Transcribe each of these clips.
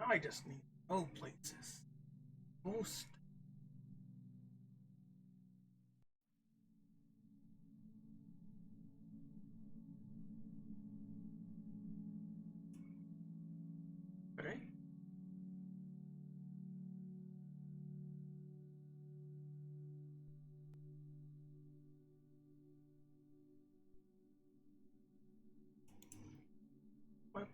Now I just need to go places. Most. Right? What?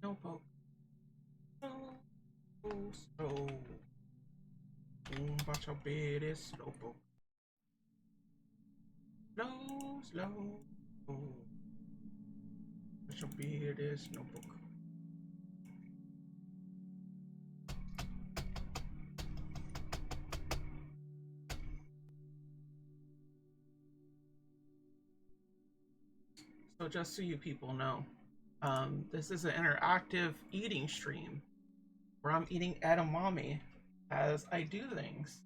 Notebook. Slow. Watch how big this notebook. Slow. Watch how big this notebook. So just so you people know, this is an interactive eating stream where I'm eating edamame as I do things.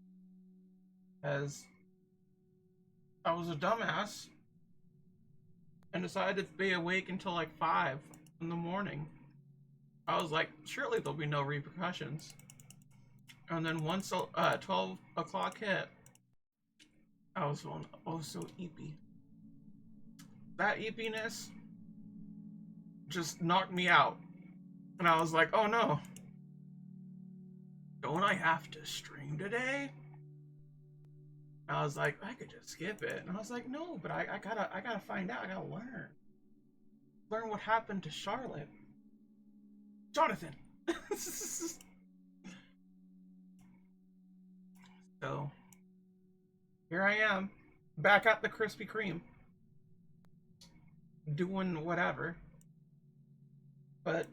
As I was a dumbass and decided to be awake until like 5 in the morning. I was like, surely there'll be no repercussions. And then once 12 o'clock hit, I was feeling oh so eepy. That eepiness just knocked me out. And I was like, oh no. Don't I have to stream today? I was like, I could just skip it. And I was like, no, but I gotta find out. I gotta learn what happened to Charlotte. Jonathan. So here I am, back at the Krispy Kreme, doing whatever. But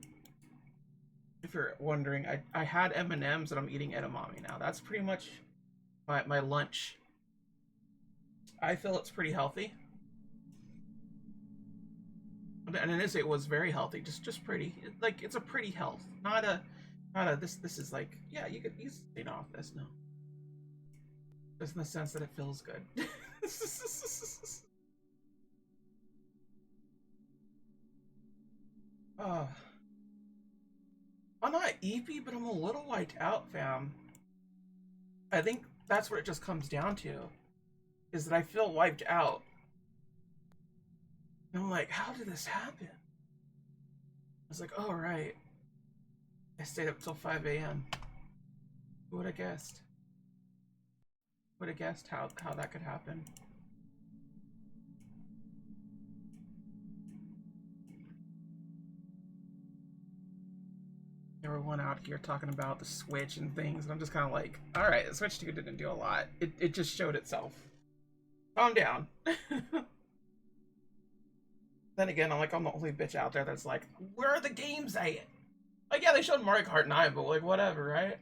if you're wondering, I had M&Ms and I'm eating edamame now. That's pretty much my lunch. I feel it's pretty healthy. And it was very healthy, just pretty. Like it's a pretty health, not a this is like yeah you could stay off this no. Just in the sense that it feels good. uh, I'm not eepy, but I'm a little wiped out, fam. I think that's what it just comes down to, is that I feel wiped out. And I'm like, how did this happen? I was like, oh right, I stayed up till 5 a.m. Who would have guessed? Would have guessed how that could happen? Everyone out here talking about the Switch and things, and I'm just kind of like, all right, the Switch 2 didn't do a lot. It just showed itself. Calm down. Then again, I'm the only bitch out there that's like, where are the games at? Like, yeah, they showed Mario Kart 9, but like, whatever, right?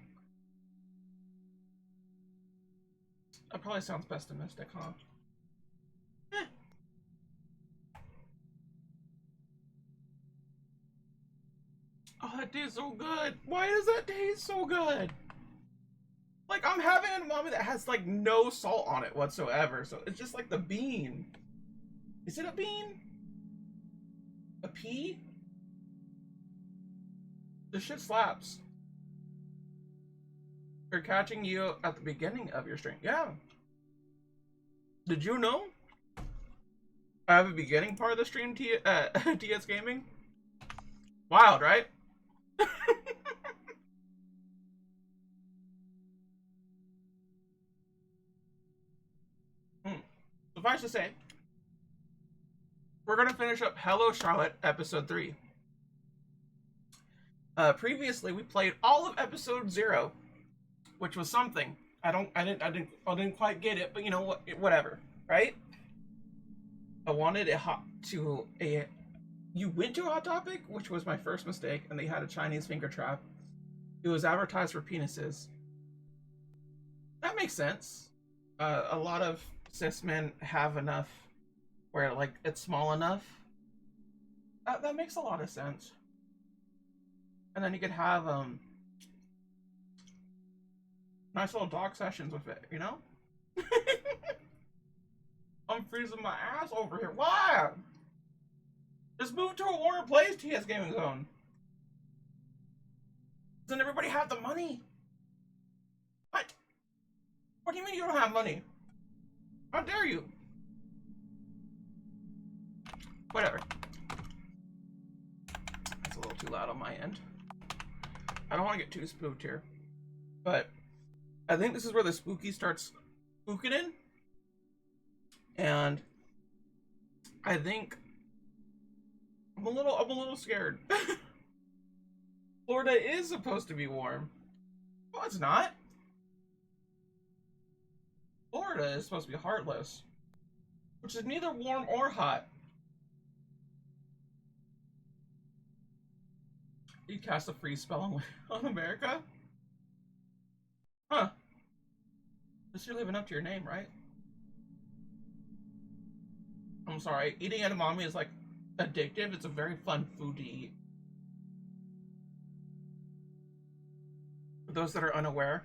That probably sounds pessimistic, huh? Eh. Oh, that tastes so good. Why does that taste so good? Like, I'm having a moment that has like no salt on it whatsoever, so it's just like the bean. Is it a bean? A pea? This shit slaps. They're catching you at the beginning of your stream. Yeah. Did you know? I have a beginning part of the stream, TS Gaming. Wild, right? Suffice to say, we're gonna finish up Hello Charlotte episode 3. Previously, we played all of episode 0, which was something. I didn't quite get it, but you know what? Whatever, right? I wanted you went to a Hot Topic, which was my first mistake, and they had a Chinese finger trap. It was advertised for penises. That makes sense. A lot of cis men have enough where like it's small enough. That makes a lot of sense. And then you could have nice little dog sessions with it, you know? I'm freezing my ass over here. Why? Just move to a warmer place, TS Gaming Zone. Doesn't everybody have the money? What? What do you mean you don't have money? How dare you? Whatever. That's a little too loud on my end. I don't want to get too spooked here. But I think this is where the spooky starts spooking in. And I think I'm a little scared. Florida is supposed to be warm. No, it's not. Florida is supposed to be heartless, which is neither warm or hot. You cast a freeze spell on America? Huh. This you're living up to your name, right? I'm sorry, eating edamame is like addictive. It's a very fun food to eat. For those that are unaware,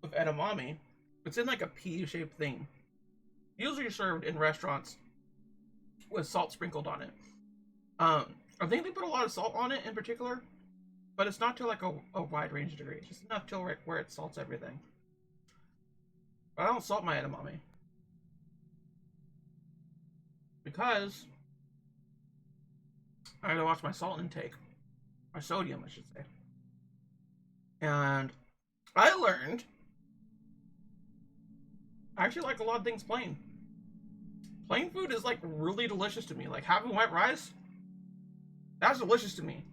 with edamame, it's in like a pea-shaped thing. Usually served in restaurants with salt sprinkled on it. I think they put a lot of salt on it in particular, but it's not to like a wide range of degree. It's just enough to where it salts everything. But I don't salt my edamame because I gotta watch my salt intake, my sodium, I should say. And I learned I actually like a lot of things plain. Plain food is like really delicious to me. Like having white rice, that's delicious to me.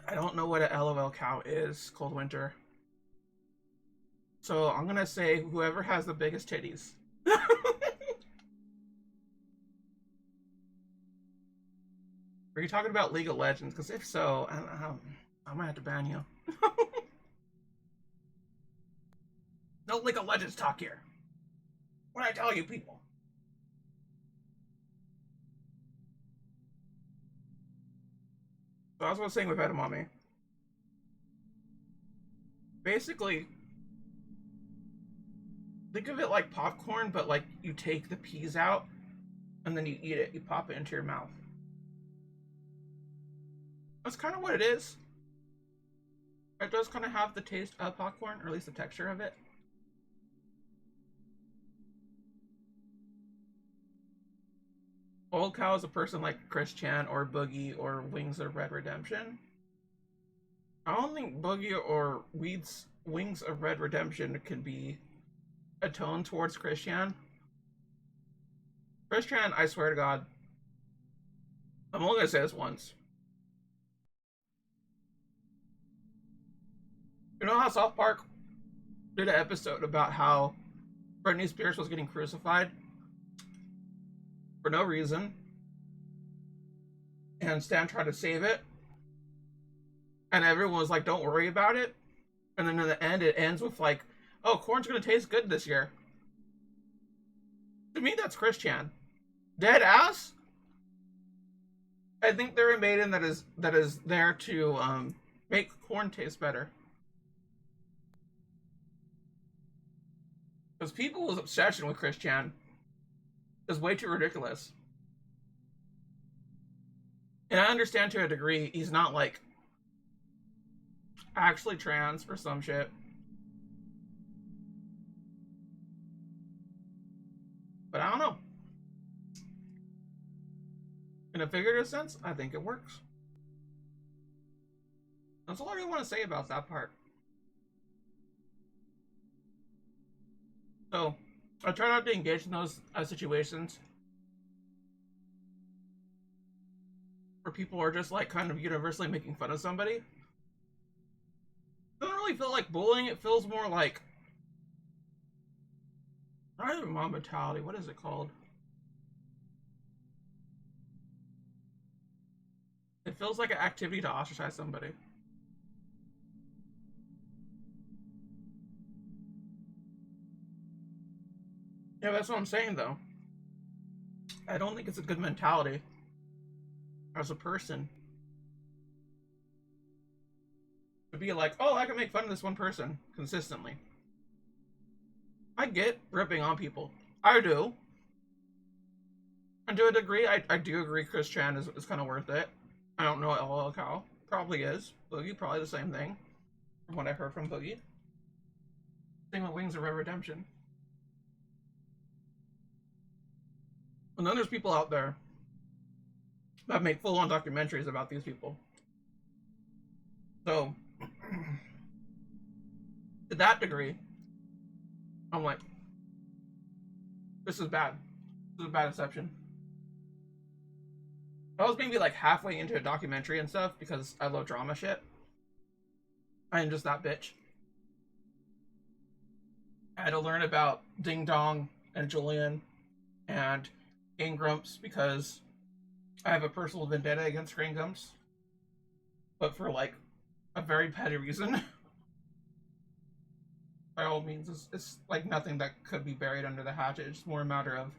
I don't know what a LOL cow is, cold winter. So I'm gonna say whoever has the biggest titties. Are you talking about League of Legends? Because if so, I might have to ban you. No League of Legends talk here. What I tell you people. So as I was saying with edamame, basically, think of it like popcorn, but like you take the peas out and then you eat it. You pop it into your mouth. That's kind of what it is. It does kind of have the taste of popcorn, or at least the texture of it. Old Cow is a person like Chris Chan or Boogie or Wings of Red Redemption. I don't think Boogie or Wings of Red Redemption can be a tone towards Chris Chan. Chris Chan, I swear to God, I'm only gonna say this once. You know how South Park did an episode about how Britney Spears was getting crucified for no reason, and Stan tried to save it, and everyone was like, don't worry about it, and then in the end it ends with like, oh, corn's gonna taste good this year. To me, that's Chris Chan. Dead ass. I think they're a maiden that is there to make corn taste better. Because people's obsession with Chris Chan is way too ridiculous. And I understand to a degree he's not like actually trans or some shit. But I don't know. In a figurative sense, I think it works. That's all I really want to say about that part. So, I try not to engage in those situations where people are just like kind of universally making fun of somebody. It doesn't really feel like bullying, it feels more like not even mob mentality, what is it called? It feels like an activity to ostracize somebody. Yeah, that's what I'm saying though. I don't think it's a good mentality as a person To be like, oh, I can make fun of this one person consistently. I get ripping on people. I do. And to a degree, I do agree Chris Chan is kind of worth it. I don't know LL Cow. Probably is. Boogie, probably the same thing. From what I heard from Boogie. Same with Wings of Red Redemption. And then there's people out there that make full-on documentaries about these people. So, to that degree, I'm like, this is bad. This is a bad exception. I was maybe like halfway into a documentary and stuff because I love drama shit. I am just that bitch. I had to learn about Ding Dong and Julian and Game Grumps because I have a personal vendetta against Game Grumps. But for like a very petty reason. By all means, it's like nothing that could be buried under the hatchet. It's more a matter of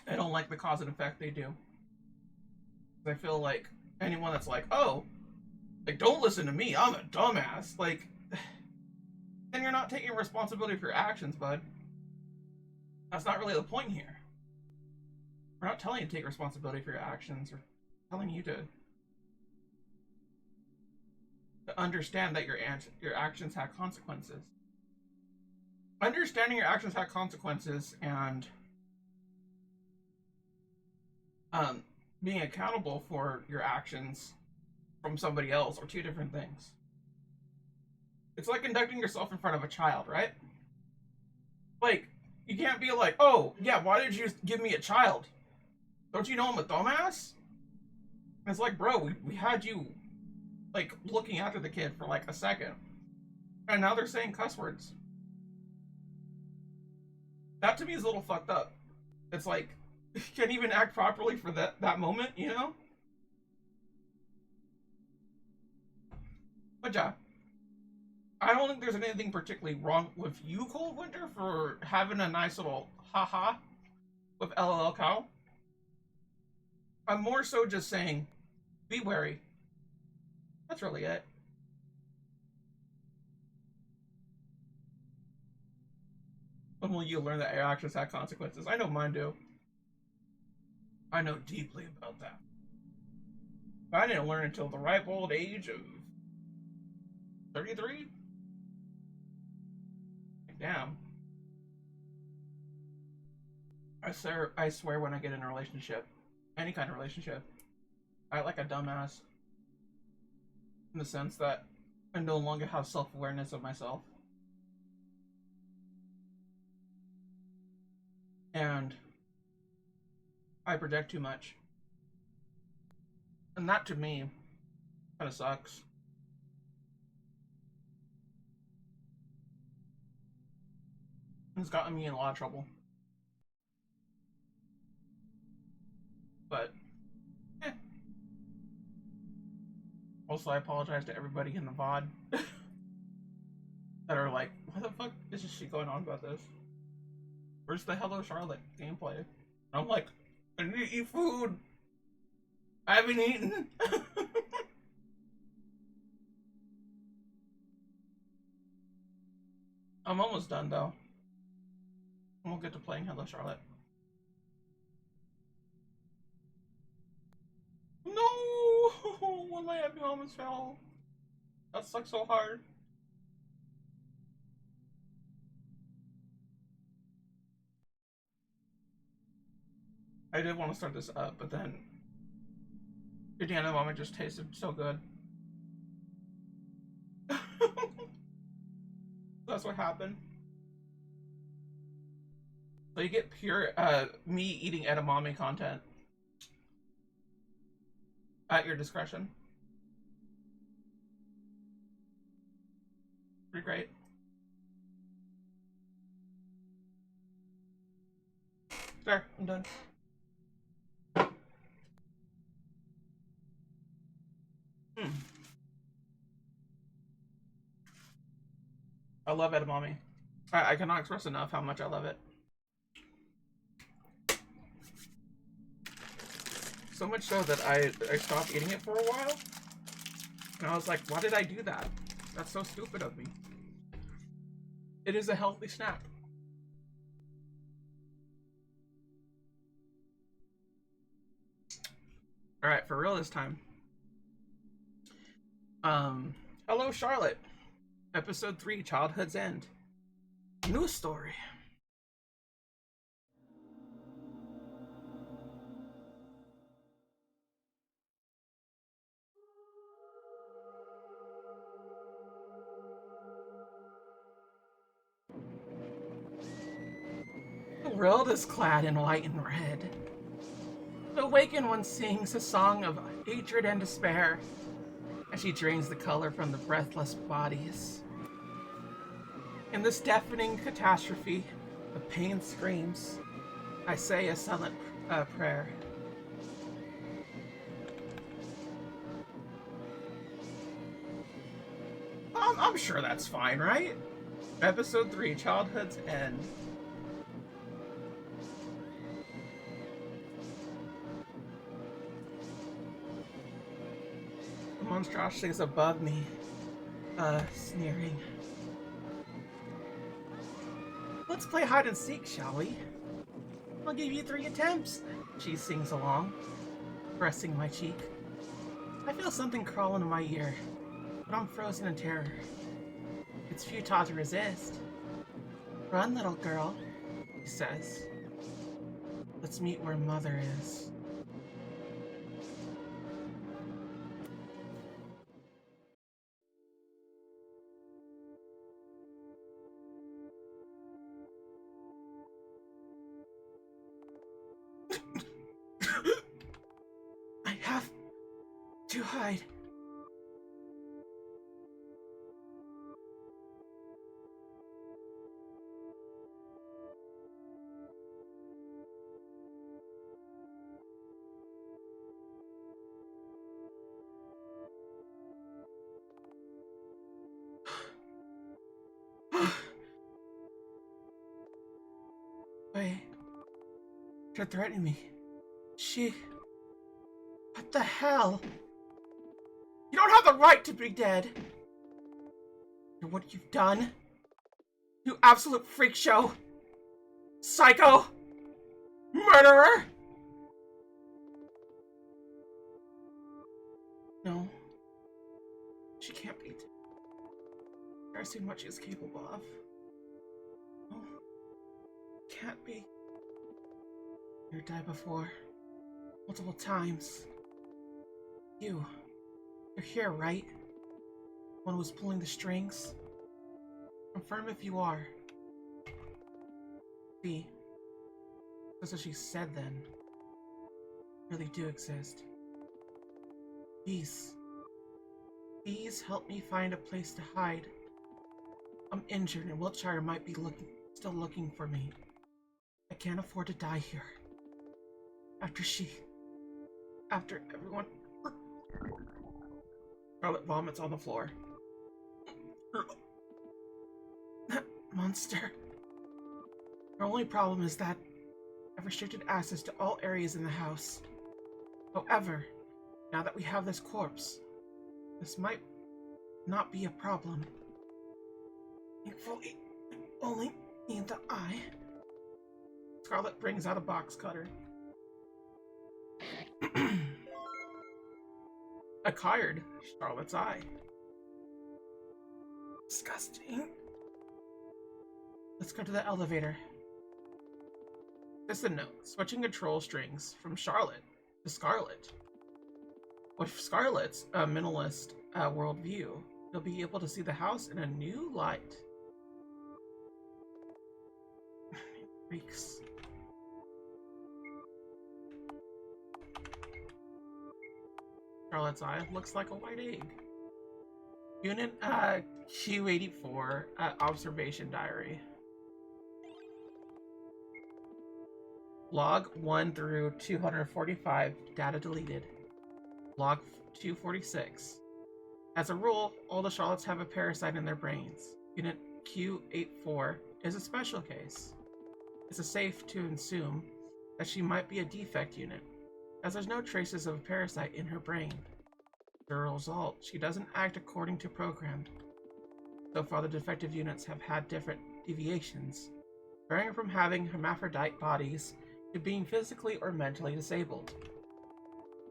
I don't like the cause and effect they do. I feel like anyone that's like, oh, like don't listen to me, I'm a dumbass. Like, then you're not taking responsibility for your actions, bud. That's not really the point here. We're not telling you to take responsibility for your actions. We're telling you to understand that your actions have consequences. Understanding your actions have consequences and being accountable for your actions from somebody else are two different things. It's like conducting yourself in front of a child, right? Like, you can't be like, oh, yeah, why did you give me a child? Don't you know I'm a dumbass? And it's like, bro, we had you, like, looking after the kid for, like, a second. And now they're saying cuss words. That, to me, is a little fucked up. It's like, you can't even act properly for that moment, you know? But yeah. I don't think there's anything particularly wrong with you, Cold Winter, for having a nice little haha with LL Cow. I'm more so just saying, be wary. That's really it. When will you learn that your actions have consequences? I know mine do. I know deeply about that. But I didn't learn until the ripe old age of 33? Damn. I swear when I get in a relationship, any kind of relationship, I act like a dumbass. In the sense that I no longer have self-awareness of myself. And I project too much. And that to me kind of sucks. It's gotten me in a lot of trouble. But, eh. Also, I apologize to everybody in the VOD that are like, why the fuck is this shit going on about this? Where's the Hello Charlotte gameplay? And I'm like, I need to eat food. I haven't eaten. I'm almost done though. We'll get to playing Hello Charlotte. No! One my Epi almost fell. That sucks so hard. I did want to start this up, but then Indiana Mama just tasted so good. That's what happened. So you get pure me eating edamame content at your discretion. Pretty great. There, I'm done. I love edamame. I cannot express enough how much I love it. So much so that I stopped eating it for a while. And I was like, why did I do that? That's so stupid of me. It is a healthy snack. Alright, for real this time. Hello Charlotte. Episode 3, Childhood's End. News story. The world is clad in white and red. The awakened one sings a song of hatred and despair as she drains the color from the breathless bodies. In this deafening catastrophe of pain screams, I say a silent prayer. I'm sure that's fine, right? Episode 3, Childhood's End. The monstrosity is above me, sneering. Let's play hide and seek, shall we? I'll give you 3 attempts, she sings along, pressing my cheek. I feel something crawl into my ear, but I'm frozen in terror. It's futile to resist. Run, little girl, he says. Let's meet where Mother is. I have to hide. Wait. You're threatening me. She... What the hell? You don't have the right to be dead. For what you've done. You absolute freak show. Psycho. Murderer. No. She can't be dead. I've seen what she is capable of. No. Can't be. You died before. Multiple times. You're here, right? One who's pulling the strings? Confirm if you are. See, that's what she said then. Really do exist. Please help me find a place to hide. I'm injured and Wiltshire might be still looking for me. I can't afford to die here. After everyone... Scarlett vomits on the floor. That monster. Our only problem is that I've restricted access to all areas in the house. However, now that we have this corpse, this might not be a problem. Thankfully, I only need the eye. Scarlett brings out a box cutter. A card, Scarlett's eye. Disgusting. Let's go to the elevator. Just a note, switching control strings from Charlotte to Scarlett. With Scarlett's minimalist worldview, you'll be able to see the house in a new light. Freaks. Scarlett's eye looks like a white egg. Unit Q84 observation diary. Log 1 through 245, data deleted. Log 246. As a rule, all the Charlottes have a parasite in their brains. Unit Q84 is a special case. It's safe to assume that she might be a defect unit. as there's no traces of a parasite in her brain. As a result, she doesn't act according to program. So far, the defective units have had different deviations, varying from having hermaphrodite bodies to being physically or mentally disabled.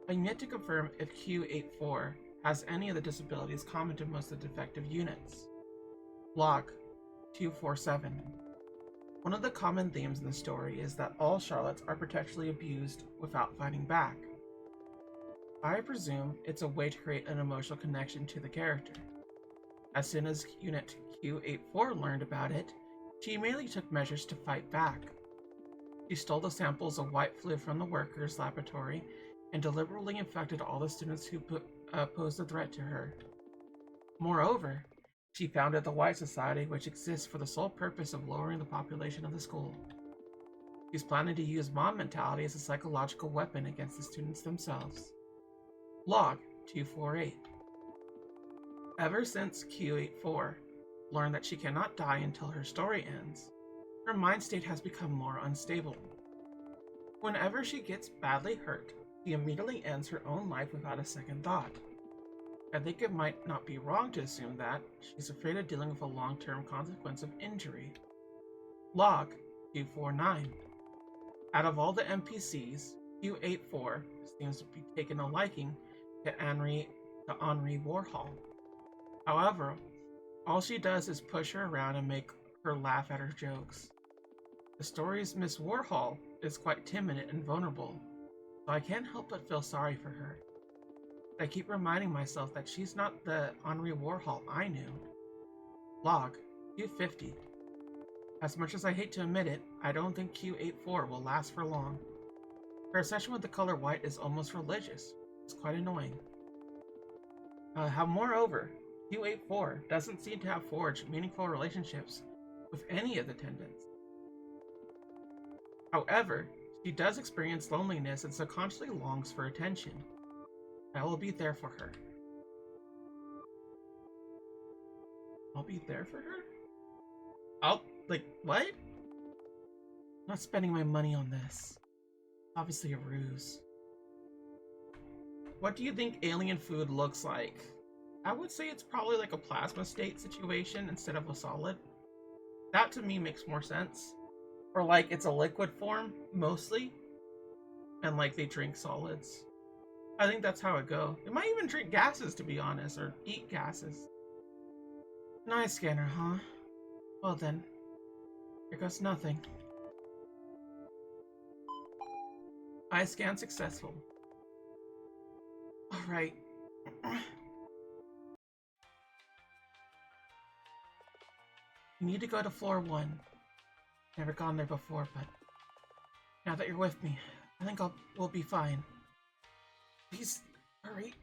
I'm yet to confirm if Q84 has any of the disabilities common to most of the defective units. Log 247. One of the common themes in the story is that all Charlottes are potentially abused without fighting back. I presume it's a way to create an emotional connection to the character. As soon as Unit Q84 learned about it, she immediately took measures to fight back. She stole the samples of white fluid from the workers' laboratory and deliberately infected all the students who posed a threat to her. Moreover, she founded the White Society, which exists for the sole purpose of lowering the population of the school. She's planning to use mom mentality as a psychological weapon against the students themselves. Log 248. Ever since Q84 learned that she cannot die until her story ends, her mind state has become more unstable. Whenever she gets badly hurt, she immediately ends her own life without a second thought. I think it might not be wrong to assume that she's afraid of dealing with a long-term consequence of injury. Log 249. Out of all the NPCs, Q84 seems to be taking a liking to Henry Warhol. However, all she does is push her around and make her laugh at her jokes. The story's Miss Warhol is quite timid and vulnerable, so I can't help but feel sorry for her. I keep reminding myself that she's not the Henry Warhol I knew. Log Q50. As much as I hate to admit it, I don't think Q84 will last for long. Her obsession with the color white is almost religious. It's quite annoying. Moreover, Q84 doesn't seem to have forged meaningful relationships with any of the attendants. However, she does experience loneliness and subconsciously longs for attention. I will be there for her. I'll be there for her? What? I'm not spending my money on this. Obviously a ruse. What do you think alien food looks like? I would say it's probably like a plasma state situation instead of a solid. That to me makes more sense. Or like it's a liquid form, mostly. And like they drink solids. I think that's how it go. It might even drink gases, to be honest, or eat gases. An eye scanner, huh? Well then, here goes nothing. Eye scan successful. Alright. You need to go to floor 1. Never gone there before, but now that you're with me, I think we'll be fine. Please, hurry.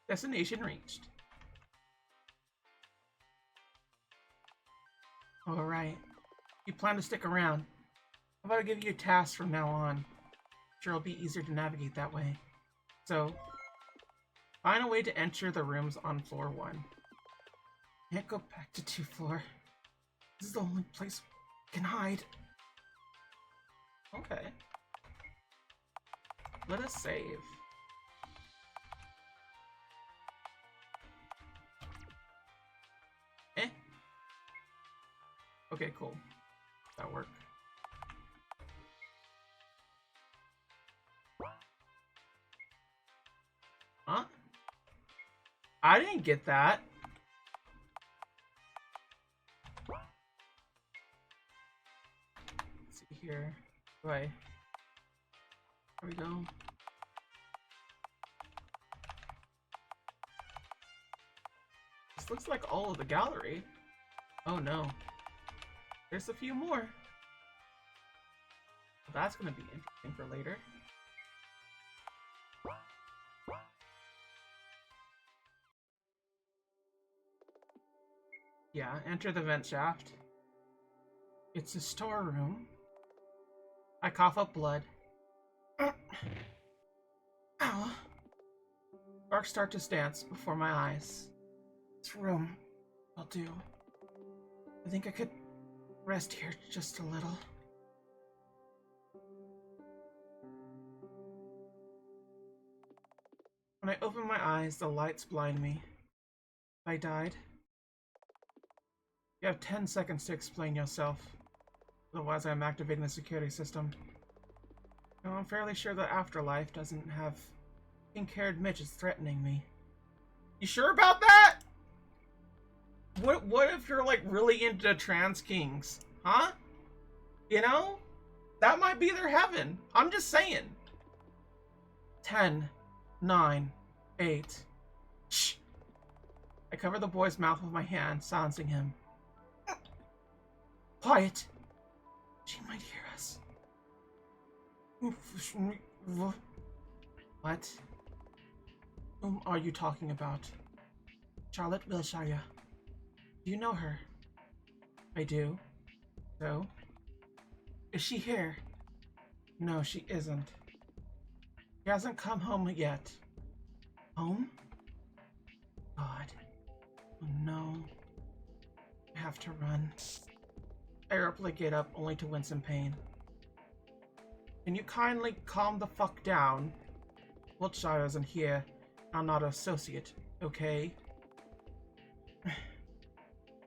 Destination reached. Alright. You plan to stick around. How about I give you a task from now on? Sure, it'll be easier to navigate that way. So, find a way to enter the rooms on floor 1. Can't go back to 2 floor. This is the only place we can hide. Okay. Let us save. Okay, cool. That worked. Huh? I didn't get that. Let's see here. Right. There we go. This looks like all of the gallery. Oh no. There's a few more. That's gonna be interesting for later. Yeah, enter the vent shaft. It's a storeroom. I cough up blood. Ow. Sparks start to dance before my eyes. This room will do. I think I could rest here just a little. When I open my eyes, the lights blind me. I died. You have 10 seconds to explain yourself. Otherwise, I'm activating the security system. Now, I'm fairly sure the afterlife doesn't have pink-haired midgets threatening me. You sure about that? What if you're, like, really into trans kings? Huh? You know? That might be their heaven. I'm just saying. 10, 9, 8. Shh. I cover the boy's mouth with my hand, silencing him. Quiet. She might hear us. What? Whom are you talking about? Scarlett Eyler. Do you know her? I do. So? Is she here? No, she isn't. She hasn't come home yet. Home? God. Oh no. I have to run. I abruptly get up, only to wince in pain. Can you kindly calm the fuck down? Wiltshire isn't here. I'm not an associate, okay?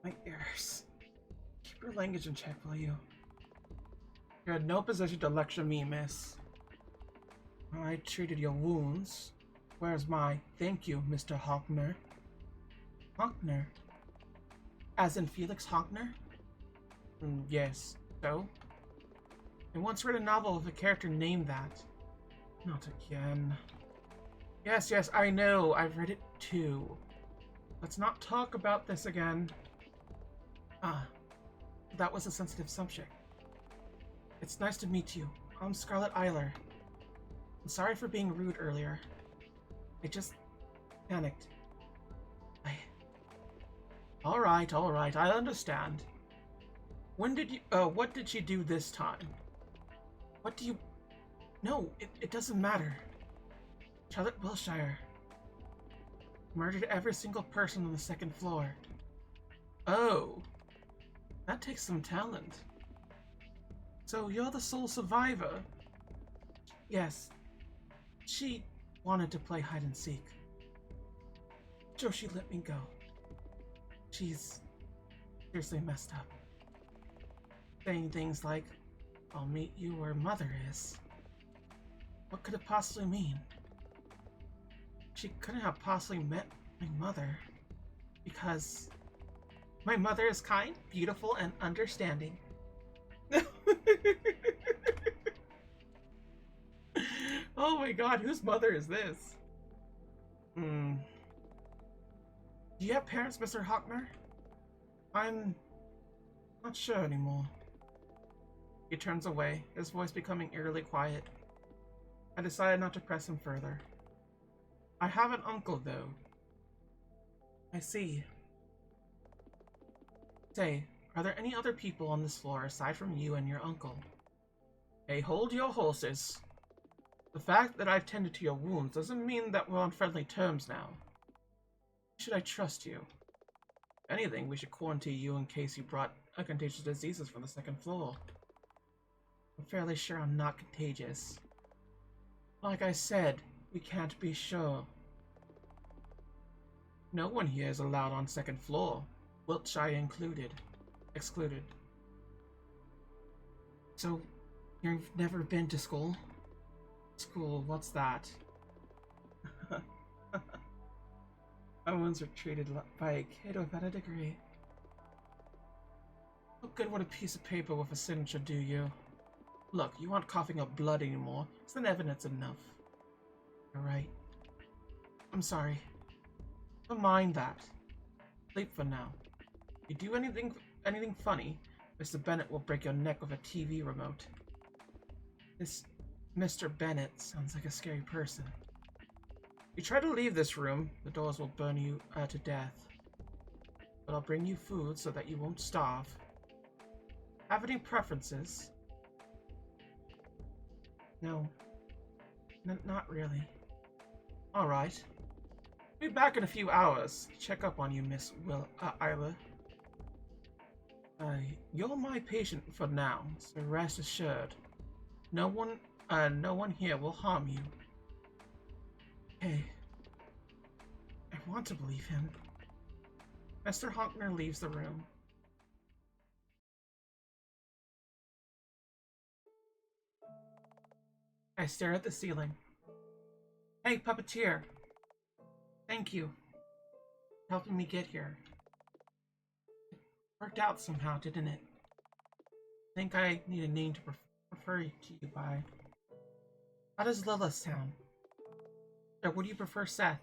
My ears. Keep your language in check, will you? You're in no position to lecture me, miss. I treated your wounds. Where's my thank you, Mr. Hockner? Hockner? As in Felix Hockner? Yes. So? I once read a novel with a character named that. Not again. Yes, I know. I've read it too. Let's not talk about this again. That was a sensitive subject. It's nice to meet you. I'm Scarlett Eyler. I'm sorry for being rude earlier. I just panicked. Alright, I understand. When did you, what did she do this time? What do you... No, it doesn't matter. Charlotte Wilshire murdered every single person on the second floor. Oh, that takes some talent. So you're the sole survivor? Yes. She wanted to play hide and seek. So she let me go. She's seriously messed up. Saying things like, I'll meet you where Mother is. What could it possibly mean? She couldn't have possibly met my mother, because my mother is kind, beautiful, and understanding. Oh my god, whose mother is this? Do you have parents, Mr. Hockner? I'm not sure anymore. He turns away, his voice becoming eerily quiet. I decided not to press him further. I have an uncle, though. I see. Say, are there any other people on this floor aside from you and your uncle? Hey, hold your horses. The fact that I've tended to your wounds doesn't mean that we're on friendly terms now. Should I trust you? If anything, we should quarantine you in case you brought contagious diseases from the second floor. I'm fairly sure I'm not contagious. Like I said, we can't be sure. No one here is allowed on second floor, Wiltshire included. Excluded. So, you've never been to school? School, what's that? My wounds were treated by a kid without a degree. What good would a piece of paper with a signature do you? Look, you aren't coughing up blood anymore. Isn't evidence enough? Alright. I'm sorry. Don't mind that. Sleep for now. If you do anything funny, Mr. Bennett will break your neck with a TV remote. This Mr. Bennett sounds like a scary person. If you try to leave this room, the doors will burn you to death. But I'll bring you food so that you won't starve. Have any preferences? No. Not really. Alright. Be back in a few hours. Check up on you, Miss Eyler. You're my patient for now, so rest assured. No one here will harm you. Hey, I want to believe him. Mr. Honkner leaves the room. I stare at the ceiling. Hey, puppeteer. Thank you for helping me get here. It worked out somehow, didn't it? I think I need a name to refer to you by. How does Lilith sound? Or would you prefer Seth?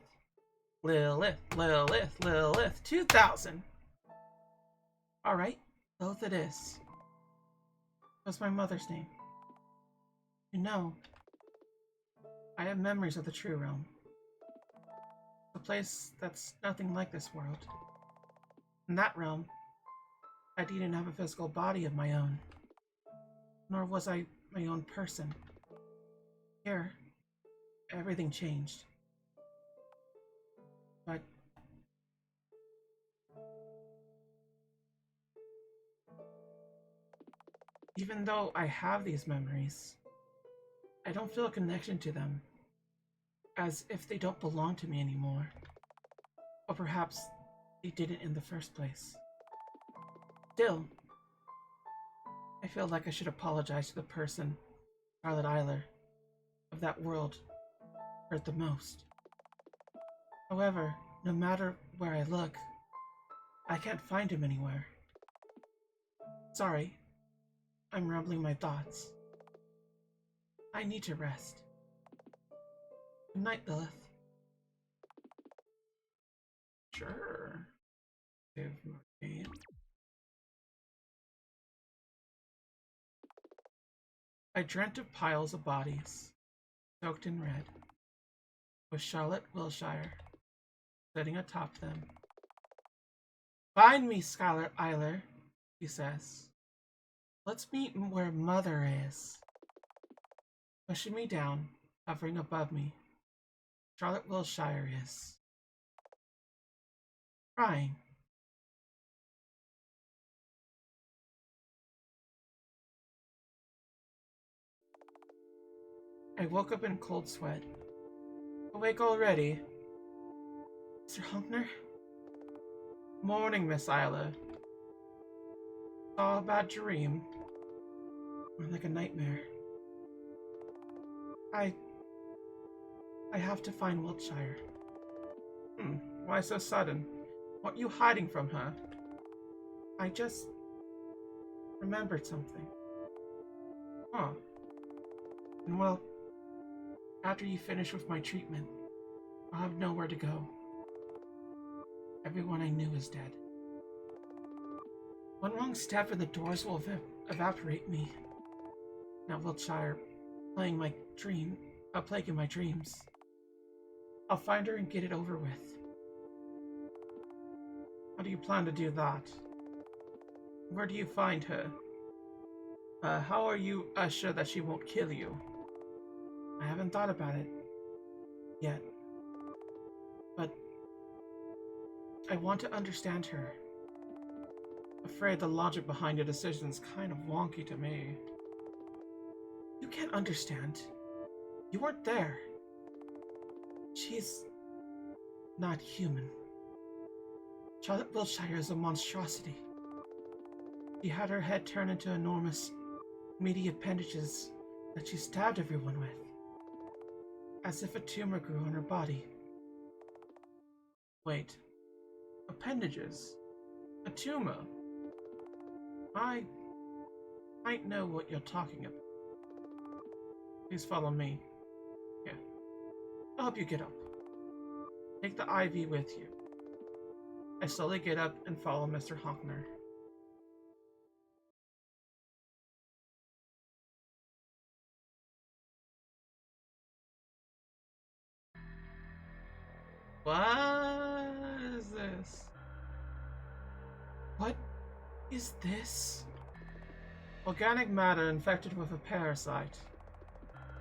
Lilith, Lilith, Lilith, 2000! Alright, Lilith it is. What's my mother's name? You know, I have memories of the True Realm. A place that's nothing like this world. In that realm, I didn't have a physical body of my own. Nor was I my own person. Here, everything changed. But even though I have these memories, I don't feel a connection to them, as if they don't belong to me anymore. Or perhaps they didn't in the first place. Still, I feel like I should apologize to the person, Scarlett Eyler, of that world hurt the most. However, no matter where I look, I can't find him anywhere. Sorry, I'm rambling my thoughts. I need to rest. Good night, Lilith. Sure. Save my game. I dreamt of piles of bodies, soaked in red, with Charlotte Wilshire sitting atop them. Find me, Scarlett Eyler, he says. Let's meet where Mother is. Pushing me down, hovering above me, Charlotte Wilshire is crying. I woke up in cold sweat. Awake already? Mr. Honkner? Morning, Miss Eyler. Saw a bad dream. Or like a nightmare. I have to find Wiltshire. Why so sudden? What you hiding from her? I just remembered something. Huh. And well, after you finish with my treatment, I'll have nowhere to go. Everyone I knew is dead. One wrong step and the doors will evaporate me. Now Wiltshire plaguing my dreams. I'll find her and get it over with. How do you plan to do that? Where do you find her? How are you sure that she won't kill you? I haven't thought about it yet. But I want to understand her. Afraid the logic behind your decision's kind of wonky to me. You can't understand. You weren't there. She's not human. Charlotte Wiltshire is a monstrosity. She had her head turned into enormous, meaty appendages that she stabbed everyone with, as if a tumor grew on her body. Wait, appendages? A tumor? I might know what you're talking about. Please follow me. Here, I'll help you get up. Take the IV with you. I slowly get up and follow Mr. Honkner. What is this? What is this? Organic matter infected with a parasite.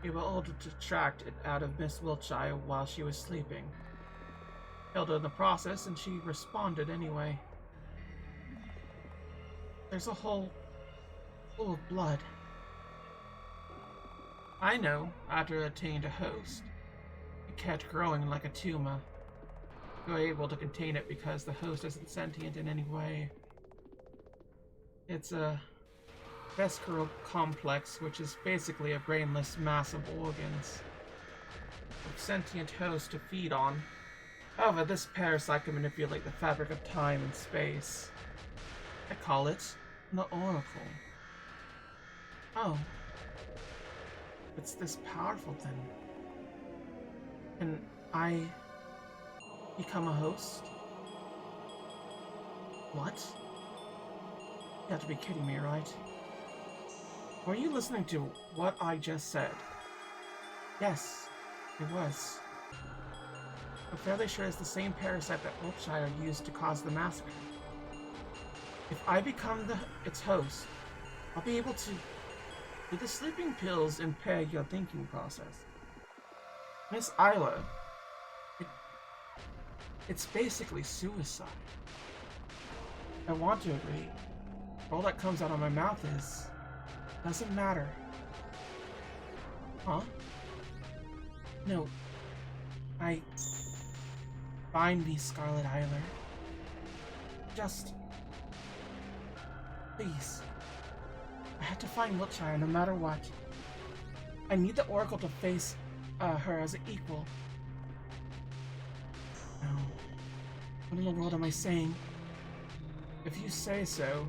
We were able to extract it out of Miss Wiltshire while she was sleeping. Killed her in the process, and she responded anyway. There's a hole full of blood. I know, after I attained a host, it kept growing like a tumor. You are able to contain it because the host isn't sentient in any way. It's a visceral complex, which is basically a brainless mass of organs, with sentient hosts to feed on. However, this parasite can manipulate the fabric of time and space. I call it the Oracle. Oh. It's this powerful then. Can I become a host? What? You have to be kidding me, right? Were you listening to what I just said? Yes, it was. I'm fairly sure it's the same parasite that Wiltshire used to cause the massacre. If I become its host, I'll be able to... Do the sleeping pills impair your thinking process? Miss Eyler, it's basically suicide. I want to agree. All that comes out of my mouth doesn't matter. Huh? No. Find me, Scarlett Eyler. Just... Please. I have to find Wiltshire no matter what. I need the Oracle to face her as an equal. No. What in the world am I saying? If you say so...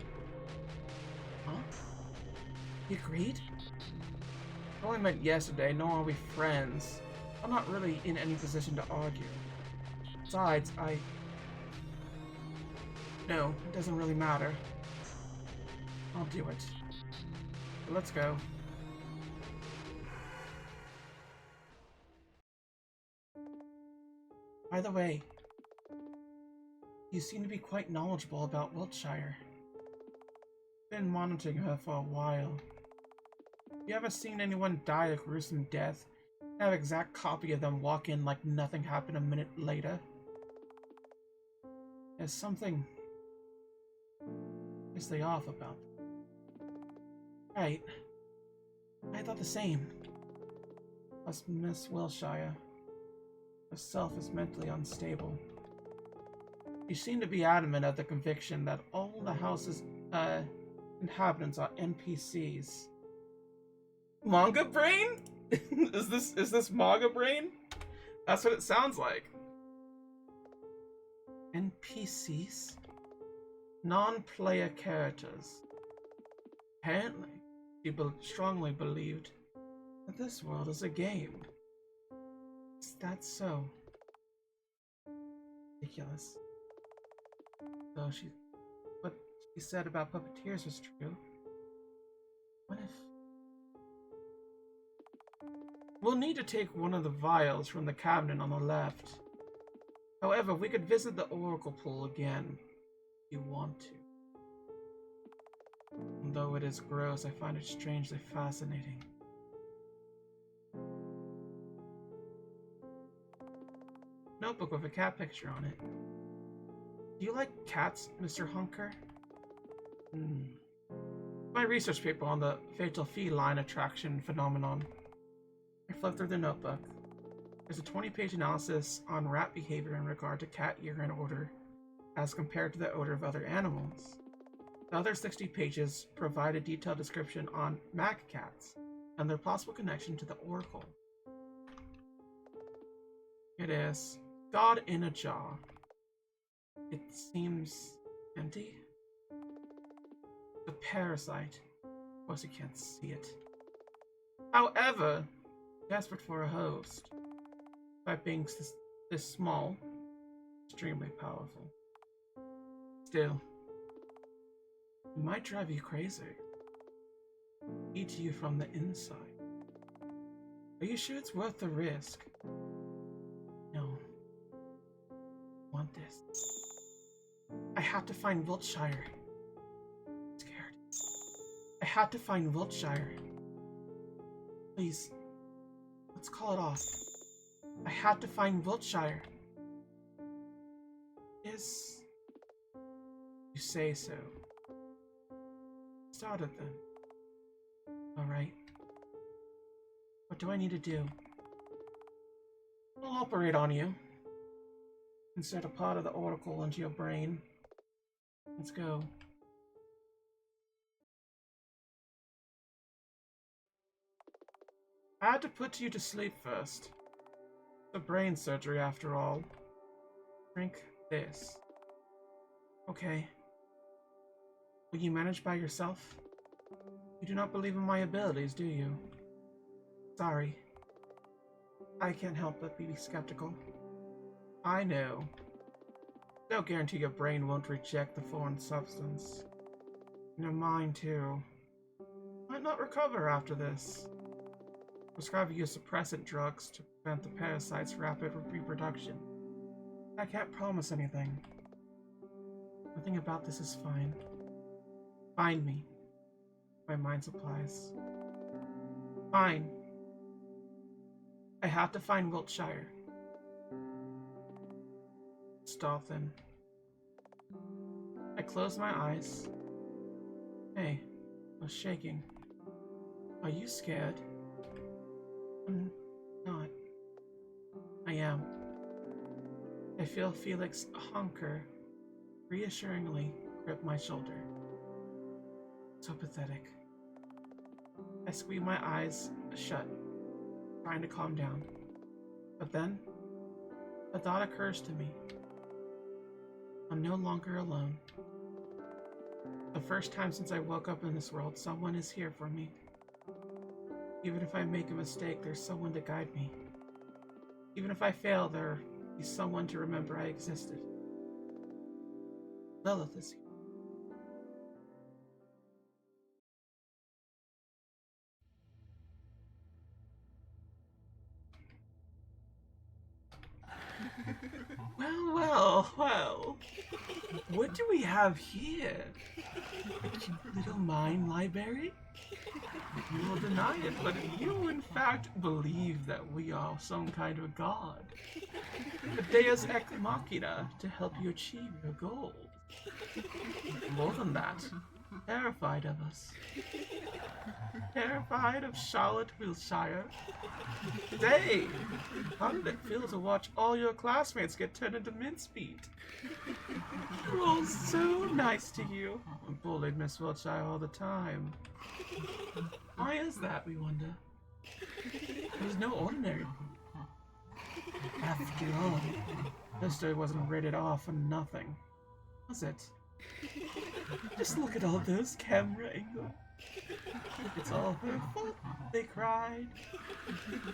Huh? You agreed? I only met yesterday, nor are we friends. I'm not really in any position to argue. Besides, No, it doesn't really matter. I'll do it. So let's go. By the way, you seem to be quite knowledgeable about Wiltshire. Been monitoring her for a while. You ever seen anyone die a gruesome death? Have an exact copy of them walk in like nothing happened a minute later? There's something seriously off about them. Right. I thought the same. Plus Miss Wiltshire herself is mentally unstable. You seem to be adamant of the conviction that all the house's inhabitants are NPCs. Manga brain? Is this manga brain? That's what it sounds like. NPCs? Non-player characters. Apparently, she strongly believed that this world is a game. Is that so? Ridiculous. So what she said about puppeteers was true. What if... We'll need to take one of the vials from the cabinet on the left. However, we could visit the Oracle Pool again, if you want to. And though it is gross, I find it strangely fascinating. Notebook with a cat picture on it. Do you like cats, Mr. Hunker? My research paper on the fatal feline attraction phenomenon. I flipped through the notebook. There's a 20-page analysis on rat behavior in regard to cat urine odor as compared to the odor of other animals. The other 60 pages provide a detailed description on mag cats and their possible connection to the Oracle. It is God in a jar. It seems empty. The parasite. Of course you can't see it. However, desperate for a host. By being this small, extremely powerful. Still, it might drive you crazy. Eat you from the inside. Are you sure it's worth the risk? No. I want this. I have to find Wiltshire. I'm scared. I have to find Wiltshire. Please, let's call it off. I have to find Wiltshire. Yes, you say so. started then. Alright. What do I need to do? I'll operate on you. Insert a part of the oracle into your brain. Let's go. I had to put you to sleep first. The brain surgery, after all. Drink this. Okay. Will you manage by yourself? You do not believe in my abilities, do you? Sorry. I can't help but be skeptical. I know. No guarantee your brain won't reject the foreign substance. And your mind, too. Might not recover after this. Prescribe you suppressant drugs to prevent the parasite's rapid reproduction. I can't promise anything. Nothing about this is fine. Find me. My mind supplies. Fine. I have to find Wiltshire. Stop then. I close my eyes. Hey, I was shaking. Are you scared? I'm not. I am. I feel Felix Honker reassuringly grip my shoulder. So pathetic. I squeeze my eyes shut, trying to calm down. But then, a thought occurs to me. I'm no longer alone. The first time since I woke up in this world, someone is here for me. Even if I make a mistake, there's someone to guide me. Even if I fail, there'll be someone to remember I existed. Lilith is here. Well. What do we have here? A cute little mine library? You will deny it, but you in fact believe that we are some kind of god. A deus ex machina to help you achieve your goals. More than that, terrified of us. Terrified of Charlotte Wiltshire. Hey, how did it feel to watch all your classmates get turned into mincemeat? They were all so nice to you and bullied Miss Wiltshire all the time. Why is that, we wonder? It was no ordinary. After all, her story wasn't rated R for nothing, was it? Just look at all those camera angles. It's all her fault, they cried.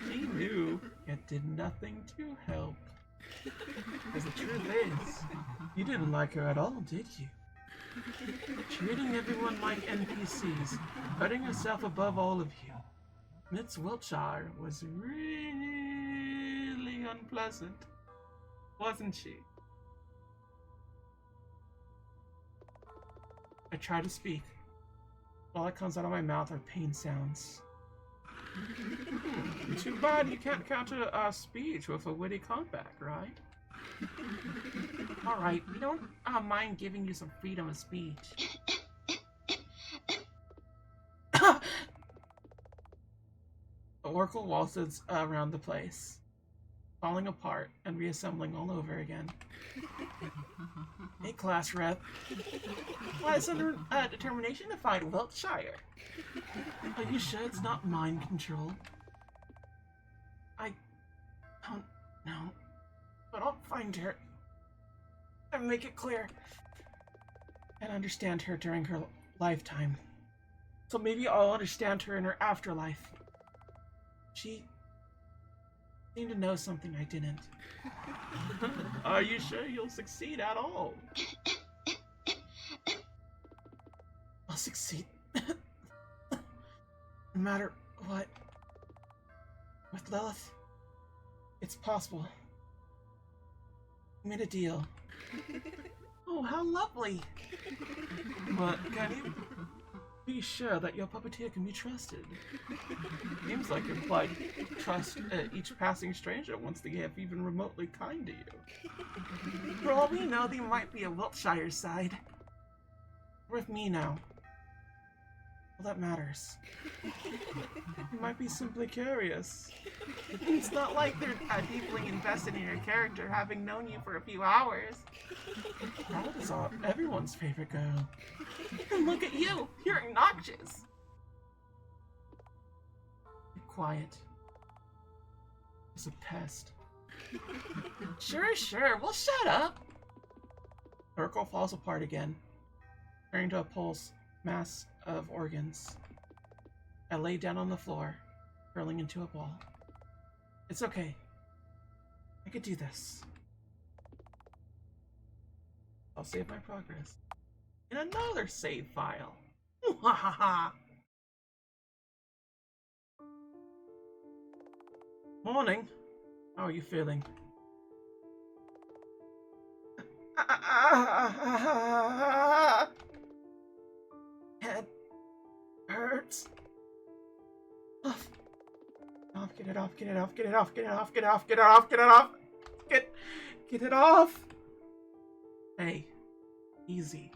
She knew, yet did nothing to help. Because the truth is, you didn't like her at all, did you? Treating everyone like NPCs, putting herself above all of you. Miss Wiltshire was really unpleasant, wasn't she? I try to speak. All that comes out of my mouth are pain sounds. Too bad you can't counter a speech with a witty comeback, right? Alright, we don't mind giving you some freedom of speech. The oracle waltzes around the place, falling apart and reassembling all over again. Hey, class rep. Why is under determination to find Wiltshire? Are you sure it's not mind control? I don't know, but I'll find her and make it clear and understand her during her lifetime. So maybe I'll understand her in her afterlife. She seemed to know something I didn't. Are you sure you'll succeed at all? I'll succeed. No matter what. With Lilith, it's possible. We made a deal. Oh, how lovely! But can you be sure that your puppeteer can be trusted? Seems like implied trust each passing stranger once they get even remotely kind to you. For all we know, they might be a Wiltshire side. With me now. All that matters. You might be simply curious. It's not like they're deeply invested in your character, having known you for a few hours. That is everyone's favorite girl. And look at you! You're obnoxious! Be quiet. It's a pest. Sure, we'll shut up! Circle falls apart again, turning to a pulse mass of organs. I lay down on the floor, curling into a ball. It's okay. I could do this. I'll save my progress in another save file. Morning. How are you feeling? Head hurts. Get it off. Get it off. Hey, easy.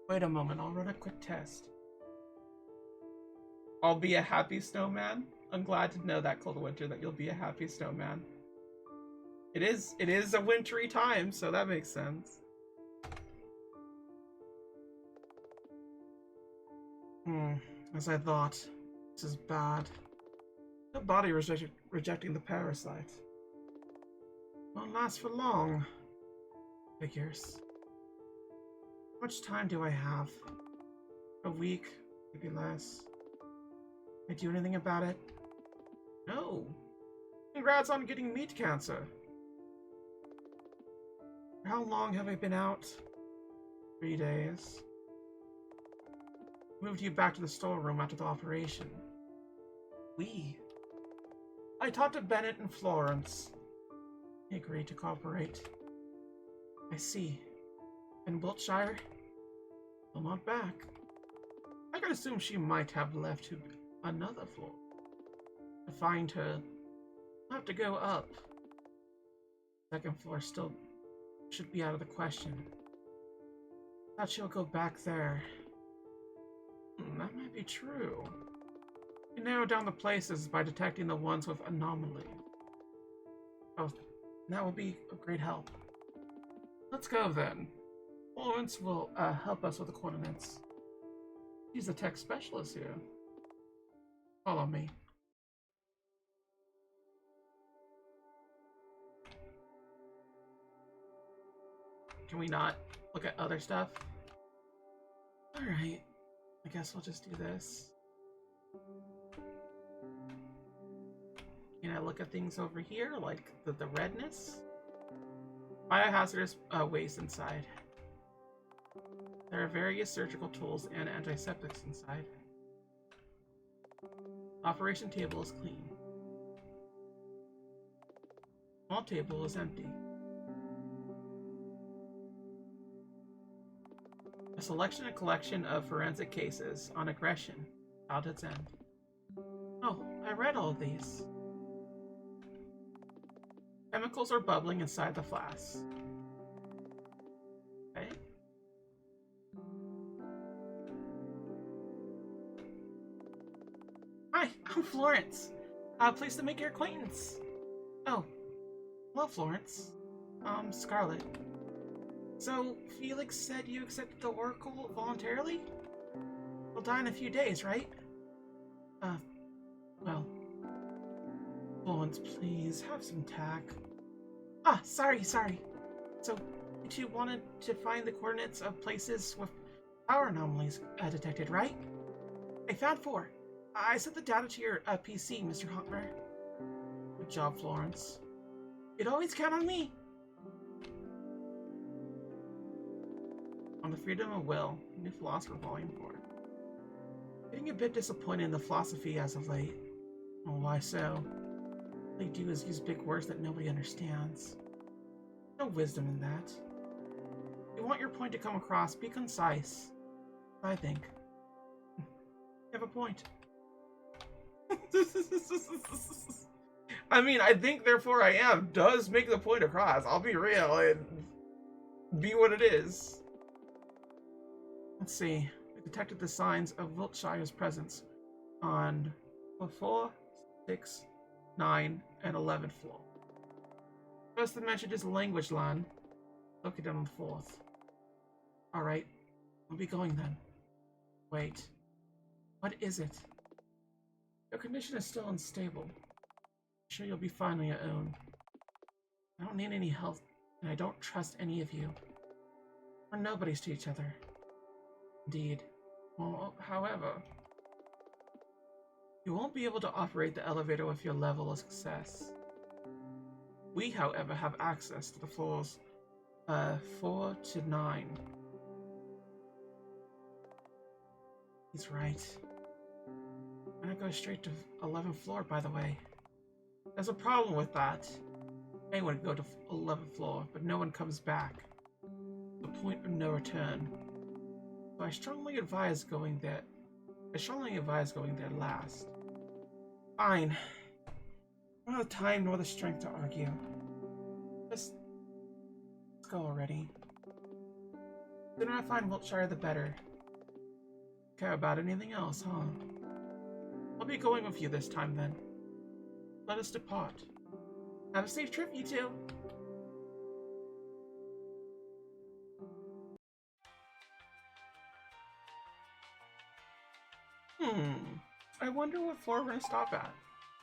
Wait a moment, I'll run a quick test. I'll be a happy snowman. I'm glad to know that, Cold Winter, that you'll be a happy snowman. It is a wintry time, so that makes sense. As I thought. This is bad. The body rejecting the parasite. Won't last for long. Figures. How much time do I have? A week? Maybe less. Can I do anything about it? No. Congrats on getting meat cancer. How long have I been out? 3 days. Moved you back to the storeroom after the operation. I talked to Bennett and Florence. They agreed to cooperate. I see. And Wiltshire? Still not back. I could assume she might have left to another floor. To find her, I'll have to go up. Second floor still should be out of the question. Thought she'll go back there. That might be true. You narrow down the places by detecting the ones with anomalies. Oh, that would be a great help. Let's go then. Florence will help us with the coordinates. She's the tech specialist here. Follow me. Can we not look at other stuff? Alright. I guess we'll just do this. Can I look at things over here, like the redness? Biohazardous waste inside. There are various surgical tools and antiseptics inside. Operation table is clean. Small table is empty. A selection and collection of forensic cases on aggression, childhood's end. Oh, I read all of these. Chemicals are bubbling inside the flask. Okay. Hi, I'm Florence. Pleased to make your acquaintance. Oh, hello, Florence. Scarlett. So, Felix said you accepted the Oracle voluntarily? We'll die in a few days, right? Well. Florence, please, have some tact. Ah, sorry. So, you wanted to find the coordinates of places with power anomalies detected, right? I found 4. I sent the data to your PC, Mr. Honkmer. Good job, Florence. You'd always count on me. On the Freedom of Will, New Philosopher Volume 4. Getting a bit disappointed in the philosophy as of late. Oh, why so? All they do is use big words that nobody understands. No wisdom in that. If you want your point to come across, be concise. I think. You have a point. I mean, I think, therefore I am does make the point across. I'll be real and be what it is. Let's see. detected the signs of Wiltshire's presence on the 4, 6, 9, and 11th floor. First mentioned is language line, located on the 4th. Alright, we'll be going then. Wait, what is it? Your condition is still unstable. I'm sure you'll be fine on your own. I don't need any help, and I don't trust any of you. We're nobodies to each other. Indeed. Well, however, you won't be able to operate the elevator with your level of success. We, however, have access to the floors 4 to 9. He's right. I'm gonna go straight to 11th floor, by the way. There's a problem with that. Anyone can go to 11th floor, but no one comes back. The point of no return. So I strongly advise going there last. Fine. I don't have the time nor the strength to argue. Let's go already. The sooner I find Wiltshire, the better. Care about anything else, huh? I'll be going with you this time then. Let us depart. Have a safe trip, you two! I wonder what floor we're gonna stop at.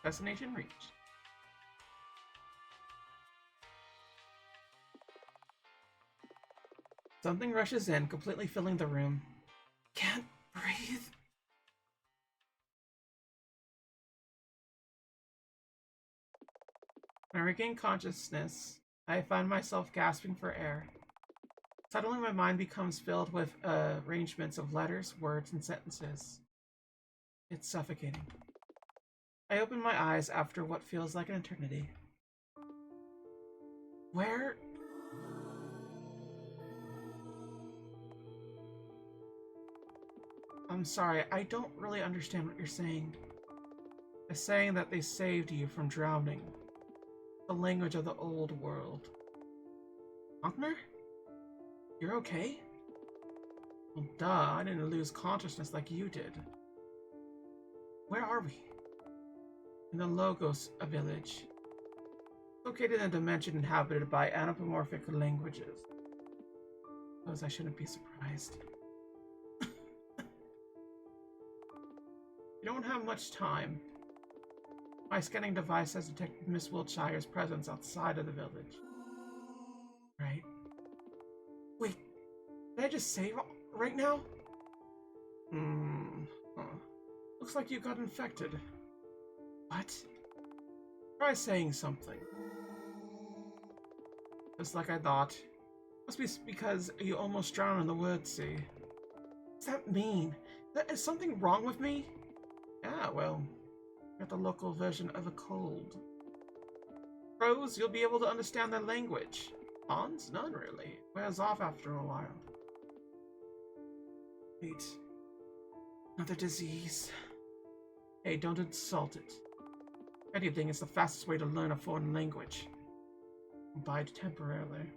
Destination reached. Something rushes in, completely filling the room. Can't breathe. When I regain consciousness, I find myself gasping for air. Suddenly my mind becomes filled with arrangements of letters, words, and sentences. It's suffocating. I open my eyes after what feels like an eternity. Where? I'm sorry, I don't really understand what you're saying. They're saying that they saved you from drowning. The language of the old world. Faulkner? You're okay? Well, duh, I didn't lose consciousness like you did. Where are we? In the Logos village. Located in a dimension inhabited by anthropomorphic languages. Suppose I shouldn't be surprised. You don't have much time. My scanning device has detected Miss Wiltshire's presence outside of the village. Right. Wait, did I just save right now? Huh. Looks like you got infected. What? Try saying something. Just like I thought. Must be because you almost drowned in the word sea. What does that mean? Is something wrong with me? Yeah, well, got the local version of a cold. Pros, you'll be able to understand their language. Cons? None, really. Wears off after a while. Wait. Another disease. Hey, don't insult it. If anything, it's the fastest way to learn a foreign language. Bide temporarily.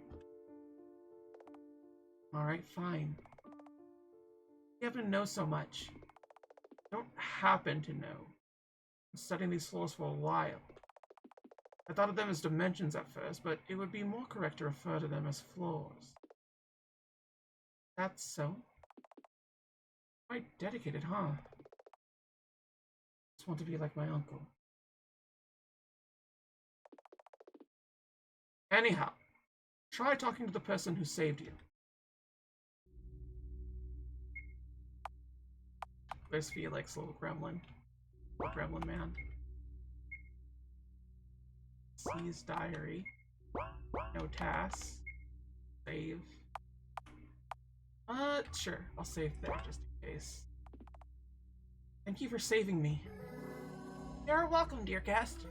Alright, fine. You happen to know so much. I don't happen to know. I'm studying these floors for a while. I thought of them as dimensions at first, but it would be more correct to refer to them as floors. That's so? Quite dedicated, huh? Just want to be like my uncle. Anyhow, try talking to the person who saved you. There's Felix, little gremlin. Little gremlin man. C's diary. No tasks. Save. Sure. I'll save there just in case. Thank you for saving me. You're welcome, dear guest.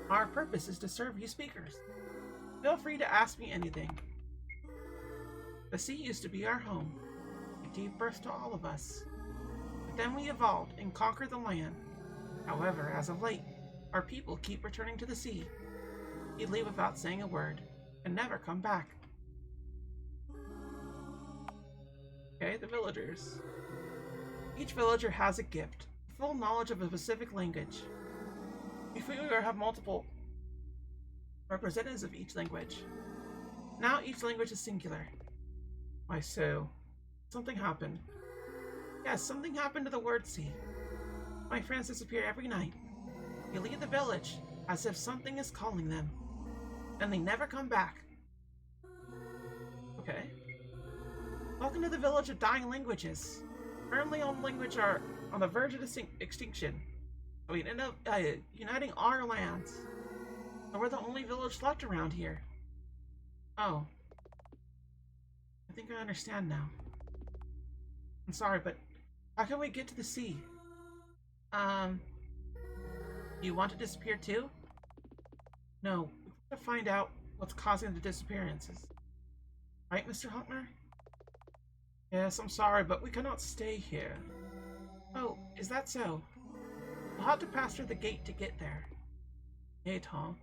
Our purpose is to serve you speakers. Feel free to ask me anything. The sea used to be our home. It gave birth to all of us. But then we evolved and conquered the land. However, as of late, our people keep returning to the sea. He'd leave without saying a word, and never come back. Okay, the villagers. Each villager has a gift, full knowledge of a specific language. If we have multiple representatives of each language. Now each language is singular. Why so? Something happened. Yes, something happened to the word sea. My friends disappear every night. They leave the village as if something is calling them. And they never come back. Okay. Welcome to the village of dying languages. Currently all languages are on the verge of extinction. So we end up uniting our lands. So we're the only village left around here. Oh. I think I understand now. I'm sorry, but how can we get to the sea? You want to disappear too? No, we have to find out what's causing the disappearances. Right, Mr. Huntner? Yes, I'm sorry, but we cannot stay here. Oh, is that so? We'll have to pass through the gate to get there. Hey, Tom.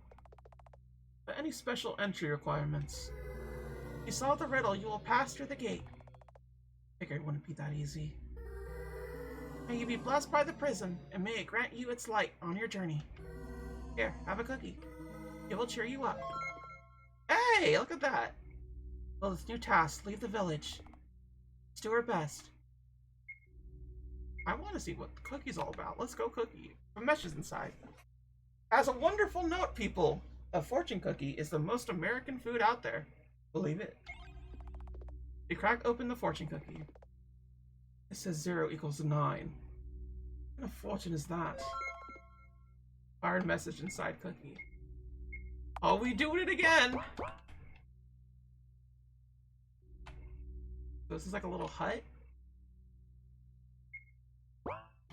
But any special entry requirements? If you solve the riddle, you will pass through the gate. Figured it wouldn't be that easy. May you be blessed by the prism, and may it grant you its light on your journey. Here, have a cookie. It will cheer you up. Hey, look at that! Well, this new task, leave the village. Let's do our best. I want to see what the cookie's all about. Let's go cookie. The mesh is inside. As a wonderful note, people, a fortune cookie is the most American food out there. Believe it. You crack open the fortune cookie. It says 0 equals 9. What kind of fortune is that? Fired message inside cookie. Oh, we doing it again! So this is like a little hut?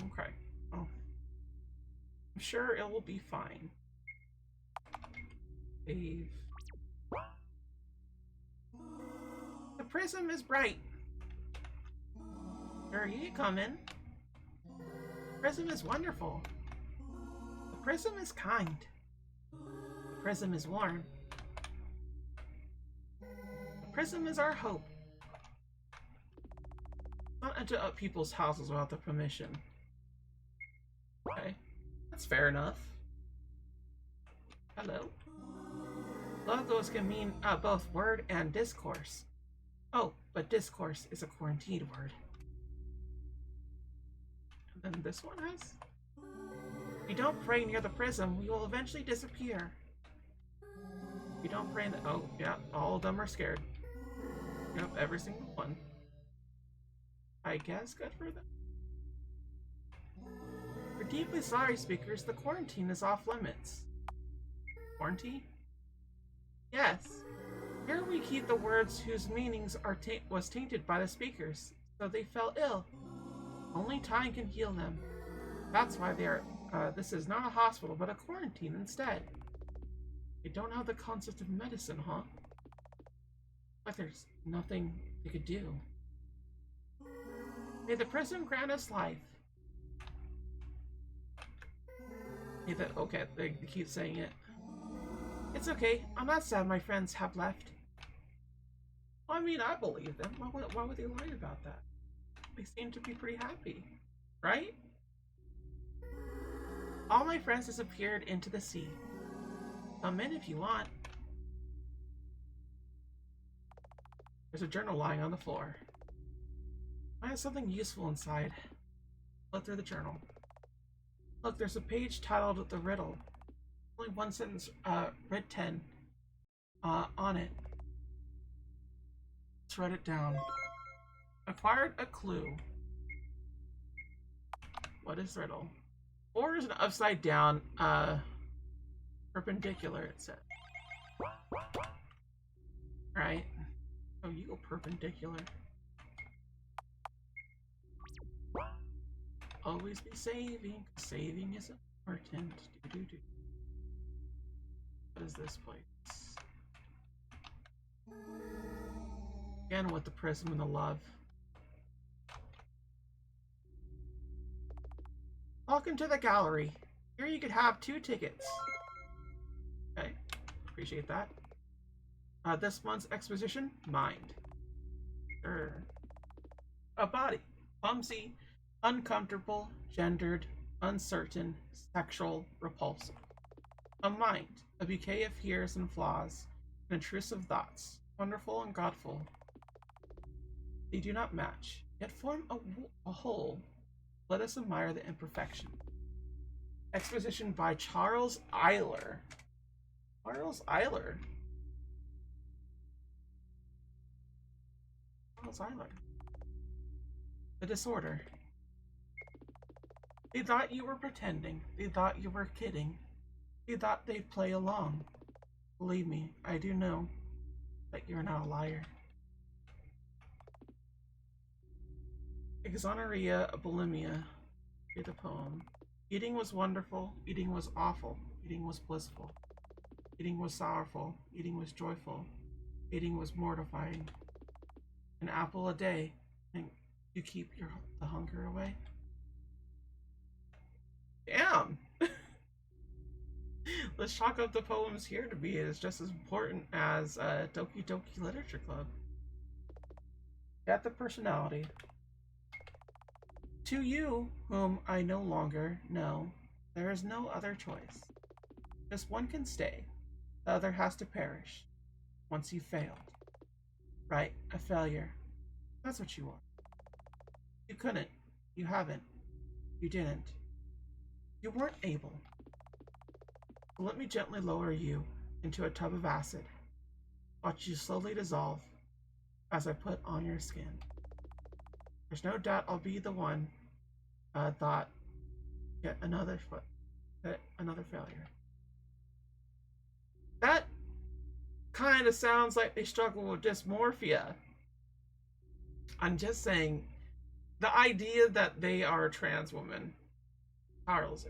Okay. Oh. I'm sure it will be fine. Save. The prism is bright. Sure, you come in. The prism is wonderful. The prism is kind. The prism is warm. The prism is our hope. Not enter up people's houses without their permission. Okay, that's fair enough. Hello. Logos can mean both word and discourse. Oh, but discourse is a quarantined word. And then this one has? If you don't pray near the prism, we will eventually disappear. If you don't pray in the— oh, yeah, all of them are scared. Yep, every single one. I guess good for them. We're deeply sorry, speakers. The quarantine is off limits. Quarantine? Yes. Here we keep the words whose meanings was tainted by the speakers, so they fell ill. Only time can heal them. That's why they are. This is not a hospital, but a quarantine instead. They don't have the concept of medicine, huh? Like there's nothing they could do. May the prism grant us life. May the— okay, they keep saying it. It's okay. I'm not sad my friends have left. I mean, I believe them. Why would they lie about that? They seem to be pretty happy, right? All my friends disappeared into the sea. Come in if you want. There's a journal lying on the floor. I have something useful inside. Look through the journal. Look, there's a page titled The Riddle. Only one sentence written on it. Let's write it down. Acquired a clue. What is riddle? Or is an upside down perpendicular, it said. Right. Oh, you go perpendicular. Always be saving. Saving is important. What is this place? Again with the prism and the love. Welcome to the gallery. Here you could have 2 tickets. Okay, appreciate that. This month's exposition, mind. Sure. A body. Clumsy. uncomfortable, gendered, uncertain, sexual, repulsive. A mind, a bouquet of fears and flaws, and intrusive thoughts, wonderful and godful. They do not match, yet form a whole. Let us admire the imperfection. Exposition by Charles Eyler. Charles Eyler. Charles Eyler. The disorder. They thought you were pretending. They thought you were kidding. They thought they'd play along. Believe me, I do know that you're not a liar. Exoneria, bulimia. Read the poem. Eating was wonderful. Eating was awful. Eating was blissful. Eating was sorrowful. Eating was joyful. Eating was mortifying. An apple a day, and you keep the hunger away. Damn! Let's chalk up the poems here to be as just as important as Doki Doki Literature Club. Got the personality. To you, whom I no longer know, there is no other choice. Just one can stay, the other has to perish. Once you've failed. Right, a failure. That's what you are. You couldn't. You haven't. You didn't. You weren't able. So let me gently lower you into a tub of acid. Watch you slowly dissolve as I put on your skin. There's no doubt I'll be the one thought yet another failure. That kind of sounds like they struggle with dysmorphia. I'm just saying, the idea that they are a trans woman, Charles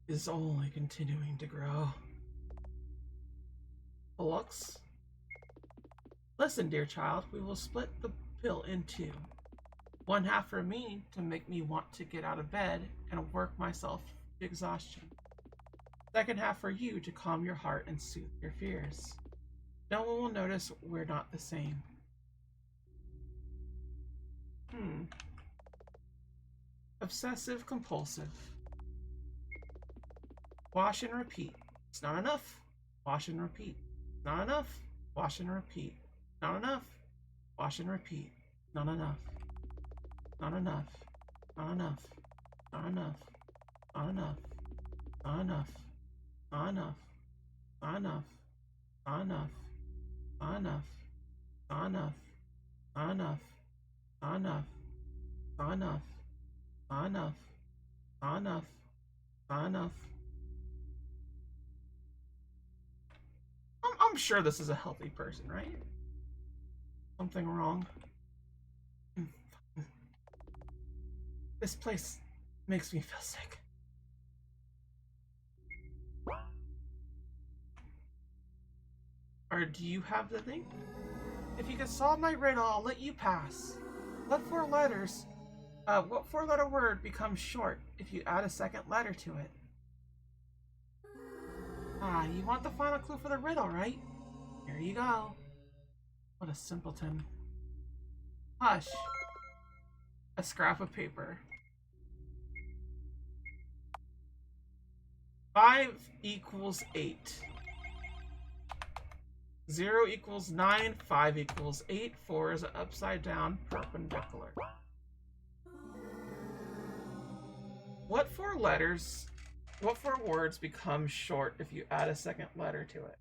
is only continuing to grow. Lux. Listen, dear child, we will split the pill in two. One half for me to make me want to get out of bed and work myself to exhaustion. Second half for you to calm your heart and soothe your fears. No one will notice we're not the same. Obsessive compulsive. Wash and repeat. It's not enough. Wash and repeat. Not enough. Wash and repeat. Not enough. Wash and repeat. Not enough. Not enough. Not enough. Not enough. Not enough. Not enough. Not enough. Not enough. Not enough. Not enough. Not enough. Not enough. Not enough. Not enough. Not enough. Not enough. Not enough. I'm sure this is a healthy person, right? Something wrong. This place makes me feel sick. Or do you have the thing? If you can solve my riddle, I'll let you pass. What four-letter word becomes short if you add a second letter to it? Ah, you want the final clue for the riddle, right? Here you go. What a simpleton. Hush. A scrap of paper. 5 equals 8. 0 equals 9. 5 equals 8. 4 is an upside down perpendicular. What four words become short if you add a second letter to it?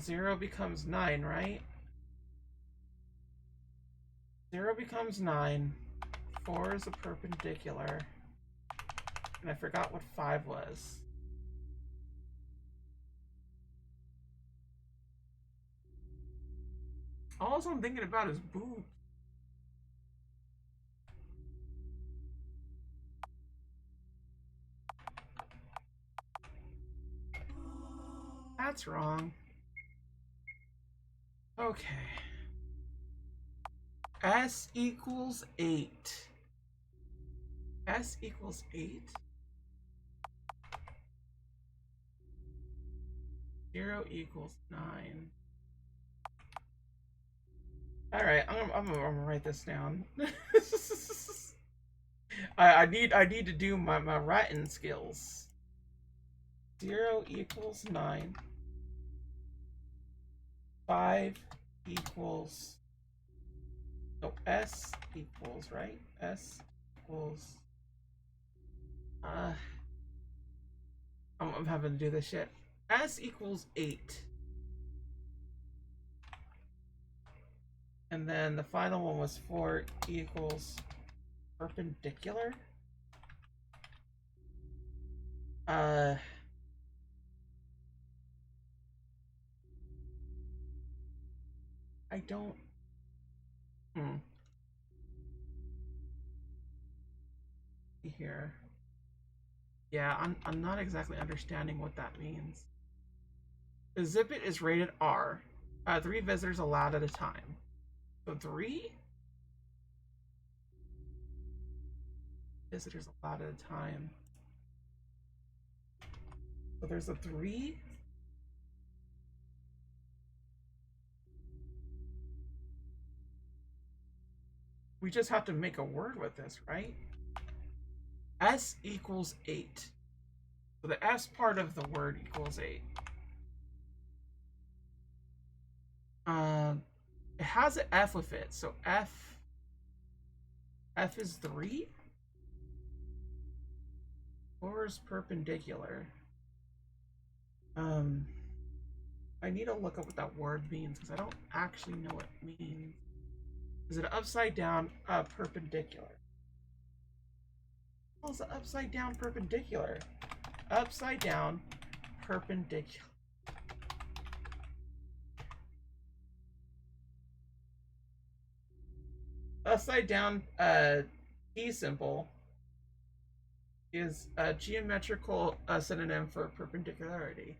Zero becomes 9, right? 0 becomes 9. 4 is a perpendicular. And I forgot what 5 was. All I'm thinking about is boobs. That's wrong. Okay. S equals 8. S equals 8. 0 equals 9. All right, I'm gonna write this down. I need to do my writing skills. 0 equals 9. 5 equals. No, S equals, right? S equals. I'm having to do this shit. S equals 8. And then the final one was 4 equals perpendicular. I don't. Here. Yeah, I'm not exactly understanding what that means. The Zipit is rated R. 3 visitors allowed at a time. So 3 visitors allowed at a time. So there's a 3. We just have to make a word with this, right? S equals 8. So the S part of the word equals 8. It has an F with it, so F is 3. 4 is perpendicular. I need to look up what that word means because I don't actually know what it means. Is it upside down perpendicular? What is it upside down perpendicular? Upside down perpendicular. Upside down T symbol is a geometrical synonym for perpendicularity.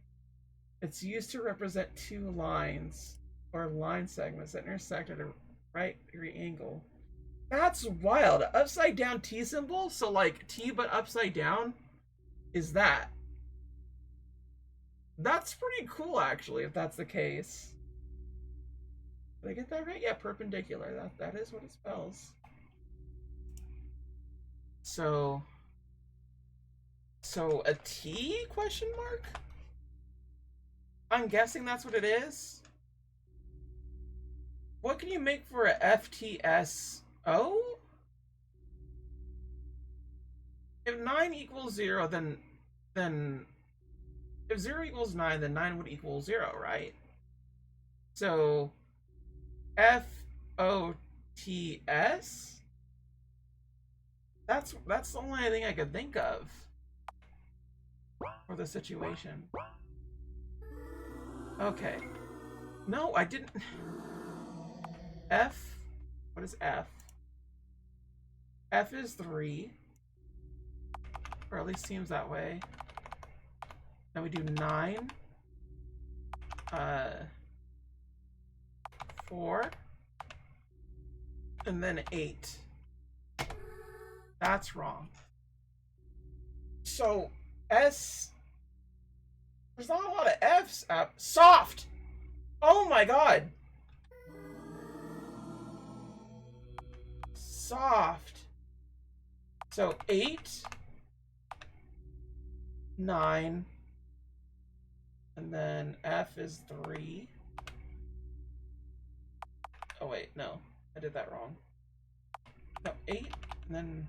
It's used to represent two lines or line segments that intersect at a right degree angle. That's wild. Upside down T symbol? So like T but upside down? Is that? That's pretty cool actually, if that's the case. Did I get that right? Yeah, perpendicular. That is what it spells. So a T question mark? I'm guessing that's what it is. What can you make for a FTSO? If 9 equals 0, then if 0 equals 9, then 9 would equal 0, right? So FOTS? That's the only thing I could think of for the situation. Okay. No, I didn't. F. What is F? F is 3. Or at least seems that way. Then we do 9. 4. And then 8. That's wrong. So S. There's not a lot of F's. Soft. Oh my god. Soft. So 8, 9, and then F is 3. Oh wait, no, I did that wrong. No, 8, and then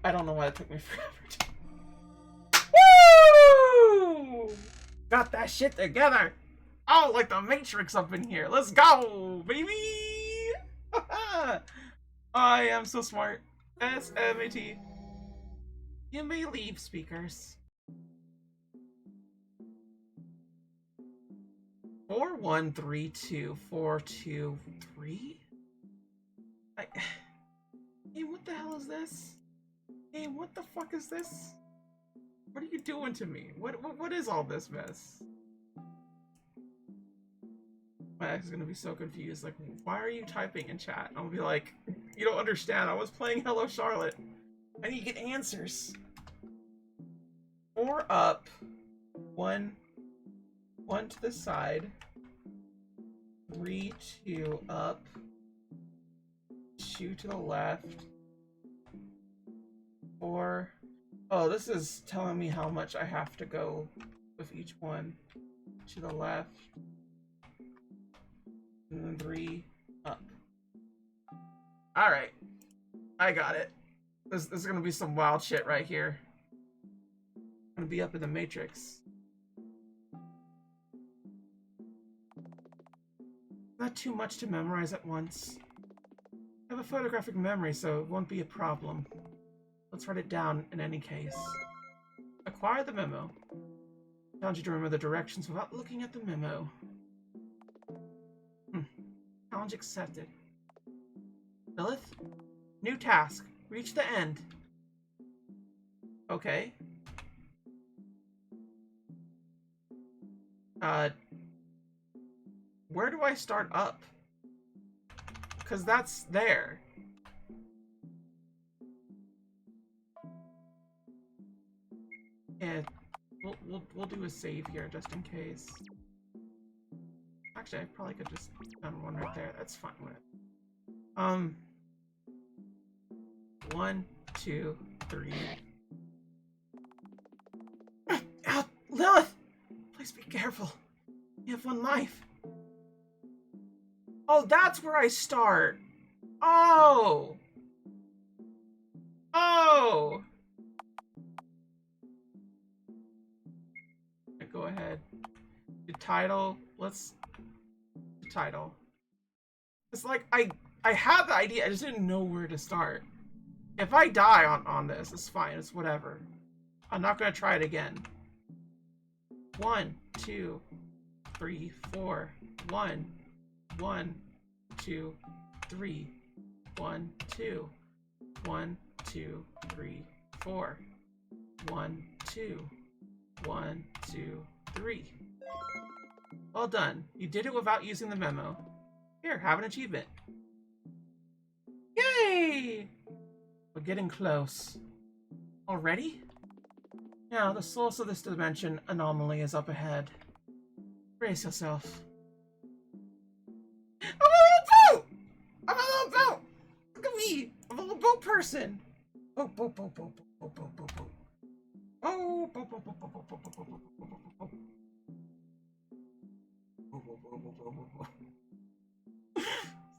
I don't know why it took me forever to... Woo! Got that shit together. Oh, like the Matrix up in here. Let's go, baby! I am so smart. SMAT. You may leave, speakers. 41324223. Hey, what the hell is this? Hey, what the fuck is this? What are you doing to me? What is all this mess? My ex is gonna be so confused. Like, why are you typing in chat? I'll be like, you don't understand. I was playing Hello Charlotte. I need to get answers. 4 up, 1 1 to the side, 3, 2 up, 2 to the left, 4. Oh, this is telling me how much I have to go with each one. To the left, and then 3 up. Alright, I got it. This is gonna be some wild shit right here. I'm gonna be up in the Matrix. Not too much to memorize at once. I have a photographic memory, so it won't be a problem. Let's write it down in any case. Acquire the memo. Challenge you to remember the directions without looking at the memo. Challenge accepted. Lilith? New task. Reach the end. Okay. Where do I start up? Because that's there. Yeah, we'll do a save here just in case. Actually, I probably could just done one right there. That's fine with it. 1, 2, 3. Ow, Lilith! Please be careful. You have 1 life. Oh, that's where I start. Oh! Oh! Go ahead. The title. Let's. The title. It's like I have the idea. I just didn't know where to start. If I die on this, it's fine. It's whatever. I'm not gonna try it again. 1, 2, 3, 4. 1, 1, 2, 3. 1, 2. 1, 2, 3, 4. 1, 2. 1, 2, 3. Well done. You did it without using the memo. Here, have an achievement. Yay! We're getting close. Already? Yeah, the source of this dimension anomaly is up ahead. Brace yourself. I'm a little boat! I'm a little boat! Look at me! I'm a little boat person! Boat, boat, boat, boat, boat, boat, boat, boat. Oh,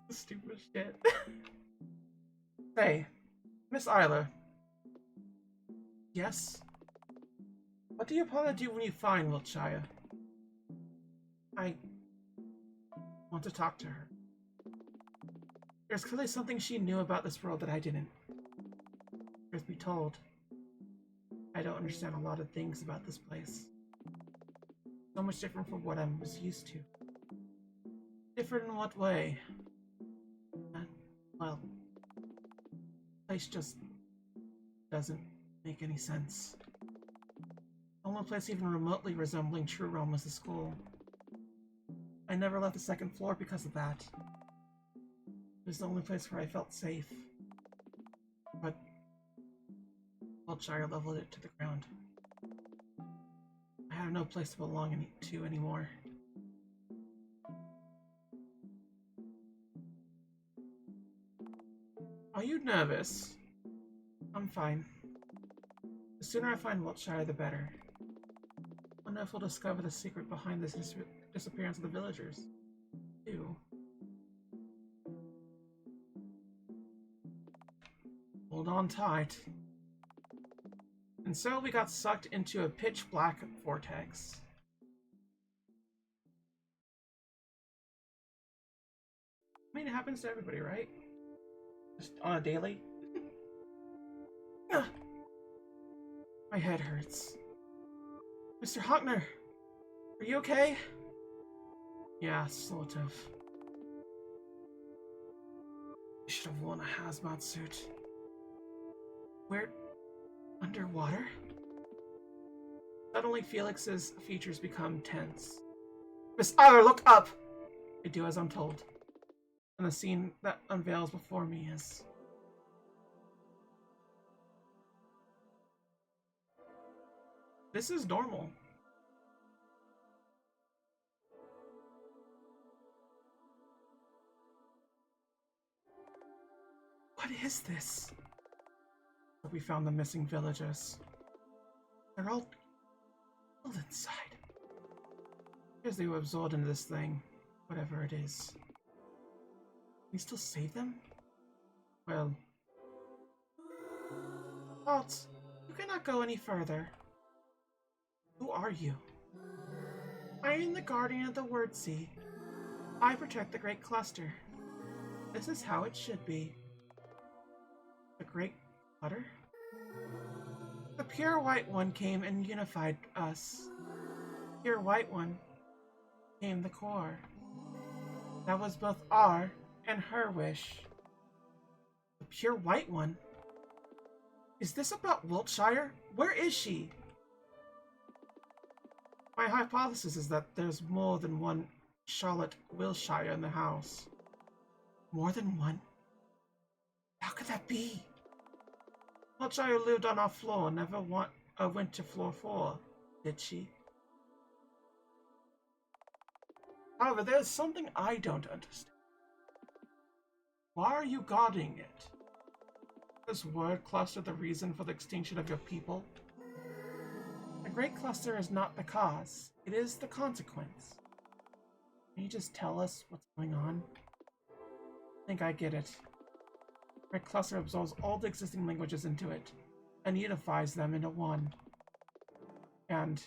stupid shit. Hey, Miss Eyler. Yes? What do you plan to do when you find Wiltshire? I want to talk to her. There's clearly something she knew about this world that I didn't. Truth be told, I don't understand a lot of things about this place. So much different from what I was used to. Different in what way? Well, the place just doesn't make any sense. The only place even remotely resembling True Realm was the school. I never left the 2nd floor because of that. It was the only place where I felt safe. But Wiltshire leveled it to the ground. I have no place to belong to anymore. Are you nervous? I'm fine. The sooner I find Wiltshire, the better. I wonder if we'll discover the secret behind this disappearance of the villagers. Ew. Hold on tight. And so we got sucked into a pitch-black vortex. I mean, it happens to everybody, right? Just on a daily. My head hurts. Mr. Hockner, are you okay? Yeah, sort of. I should have worn a hazmat suit. We're underwater? Suddenly, Felix's features become tense. Miss Eyler, look up! I do as I'm told. And the scene that unveils before me is... This is normal. What is this? We found the missing villagers. They're all killed inside. Because they were absorbed into this thing, whatever it is. Can we still save them? Well, Alt, you cannot go any further. Who are you? I am the guardian of the Word Sea. I protect the Great Cluster. This is how it should be. The Great Clutter? The Pure White One came and unified us. Pure White One came the core. That was both our and her wish. The Pure White One? Is this about Wiltshire? Where is she? My hypothesis is that there's more than one Charlotte Wiltshire in the house. More than one? How could that be? Wiltshire lived on our floor and never went to floor 4, did she? However, there's something I don't understand. Why are you guarding it? Is Word Cluster the reason for the extinction of your people? The Great Cluster is not the cause, it is the consequence. Can you just tell us what's going on? I think I get it. The Great Cluster absorbs all the existing languages into it, and unifies them into one. And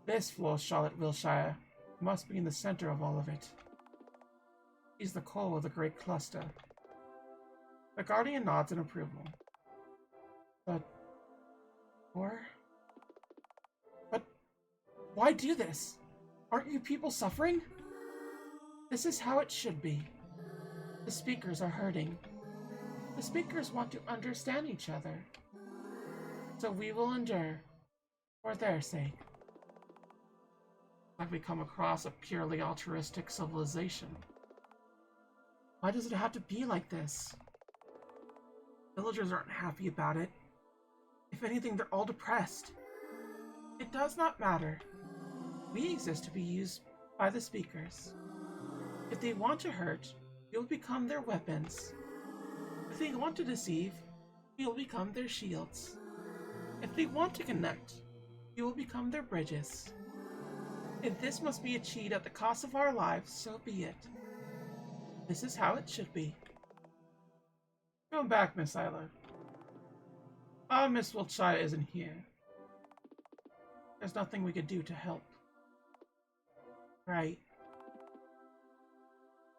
this floor, Charlotte Wiltshire, must be in the center of all of it. She's the core of the Great Cluster. The Guardian nods in approval. But why do this? Aren't you people suffering? This is how it should be. The speakers are hurting. The speakers want to understand each other. So we will endure, for their sake. Like we come across a purely altruistic civilization. Why does it have to be like this? Villagers aren't happy about it. If anything, they're all depressed. It does not matter. We exist to be used by the speakers. If they want to hurt, you'll become their weapons. If they want to deceive, you'll become their shields. If they want to connect, you will become their bridges. If this must be achieved at the cost of our lives, so be it. This is how it should be. Come back, Miss Eyler. Miss Wiltshire isn't here. There's nothing we could do to help. Right.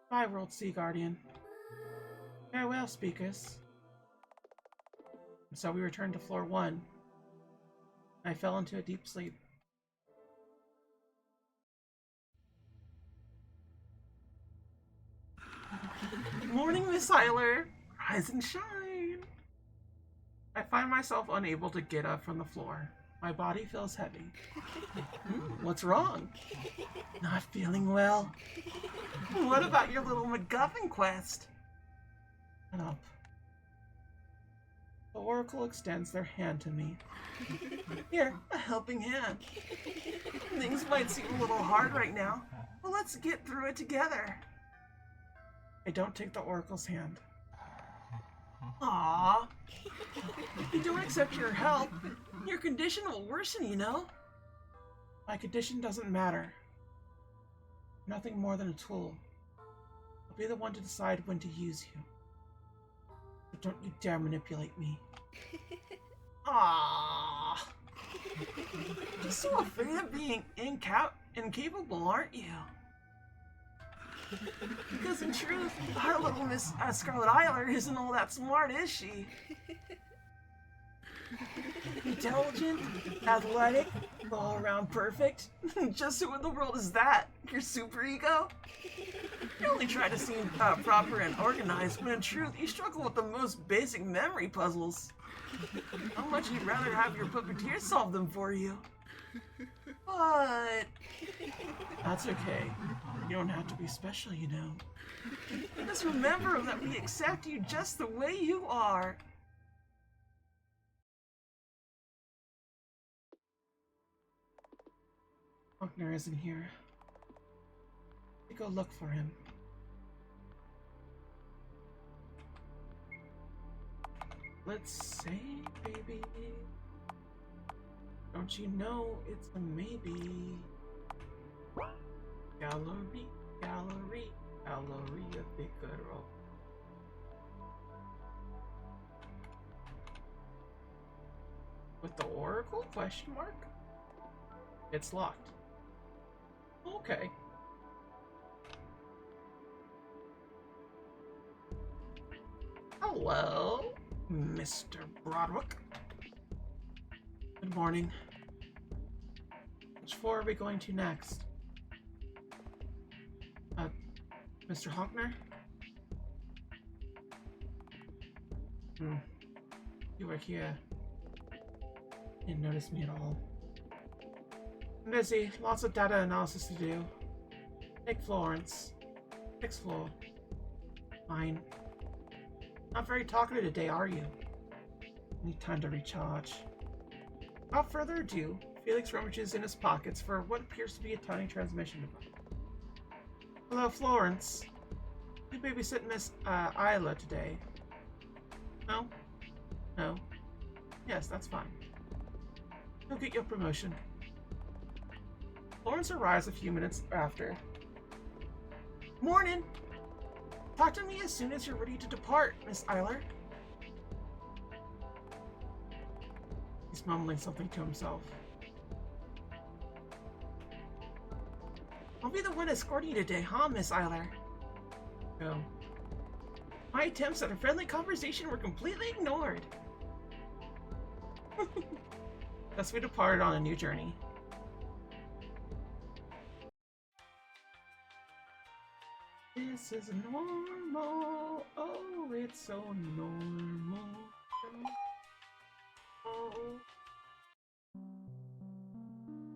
Bye, World Sea Guardian. Farewell, speakers. And so we returned to floor 1. I fell into a deep sleep. Good morning, Miss Eyler. Rise and shine. I find myself unable to get up from the floor. My body feels heavy. What's wrong? Not feeling well. What about your little MacGuffin quest? Shut up. The Oracle extends their hand to me. Here, a helping hand. Things might seem a little hard right now, but let's get through it together. I don't take the Oracle's hand. Aww. If you don't accept your help, your condition will worsen, you know? My condition doesn't matter. Nothing more than a tool. I'll be the one to decide when to use you. But don't you dare manipulate me. Aww. You're so afraid of being incapable, aren't you? Because in truth, our little Miss Scarlett Eyler isn't all that smart, is she? Intelligent, athletic, all around perfect. Just who in the world is that? Your super ego? You only try to seem proper and organized, but in truth, you struggle with the most basic memory puzzles. How much you'd rather have your puppeteer solve them for you. But that's okay. You don't have to be special, you know. Just remember that we accept you just the way you are. Faulkner isn't here. Go look for him. let's say, baby. Don't you know it's a maybe? Gallery, gallery, Galleria Figaro. With the Oracle? Question mark? It's locked. Okay. Hello, Mr. Broderick. Good morning. Which floor are we going to next? Mr. Honkner? You were here. Didn't notice me at all. I'm busy. Lots of data analysis to do. Take Florence. 6th floor. Fine. Not very talkative today, are you? Need time to recharge. Without further ado, Felix rummages in his pockets for what appears to be a tiny transmission device. Hello, Florence. You babysit Miss Eyler today? No? No. Yes, that's fine. You'll get your promotion. Florence arrives a few minutes after. Morning! Talk to me as soon as you're ready to depart, Miss Eyler. He's mumbling something to himself. I'll be the one escorting you today, huh, Miss Eyler? No. My attempts at a friendly conversation were completely ignored. Thus we departed on a new journey. This is normal. Oh, it's so normal. Oh.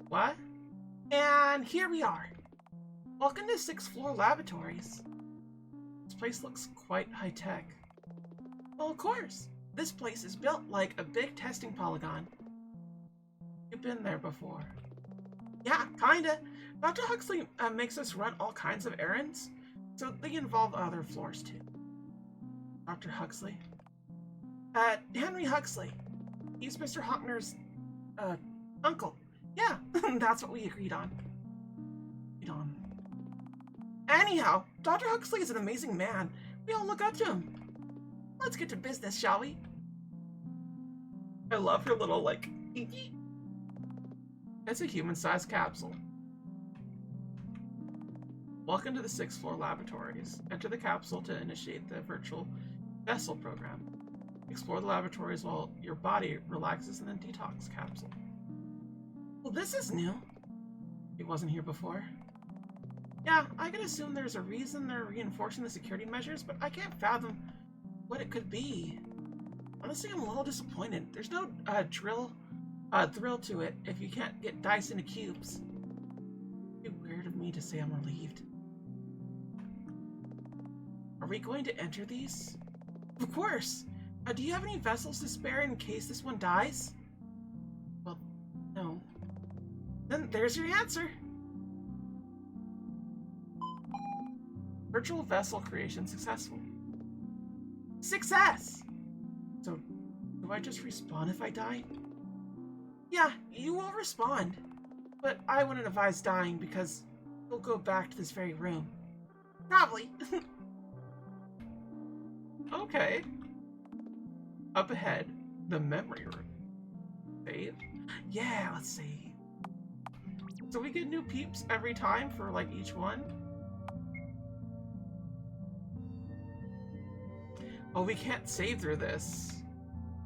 What? And here we are. Welcome to 6th floor laboratories. This place looks quite high-tech. Well, of course. This place is built like a big testing polygon. You've been there before. Yeah, kinda. Dr. Huxley makes us run all kinds of errands, so they involve other floors too. Dr. Huxley? Henry Huxley. He's Mr. Honkner's, uncle. Yeah, that's what we agreed on. Anyhow, Dr. Huxley is an amazing man. We all look up to him. Let's get to business, shall we? I love her little, like, It's a human-sized capsule. Welcome to the 6th floor laboratories. Enter the capsule to initiate the virtual vessel program. Explore the laboratories while your body relaxes in the detox capsule. Well, this is new. It wasn't here before. Yeah, I can assume there's a reason they're reinforcing the security measures, but I can't fathom what it could be. Honestly, I'm a little disappointed. There's no thrill to it if you can't get dice into cubes. It'd be weird of me to say I'm relieved. Are we going to enter these? Of course! Do you have any vessels to spare in case this one dies? Well, no. Then there's your answer! Virtual vessel creation successful. Success! So, do I just respawn if I die? Yeah, you will respawn. But I wouldn't advise dying because you'll go back to this very room. Probably. Okay. Up ahead, the memory room. Save? Yeah, let's see. So we get new peeps every time for, like, each one? Oh, we can't save through this.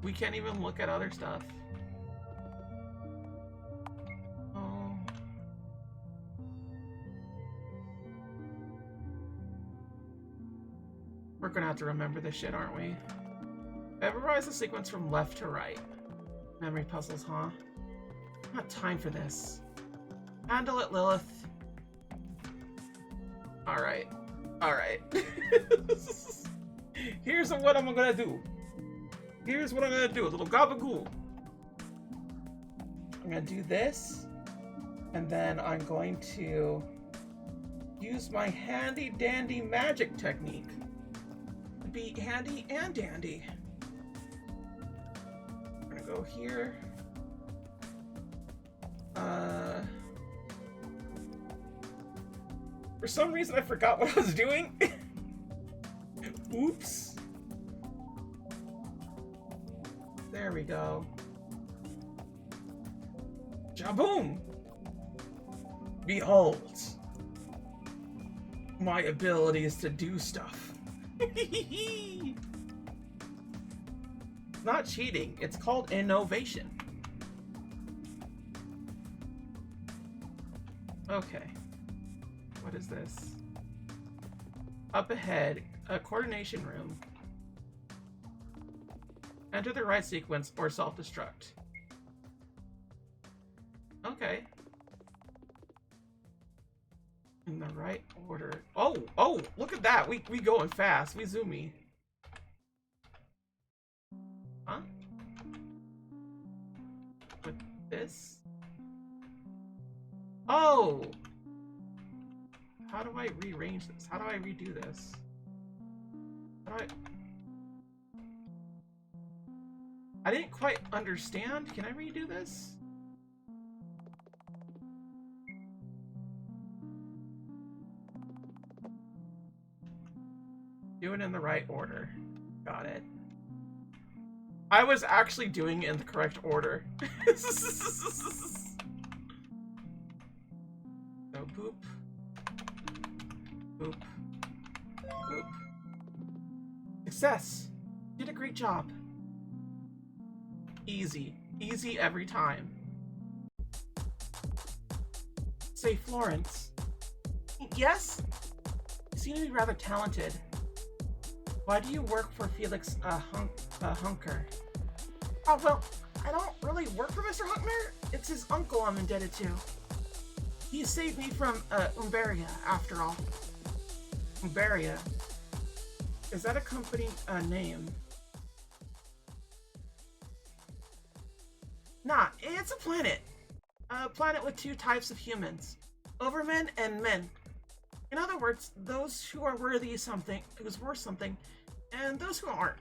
We can't even look at other stuff. Oh. We're gonna have to remember this shit, aren't we? Memorize the sequence from left to right. Memory puzzles, huh? Not time for this. Handle it, Lilith. Alright. Alright. Here's what I'm gonna do. Here's what I'm gonna do. A little gabagool. I'm gonna do this. And then I'm going to use my handy dandy magic technique to be handy and dandy. go here. For some reason I forgot what I was doing. Oops. There we go. Jaboom! Behold my abilities to do stuff. It's not cheating, it's called innovation. Okay. What is this? Up ahead, a coordination room. Enter the right sequence or self-destruct. Okay. In the right order. Oh, look at that. We going fast. We zoomy. Huh? With this? Oh! How do I rearrange this? How do I redo this? How do I didn't quite understand. Can I redo this? Do it in the right order. Got it. I was actually doing it in the correct order. So boop. Boop. Boop. Success! Did a great job. Easy. Easy every time. Say, Florence. Yes? You seem to be rather talented. Why do you work for Felix Hunker? Oh, well, I don't really work for Mr. Hunkner. It's his uncle I'm indebted to. He saved me from Umberia, after all. Umberia. Is that a company name? Nah, it's a planet. A planet with two types of humans. Overmen and men. In other words, those who are worthy of something, who's worth something, and those who aren't.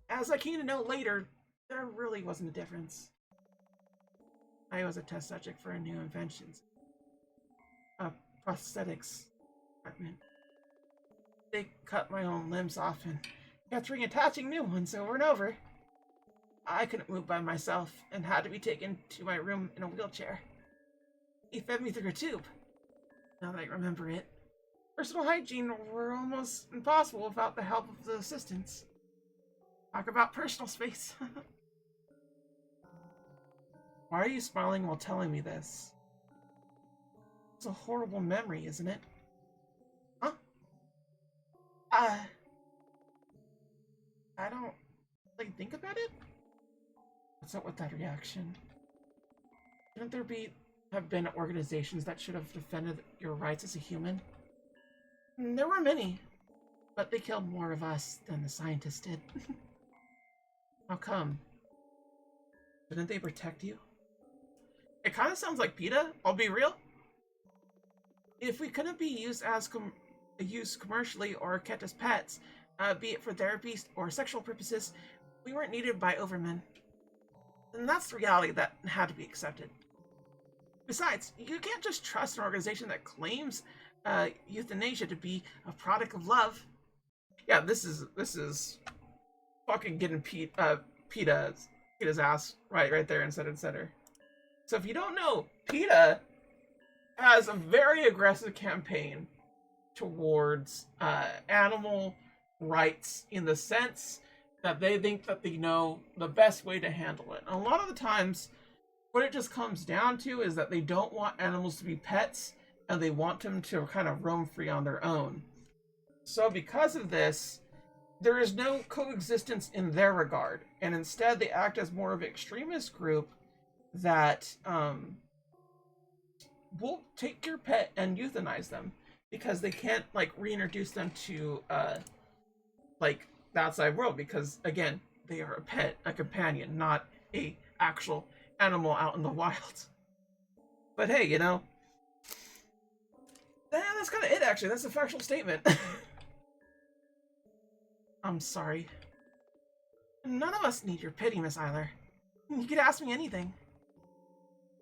As I came to know later, there really wasn't a difference. I was a test subject for a new inventions. Prosthetics department. They cut my own limbs off and kept reattaching new ones over and over. I couldn't move by myself and had to be taken to my room in a wheelchair. He fed me through a tube. Now that I remember it. Personal hygiene were almost impossible without the help of the assistants. Talk about personal space. Why are you smiling while telling me this? It's a horrible memory, isn't it? Huh? I don't really think about it? What's up with that reaction? Shouldn't there have been organizations that should have defended your rights as a human? There were many, but they killed more of us than the scientists did. How come? Didn't they protect you? It kind of sounds like PETA, I'll be real. If we couldn't be used as used commercially or kept as pets, be it for therapy or sexual purposes, we weren't needed by Overmen. And that's the reality that had to be accepted. Besides, you can't just trust an organization that claims euthanasia to be a product of love. Yeah, this is fucking getting PETA's ass right there in center. So if you don't know, PETA has a very aggressive campaign towards animal rights in the sense that they think that they know the best way to handle it. And a lot of the times, what it just comes down to is that they don't want animals to be pets, and they want them to kind of roam free on their own. So because of this, there is no coexistence in their regard, and instead they act as more of an extremist group that will take your pet and euthanize them because they can't like reintroduce them to like the outside world, because again, they are a pet, a companion, not a actual animal out in the wild. But hey, you know, that's kind of it actually. That's a factual statement. I'm sorry. None of us need your pity, Miss Eyler. You could ask me anything.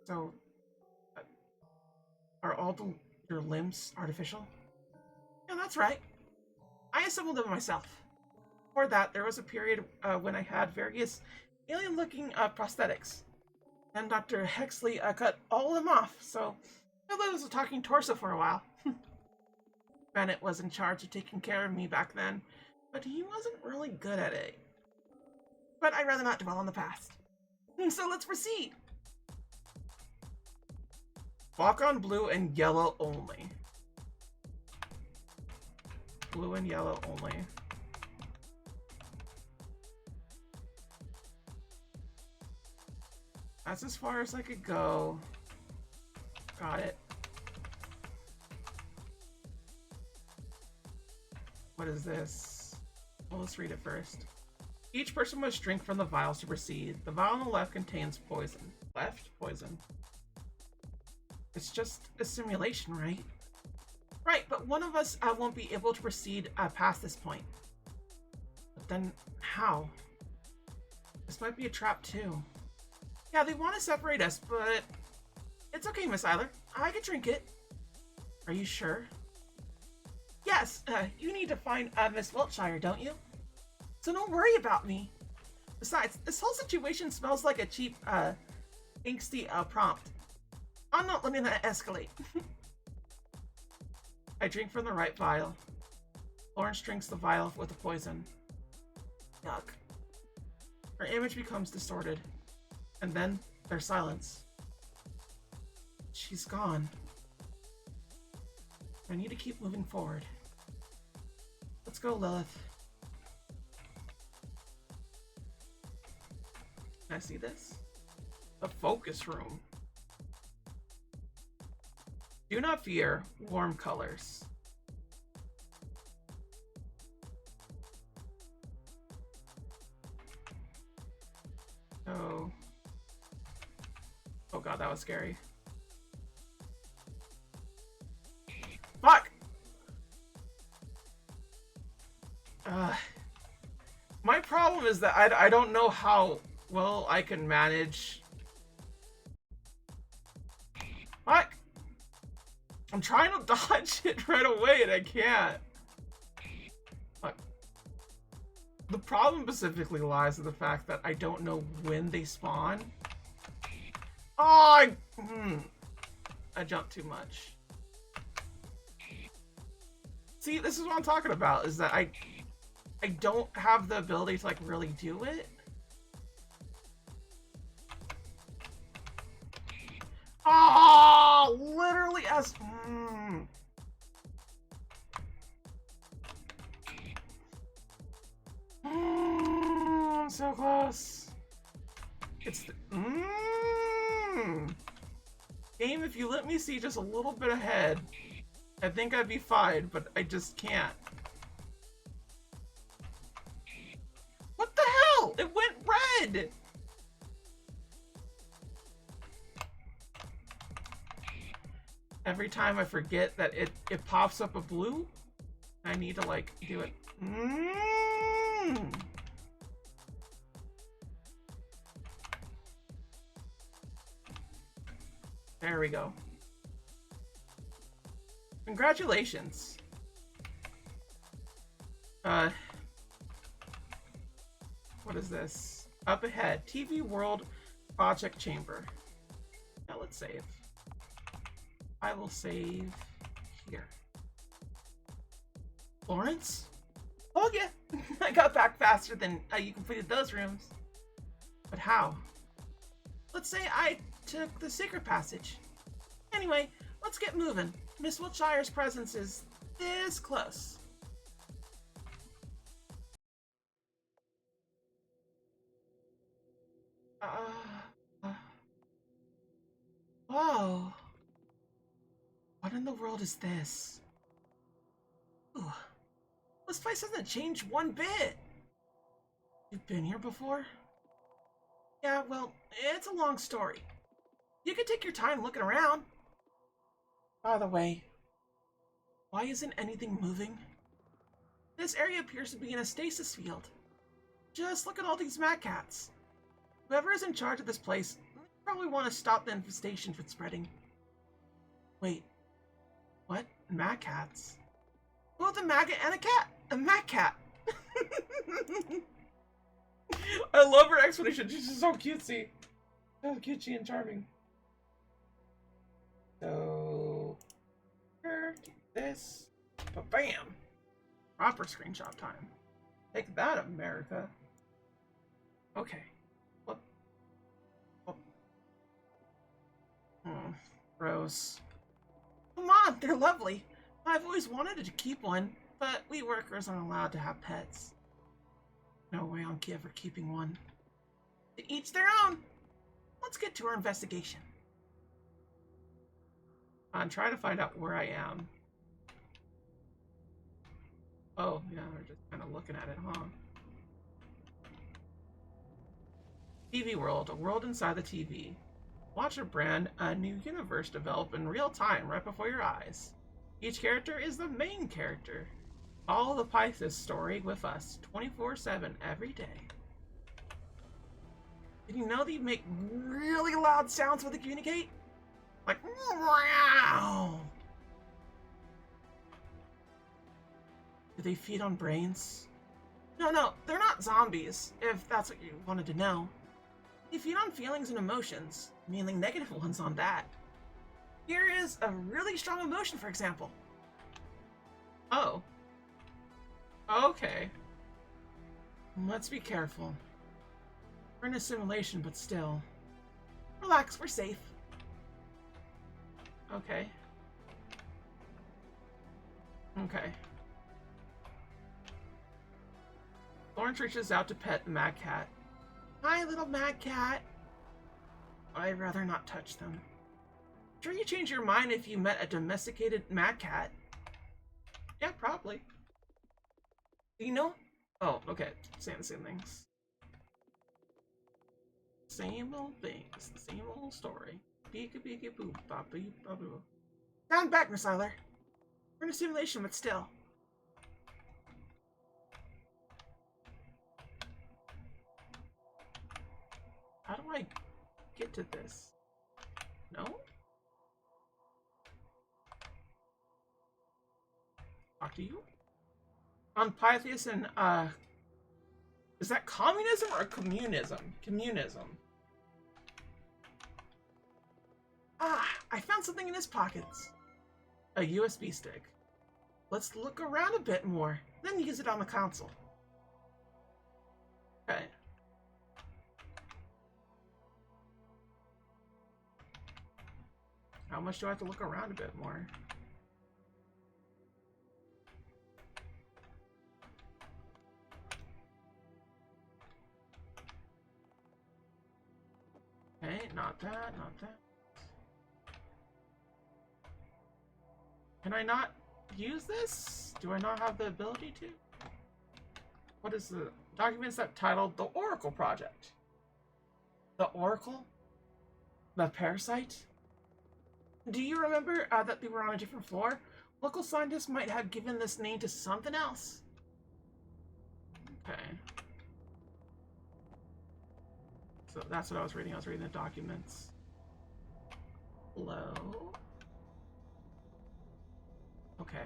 So, uh, are all your limbs artificial? Yeah, that's right. I assembled them myself. Before that, there was a period when I had various alien-looking prosthetics. And Dr. Hexley cut all of them off, so I lived as a talking torso for a while. Bennett was in charge of taking care of me back then, but he wasn't really good at it. But I'd rather not dwell on the past. So let's proceed. Walk on blue and yellow only. Blue and yellow only. That's as far as I could go. Got it. What is this? Well, let's read it first. Each person must drink from the vials to proceed. The vial on the left contains poison. Left? Poison. It's just a simulation, right? Right, but one of us won't be able to proceed past this point. But then, how? This might be a trap, too. Yeah, they want to separate us, but it's okay, Miss Eyler. I can drink it. Are you sure? Yes, you need to find Miss Wiltshire, don't you? So don't worry about me. Besides, this whole situation smells like a cheap, angsty prompt. I'm not letting that escalate. I drink from the right vial. Lawrence drinks the vial with the poison. Yuck. Her image becomes distorted. And then there's silence. She's gone. I need to keep moving forward. Let's go, Lilith. Can I see this? The focus room. Do not fear warm colors. Oh. Oh god, that was scary. Fuck! My problem is that I don't know how well I can manage. Fuck! I'm trying to dodge it right away and I can't. Fuck. The problem specifically lies in the fact that I don't know when they spawn. Oh, I jumped too much. See, this is what I'm talking about, is that I don't have the ability to, like, really do it. Oh, literally as... I'm so close. It's the... Game, if you let me see just a little bit ahead, I think I'd be fine, but I just can't. What the hell? It went red! Every time I forget that it pops up a blue, I need to, like, do it. There we go. Congratulations. What is this? Up ahead, TV World Project Chamber. Now let's save. I will save here. Lawrence? Oh yeah, I got back faster than you completed those rooms. But how? Let's say I took the secret passage. Anyway, let's get moving. Miss Wiltshire's presence is this close. Whoa. What in the world is this? Ooh. This place hasn't changed one bit. You've been here before? Yeah, well, it's a long story. You can take your time looking around. By the way, why isn't anything moving? This area appears to be in a stasis field. Just look at all these Mad Cats. Whoever is in charge of this place probably want to stop the infestation from spreading. Wait, what? Mad cats? Both a maggot and a cat! A mad cat! I love her explanation. She's just so cutesy. So cutesy and charming. So, here, this, but bam! Proper screenshot time. Take that, America. Okay. Whoop. Whoop. Gross. Come on, they're lovely. I've always wanted to keep one, but we workers aren't allowed to have pets. No way I'm ever keeping one. To each their own. Let's get to our investigation. I'm trying to find out where I am. Oh, yeah, we're just kind of looking at it, huh? TV World, a world inside the TV. Watch a brand new universe develop in real time right before your eyes. Each character is the main character. Follow the Pythos story with us 24/7 every day. Did you know that you make really loud sounds when they communicate? Like, wow! Do they feed on brains? No, they're not zombies, if that's what you wanted to know. They feed on feelings and emotions, mainly negative ones on that. Here is a really strong emotion, for example. Oh. Okay. Let's be careful. We're in a simulation, but still. Relax, we're safe. Okay. Okay. Lawrence reaches out to pet the mad cat. Hi, little mad cat. I'd rather not touch them. Sure you change your mind if you met a domesticated mad cat? Yeah, probably. Do you know? Oh, okay. Saying the same things. Same old things. Same old story. Beaka beaka boop bop beep bop boo. Stand back, Miss Eyler. We're in a simulation, but still. How do I get to this? No? Talk to you? On Pythias and, is that communism or communism? Communism. Ah, I found something in his pockets. A USB stick. Let's look around a bit more, then use it on the console. Okay. How much do I have to look around a bit more? Okay, not that, not that. Can I not use this? Do I not have the ability to? What is the documents that titled the Oracle Project? The Oracle? The Parasite? Do you remember that they were on a different floor? Local scientists might have given this name to something else. Okay. So that's what I was reading. I was reading the documents. Hello? Okay.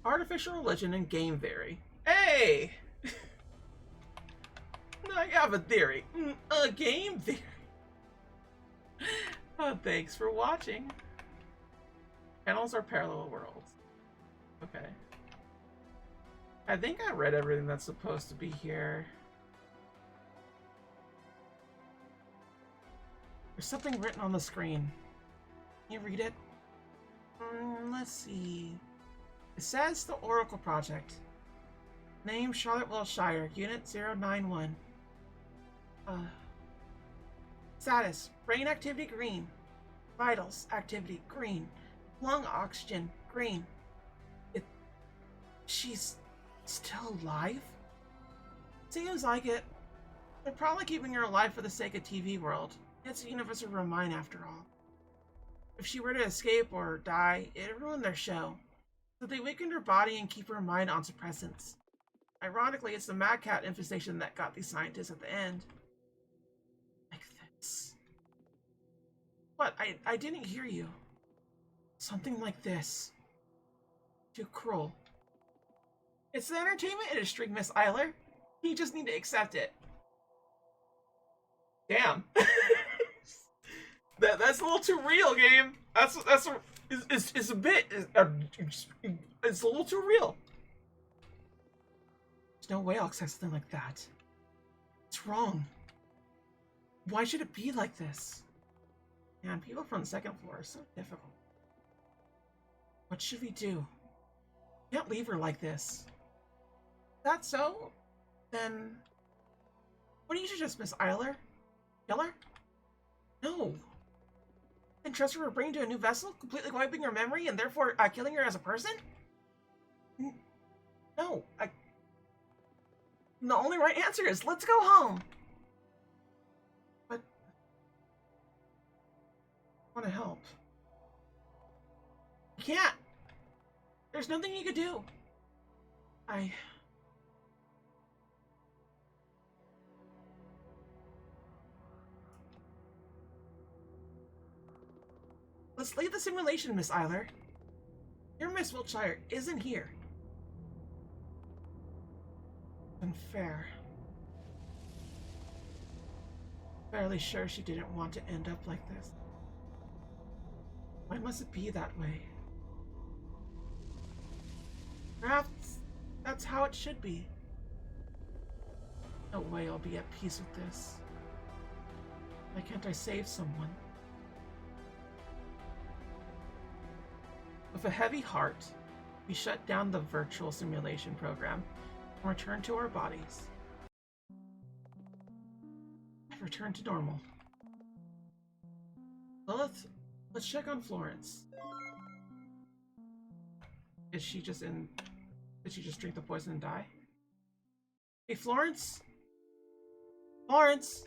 Artificial religion and game theory. Hey! I have a theory. A game theory. Oh, thanks for watching. Panels are parallel worlds. Okay. I think I read everything that's supposed to be here. There's something written on the screen. Can you read it? Let's see. It says the Oracle Project. Name Charlotte Shire, Unit 091. Status, brain activity green. Vitals activity green. Lung oxygen green. She's still alive? Seems like it. They're probably keeping her alive for the sake of TV World. It's a universe of her mind after all. If she were to escape or die, it'd ruin their show. So they weakened her body and keep her mind on suppressants. Ironically, it's the mad cat infestation that got these scientists at the end. Like this. What? I didn't hear you. Something like this. Too cruel. It's the entertainment industry, Miss Eyler. You just need to accept it. Damn. That's a little too real, game. It's a bit. It's a little too real. There's no way I'll accept something like that. It's wrong. Why should it be like this? Man, people from the second floor are so difficult. What should we do? Can't leave her like this. Is that so? Then what do you suggest, Miss Eyler? Kill her? No. Then transfer her brain to a new vessel, completely wiping her memory and therefore killing her as a person? No. The only right answer is let's go home. But I want to help. You can't. There's nothing you could do. Let's leave the simulation, Miss Eyler. Your Miss Wiltshire isn't here. Unfair. Fairly sure she didn't want to end up like this. Why must it be that way? Perhaps that's how it should be. No way I'll be at peace with this. Why can't I save someone? With a heavy heart, we shut down the virtual simulation program and return to our bodies. I've returned to normal. Lilith, let's check on Florence. Did she just drink the poison and die? Hey, Florence? Florence!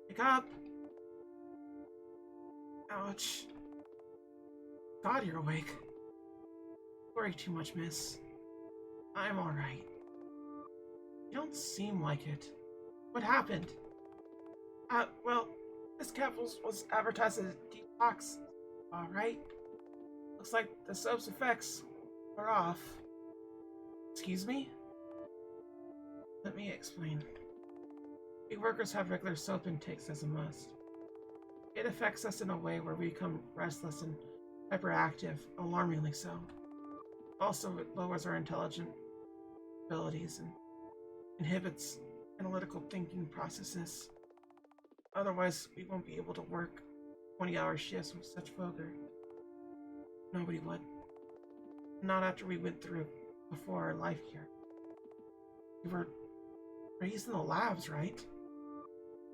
Wake up! Ouch. God, you're awake. Worry too much, miss. I'm alright. You don't seem like it. What happened? Well, this capsule was advertised as a detox. Alright. Looks like the soap's effects are off. Excuse me? Let me explain. We workers have regular soap intakes as a must. It affects us in a way where we become restless and hyperactive, alarmingly so. Also, it lowers our intelligent abilities and inhibits analytical thinking processes. Otherwise, we won't be able to work 20-hour shifts with such vigor. Nobody would. Not after we went through before our life here. We were raised in the labs, right?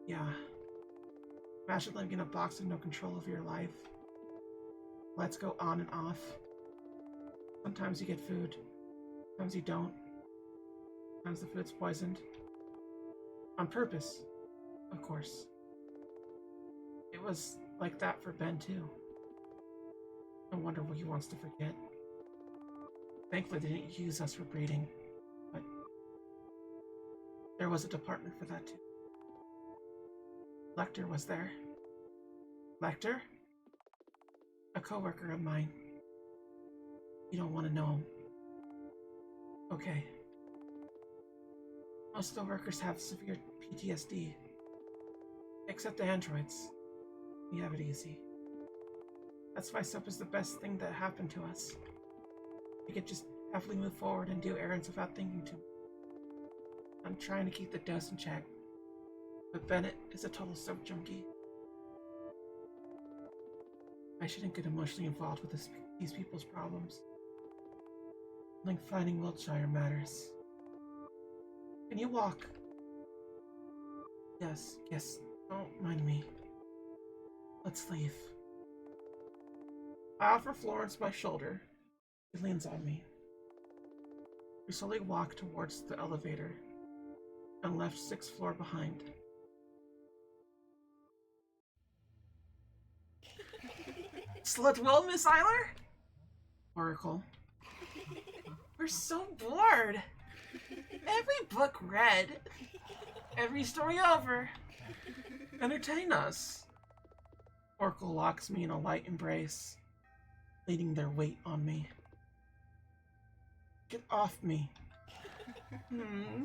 Yeah. Imagine living in a box with no control of your life. Lights go on and off. Sometimes you get food. Sometimes you don't. Sometimes the food's poisoned. On purpose, of course. It was like that for Ben, too. No wonder what he wants to forget. Thankfully, they didn't use us for breeding, but there was a department for that, too. Lecter was there. Lecter? A coworker of mine. You don't want to know him. Okay. Most of the workers have severe PTSD. Except the androids. We have it easy. That's why soap is the best thing that happened to us. We could just happily move forward and do errands without thinking too much. I'm trying to keep the dose in check. But Bennett is a total soap junkie. I shouldn't get emotionally involved with these people's problems. I think finding Wiltshire matters. Can you walk? Yes, don't mind me. Let's leave. I offer Florence my shoulder. She leans on me. We slowly walk towards the elevator and left 6th floor behind. Slept well, Miss Eyler? Oracle. We're so bored. Every book read. Every story over. Entertain us. Oracle locks me in a light embrace, leaning their weight on me. Get off me.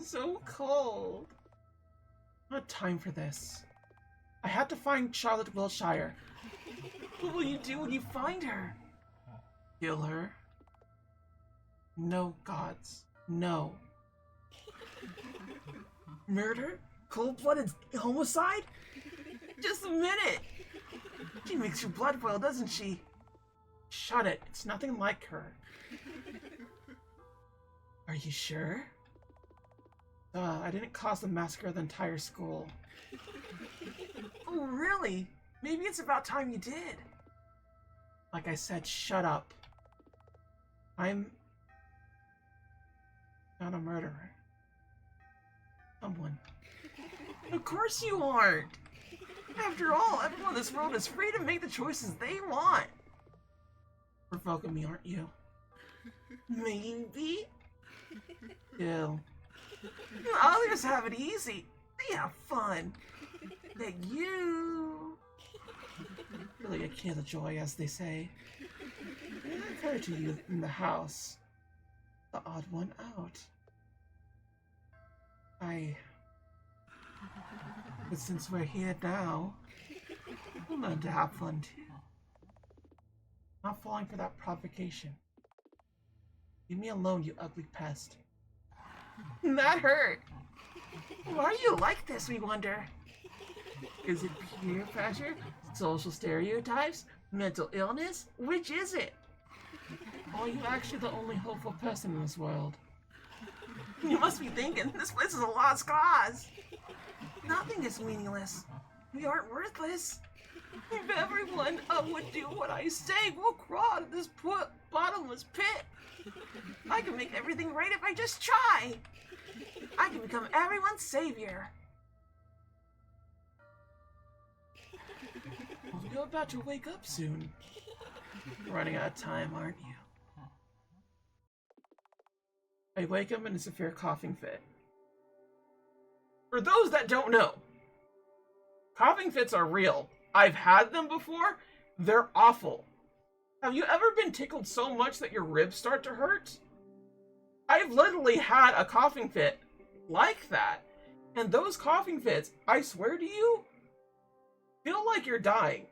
So cold. Not time for this. I had to find Charlotte Wilshire. What will you do when you find her? Kill her? No, gods. No. Murder? Cold-blooded homicide? Just a minute. She makes your blood boil, doesn't she? Shut it. It's nothing like her. Are you sure? I didn't cause the massacre of the entire school. Oh, really? Maybe it's about time you did. Like I said, shut up. I'm not a murderer. Someone. Of course you aren't. After all, everyone in this world is free to make the choices they want. Provoking me, aren't you? Maybe? Still. Others have it easy. They have fun. But you... Really a killjoy, as they say. It occurred to you in the house. The odd one out. But since we're here now, we'll learn to have fun too. Not falling for that provocation. Leave me alone, you ugly pest. That hurt. Why are you like this, we wonder? Is it peer pressure? Social stereotypes? Mental illness? Which is it? Or are you actually the only hopeful person in this world? You must be thinking, this place is a lost cause. Nothing is meaningless. We aren't worthless. If everyone would do what I say, we'll crawl to this bottomless pit. I can make everything right if I just try. I can become everyone's savior. Well, you're about to wake up soon. You're running out of time, aren't you? I wake up in a severe coughing fit. For those that don't know, coughing fits are real. I've had them before. They're awful. Have you ever been tickled so much that your ribs start to hurt? I've literally had a coughing fit like that. And those coughing fits, I swear to you, feel like you're dying.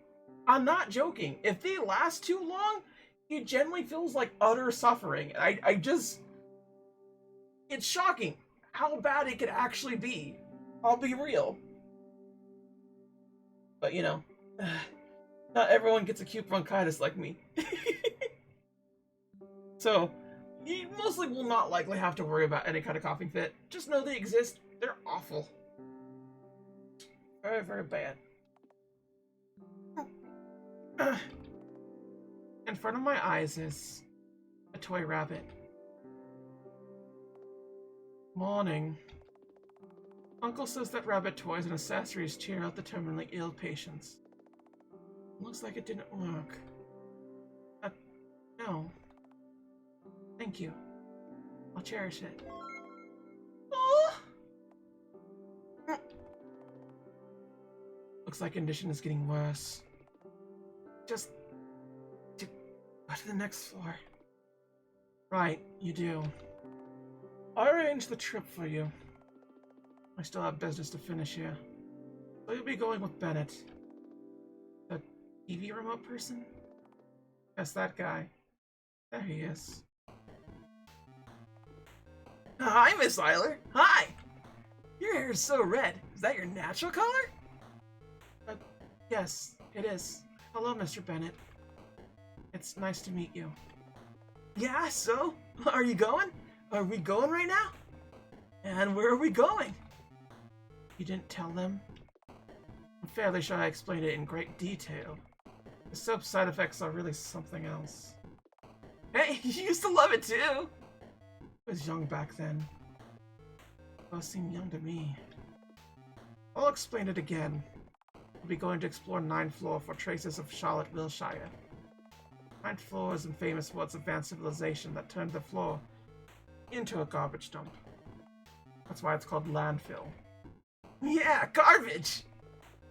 I'm not joking. If they last too long, it generally feels like utter suffering. I just... It's shocking how bad it could actually be. I'll be real. But, you know, not everyone gets acute bronchitis like me. So, you mostly will not likely have to worry about any kind of coughing fit. Just know they exist. They're awful. Very, very bad. In front of my eyes is a toy rabbit. Morning. Uncle says that rabbit toys and accessories cheer out the terminally ill patients. Looks like it didn't work. No. Thank you. I'll cherish it. Oh! Looks like condition is getting worse. Just go to the next floor. Right, you do. I'll arrange the trip for you. I still have business to finish here. So you'll be going with Bennett. The TV remote person? Yes, that guy. There he is. Hi, Miss Eyler. Hi! Your hair is so red. Is that your natural color? Yes, it is. Hello, Mr. Bennett. It's nice to meet you. Yeah, so? Are you going? Are we going right now? And where are we going? You didn't tell them? I'm fairly sure I explained it in great detail. The soap's side effects are really something else. Hey, you used to love it too! I was young back then. Both seem young to me. I'll explain it again. We'll be going to explore 9th floor for traces of Charlotte Wilshire. 9th floor is infamous for its advanced civilization that turned the floor into a garbage dump. That's why it's called landfill. Yeah, garbage!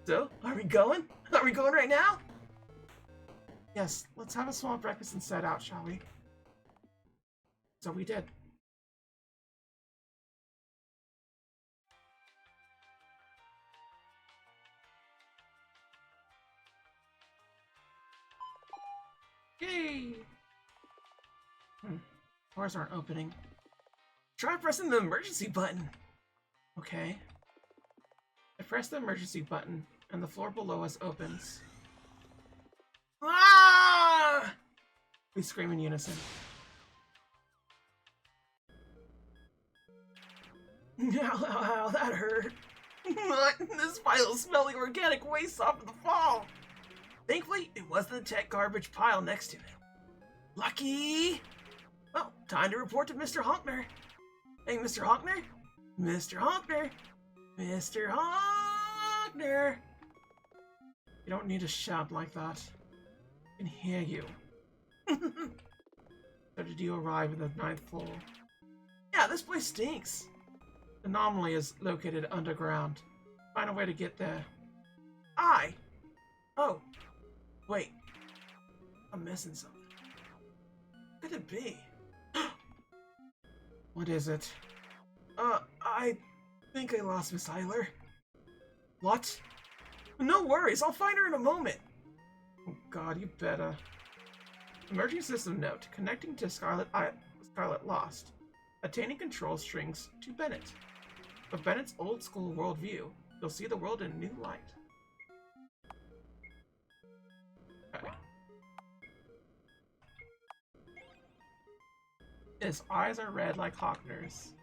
So, are we going? Are we going right now? Yes, let's have a small breakfast and set out, shall we? So we did. Yay! Doors aren't opening. Try pressing the emergency button. Okay. I press the emergency button, and the floor below us opens. Ah! We scream in unison. Ow, ow, ow, that hurt. This pile of smelly organic waste off of the fall. Thankfully, it wasn't the tech garbage pile next to it. Lucky! Well, time to report to Mr. Honkner. Hey, Mr. Honkner? Mr. Honkner? Mr. Honkner! You don't need to shout like that. I can hear you. So did you arrive at the 9th floor? Yeah, this place stinks. The anomaly is located underground. Find a way to get there. Oh. Wait. I'm missing something. What could it be? What is it? I think I lost Miss Eyler. What? No worries, I'll find her in a moment. Oh god, you better. Emerging system note. Connecting to Scarlett lost. Attaining control strings to Bennett. With Bennett's old school worldview, you'll see the world in a new light. Okay. His eyes are red like Hockner's.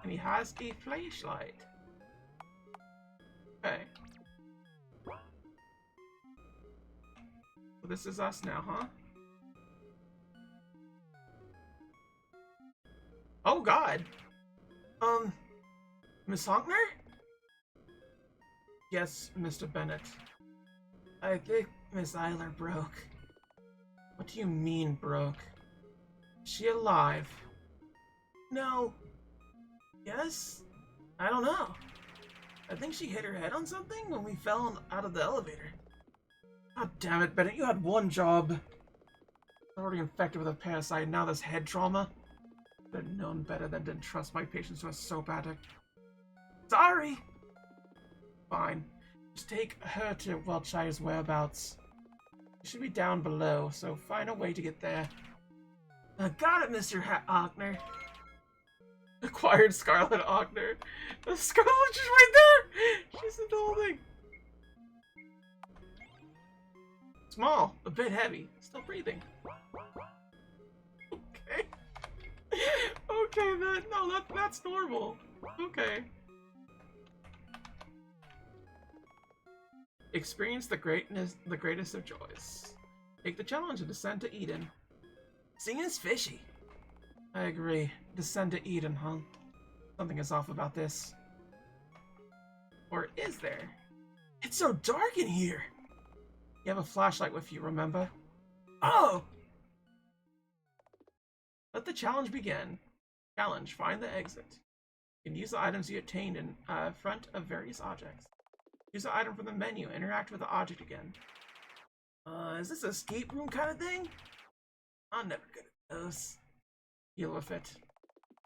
And he has a flashlight. Okay. So this is us now, huh? Oh god! Miss Honkner? Yes, Mr. Bennett. I think Miss Eyler broke. What do you mean, broke? Is she alive? No. Yes? I don't know. I think she hit her head on something when we fell out of the elevator. God damn it, Bennett, you had one job. Already infected with a parasite, now this head trauma. I'd have known better than to entrust my patients to a soap addict. Sorry! Fine. Just take her to Wiltshire's whereabouts. She should be down below, so find a way to get there. Got it, Mr. Hockner. Acquired Scarlett Eyler. Scarlett, she's right there! She's in the holding. Small, a bit heavy, still breathing. Okay. Okay, that's normal. Okay. Experience the greatest of joys. Take the challenge and descend to Eden. Singing is fishy. I agree. Descend to Eden, huh? Something is off about this. Or is there? It's so dark in here! You have a flashlight with you, remember? Oh! Let the challenge begin. Challenge, find the exit. You can use the items you obtained in front of various objects. Use the item from the menu, interact with the object again. Is this an escape room kind of thing? I'm never good at those. Deal with it.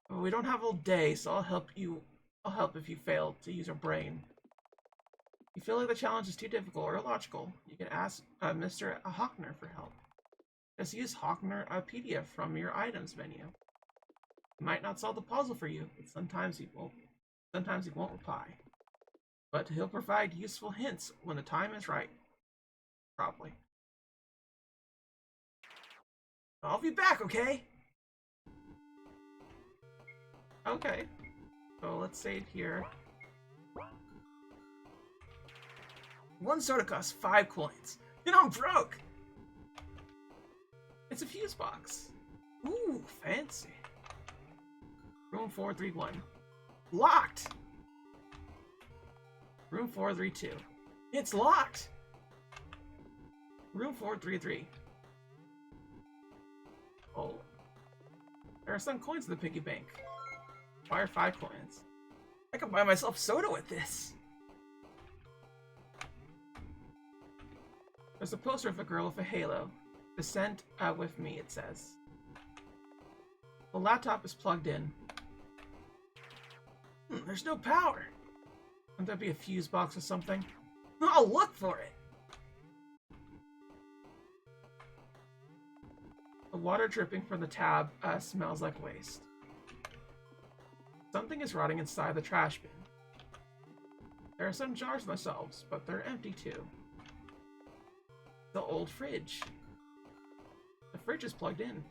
Well, we don't have all day, so I'll help if you fail to use your brain. If you feel like the challenge is too difficult or illogical, you can ask Mr. Hockner for help. Just use Hocknerpedia from your items menu. He might not solve the puzzle for you, but sometimes he won't. Sometimes he won't reply. But he'll provide useful hints when the time is right. Probably. I'll be back, okay? Okay. So let's save here. One soda costs 5 coins. And I'm broke! It's a fuse box. Ooh, fancy. Room 431. Locked! Room 432. It's locked! Room 433. Oh. There are some coins in the piggy bank. Fire 5 coins. I can buy myself soda with this. There's a poster of a girl with a halo. Descent with me, it says. The laptop is plugged in. There's no power. Wouldn't there be a fuse box or something? I'll look for it. The water dripping from the tab smells like waste. Something is rotting inside the trash bin. There are some jars themselves, but they're empty too. The old fridge. The fridge is plugged in.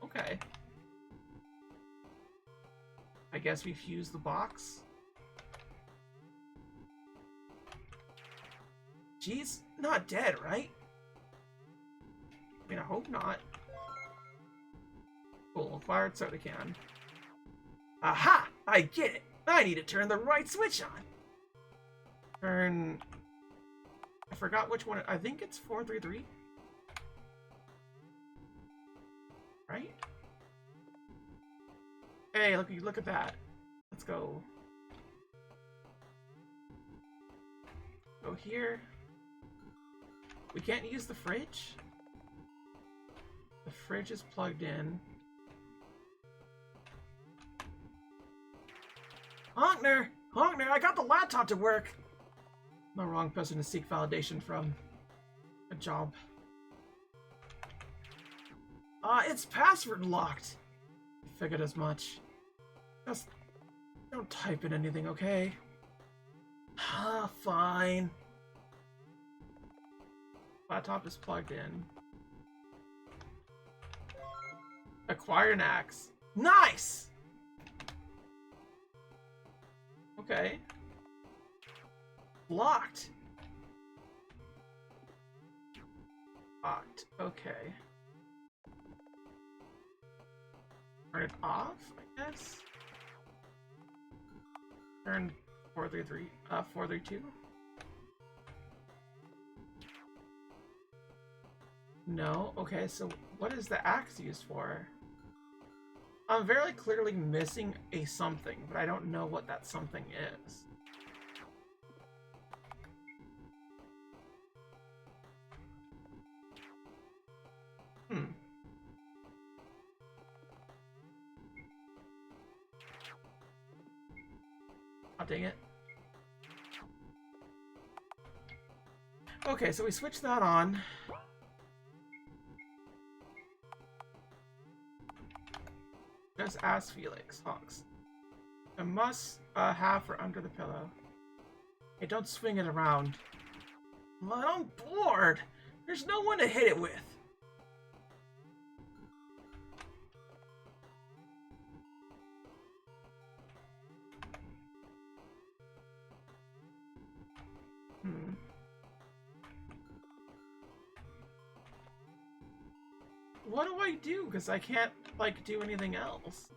Okay. I guess we fuse the box. She's not dead, right? I mean, I hope not. Cool, acquired soda can. Aha! I get it! I need to turn the right switch on! Turn... I forgot which one. I think it's 433. Right? Hey, look at that. Let's go. Go here. We can't use the fridge? The fridge is plugged in. Honkner! Honkner, I got the laptop to work! I'm the wrong person to seek validation from. Good job. It's password locked. I figured as much. Just don't type in anything, okay? Fine. Laptop is plugged in. Acquire an axe. Nice! Okay. Locked. Locked. Okay. Turn it off, I guess? Turn 433, 432? No? Okay, so what is the axe used for? I'm very clearly missing a something, but I don't know what that something is. Oh, dang it. Okay, so we switch that on. Just ask Felix, Hawks. I must have her under the pillow. Hey, don't swing it around. Well, I'm bored. There's no one to hit it with. What do I do? Because I can't, like, do anything else.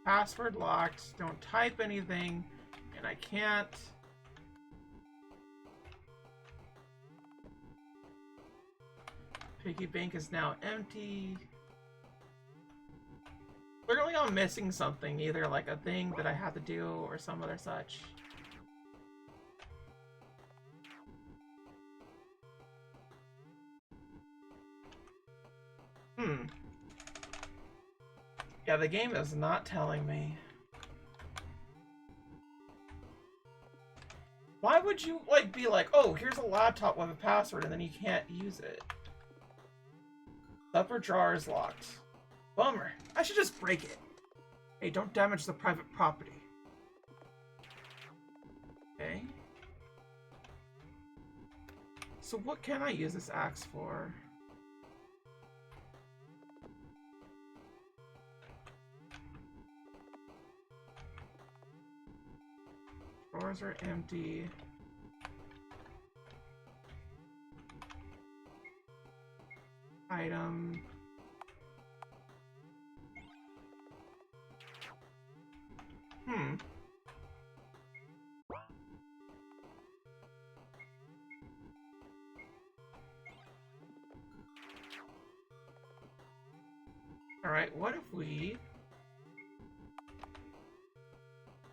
Password locked. Don't type anything. And I can't. Piggy bank is now empty. Clearly I'm missing something. Either, like, a thing that I have to do or some other such. Yeah, the game is not telling me. Why would you, like, be like, oh, here's a laptop with a password and then you can't use it? The upper drawer is locked. Bummer. I should just break it. Hey, don't damage the private property. Okay. So what can I use this axe for? Drawers are empty. Item. Alright, what if we...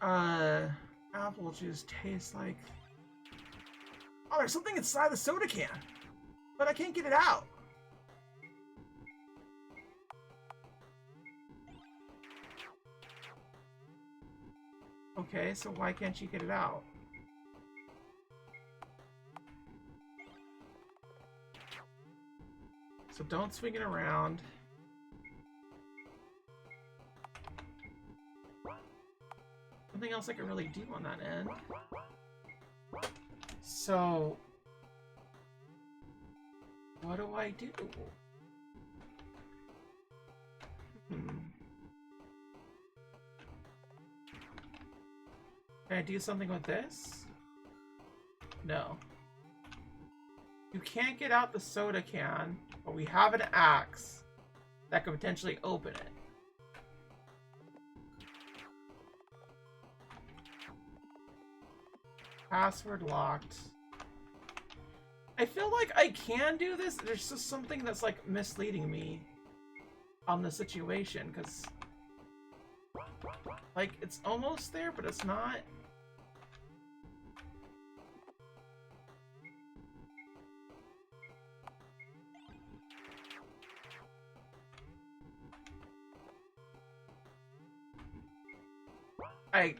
apple juice tastes like... Oh, there's something inside the soda can! But I can't get it out! Okay, so why can't you get it out? So don't swing it around. Something else I could really do on that end. So... what do I do? Can I do something with this? No. You can't get out the soda can, but we have an axe that could potentially open it. Password locked. I feel like I can do this. There's just something that's like misleading me on the situation, because like it's almost there, but it's not.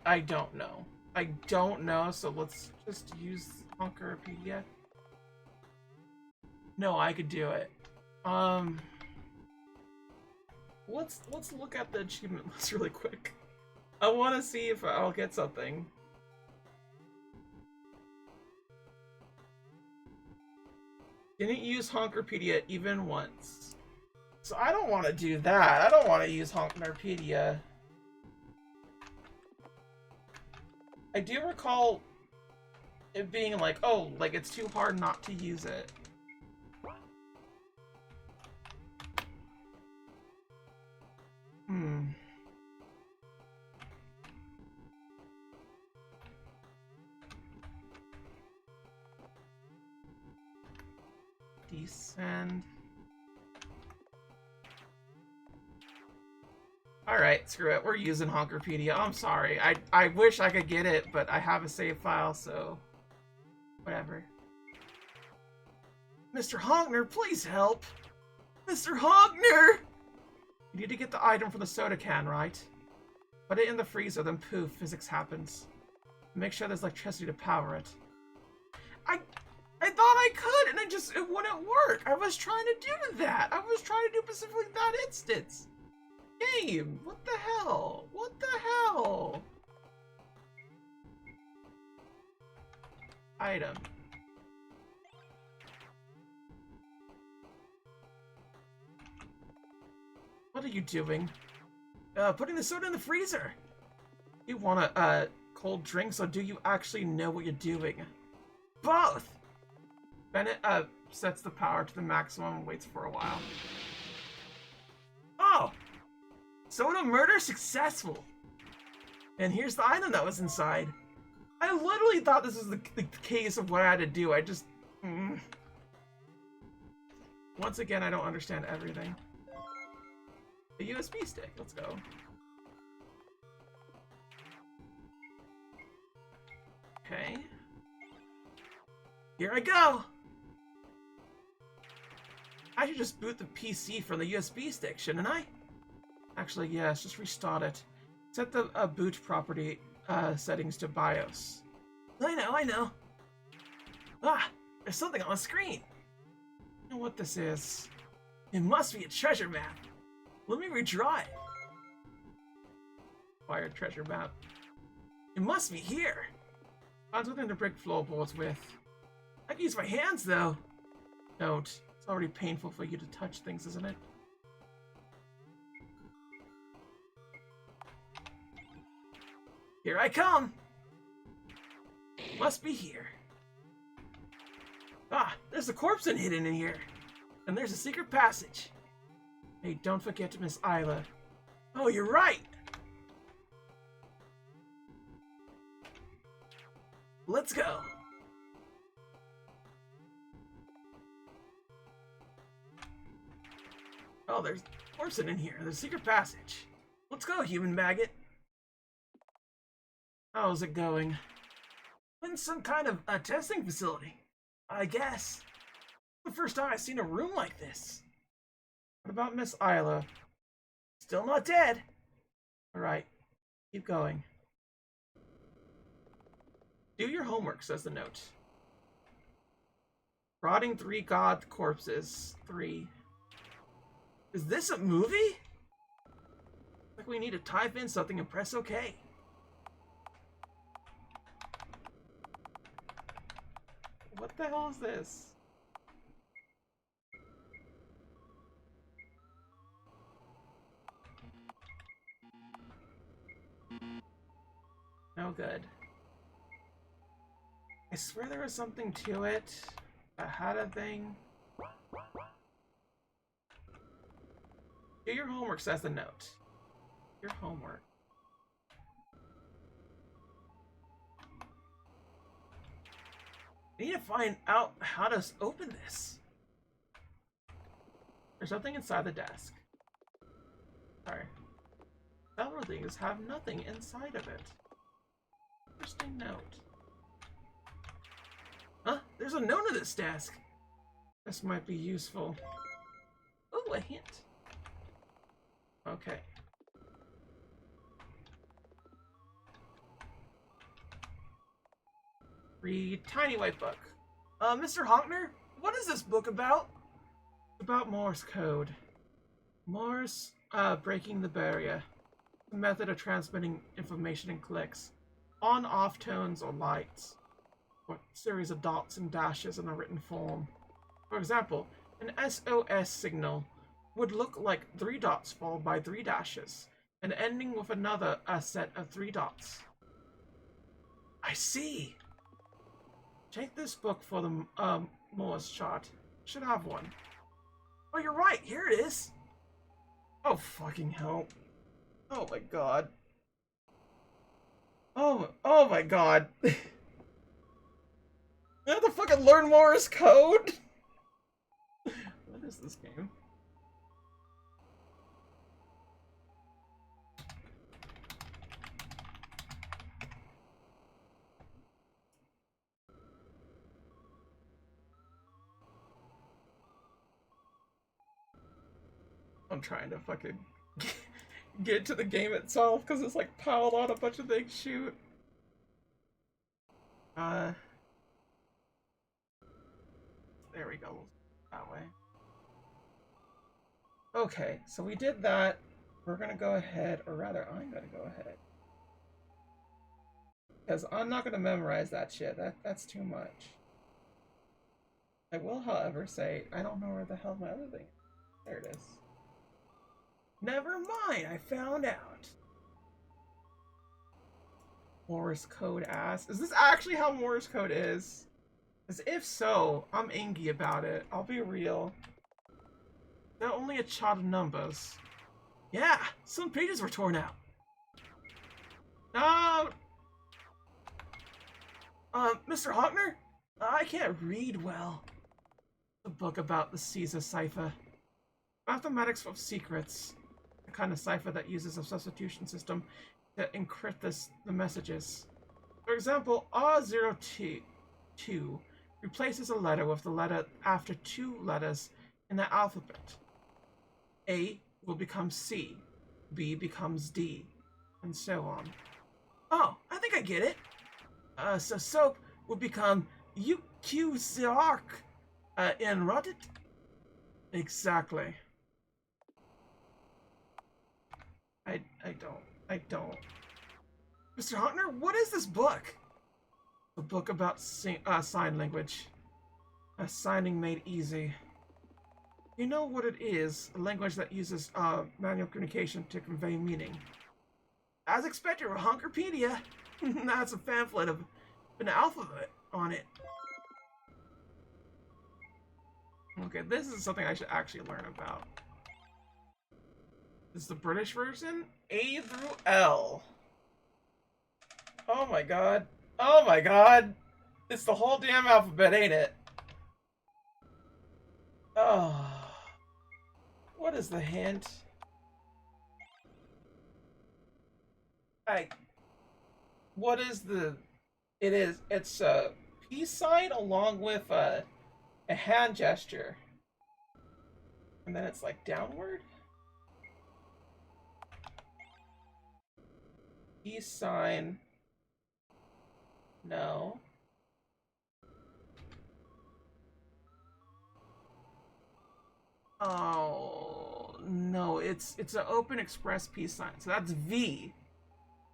I don't know. I don't know, so let's just use Honkerpedia. No, I could do it. Let's look at the achievement list really quick. I want to see if I'll get something. Didn't use Honkerpedia even once. So I don't want to do that. I don't want to use Honkerpedia. I do recall it being like, oh, like it's too hard not to use it. Descend. Alright, screw it. We're using Honkerpedia. I'm sorry. I wish I could get it, but I have a save file, so... whatever. Mr. Honkner, please help! Mr. Honkner! You need to get the item from the soda can, right? Put it in the freezer, then poof, physics happens. Make sure there's electricity to power it. I thought I could, and it wouldn't work! I was trying to do that! I was trying to do specifically that instance! Game! What the hell? What the hell? Item. What are you doing? Putting the soda in the freezer. You want a cold drink, so do you actually know what you're doing? Both! Bennett sets the power to the maximum and waits for a while. Oh! Soda murder successful! And here's the item that was inside. I literally thought this was the case of what I had to do. I just... Once again, I don't understand everything. A USB stick. Let's go. Okay. Here I go! I should just boot the PC from the USB stick, shouldn't I? Actually, yes, just restart it. Set the boot property settings to BIOS. I know. Ah, there's something on the screen. I know what this is. It must be a treasure map. Let me redraw it. Acquired treasure map. It must be here. Find something to break floorboards with. I can use my hands, though. Don't. It's already painful for you to touch things, isn't it? Here I come! Must be here. Ah, there's a corpse hidden in here. And there's a secret passage. Hey, don't forget Miss Eyler. Oh, you're right! Let's go! Oh, there's Orson in here. There's a secret passage. Let's go, human maggot. How's it going? In some kind of a testing facility, I guess. The first time I've seen a room like this. What about Miss Eyler? Still not dead. Alright, keep going. Do your homework, says the note. Rotting 3 god corpses. 3. Is this a movie? Like we need to type in something and press OK. What the hell is this? No good. I swear there was something to it. I had a thing. Do your homework, says the note. Your homework. I need to find out how to open this. There's something inside the desk. Sorry. Several things have nothing inside of it. Interesting note. Huh? There's a note on this desk. This might be useful. Oh, a hint. Okay. Read tiny white book. Mr. Honkner, what is this book about? It's about Morse code. Morse, breaking the barrier. The method of transmitting information in clicks. On-off tones or lights. Or series of dots and dashes in a written form. For example, an SOS signal would look like 3 dots followed by 3 dashes, and ending with another set of 3 dots. I see! Take this book for the Morse chart. Should have one. Oh, you're right! Here it is! Oh, fucking hell. Oh my god. Oh my god. I have to fucking learn Morse code? What is this game? I'm trying to fucking get to the game itself because it's like piled on a bunch of things. Shoot. There we go. That way. Okay, so we did that. We're gonna go ahead, or rather, I'm gonna go ahead. Because I'm not gonna memorize that shit. That's too much. I will, however, say I don't know where the hell my other thing is. There it is. Never mind, I found out. Morse code ass. Is this actually how Morse code is? As if so, I'm angry about it. I'll be real. They're only a chart of numbers. Yeah, some pages were torn out. No! Mr. Honkner? I can't read well. The book about the Caesar cipher. Mathematics of secrets. The kind of cipher that uses a substitution system to encrypt the messages. For example, R02 replaces a letter with the letter after 2 letters in the alphabet. A will become C, B becomes D, and so on. Oh, I think I get it. So soap will become UQZark in Reddit? Exactly. I don't. Mr. Honkner, what is this book? A book about sign language. Signing made easy. You know what it is, a language that uses manual communication to convey meaning. As expected, Honkerpedia. That's a pamphlet of an alphabet on it. Okay, this is something I should actually learn about. This is the British version? A through L. Oh my god. Oh my god. It's the whole damn alphabet, ain't it? Oh. What is the hint? I. What is the? It's a peace sign along with a hand gesture, and then it's like downward. Peace sign. No. Oh no, it's an open express peace sign. So that's V.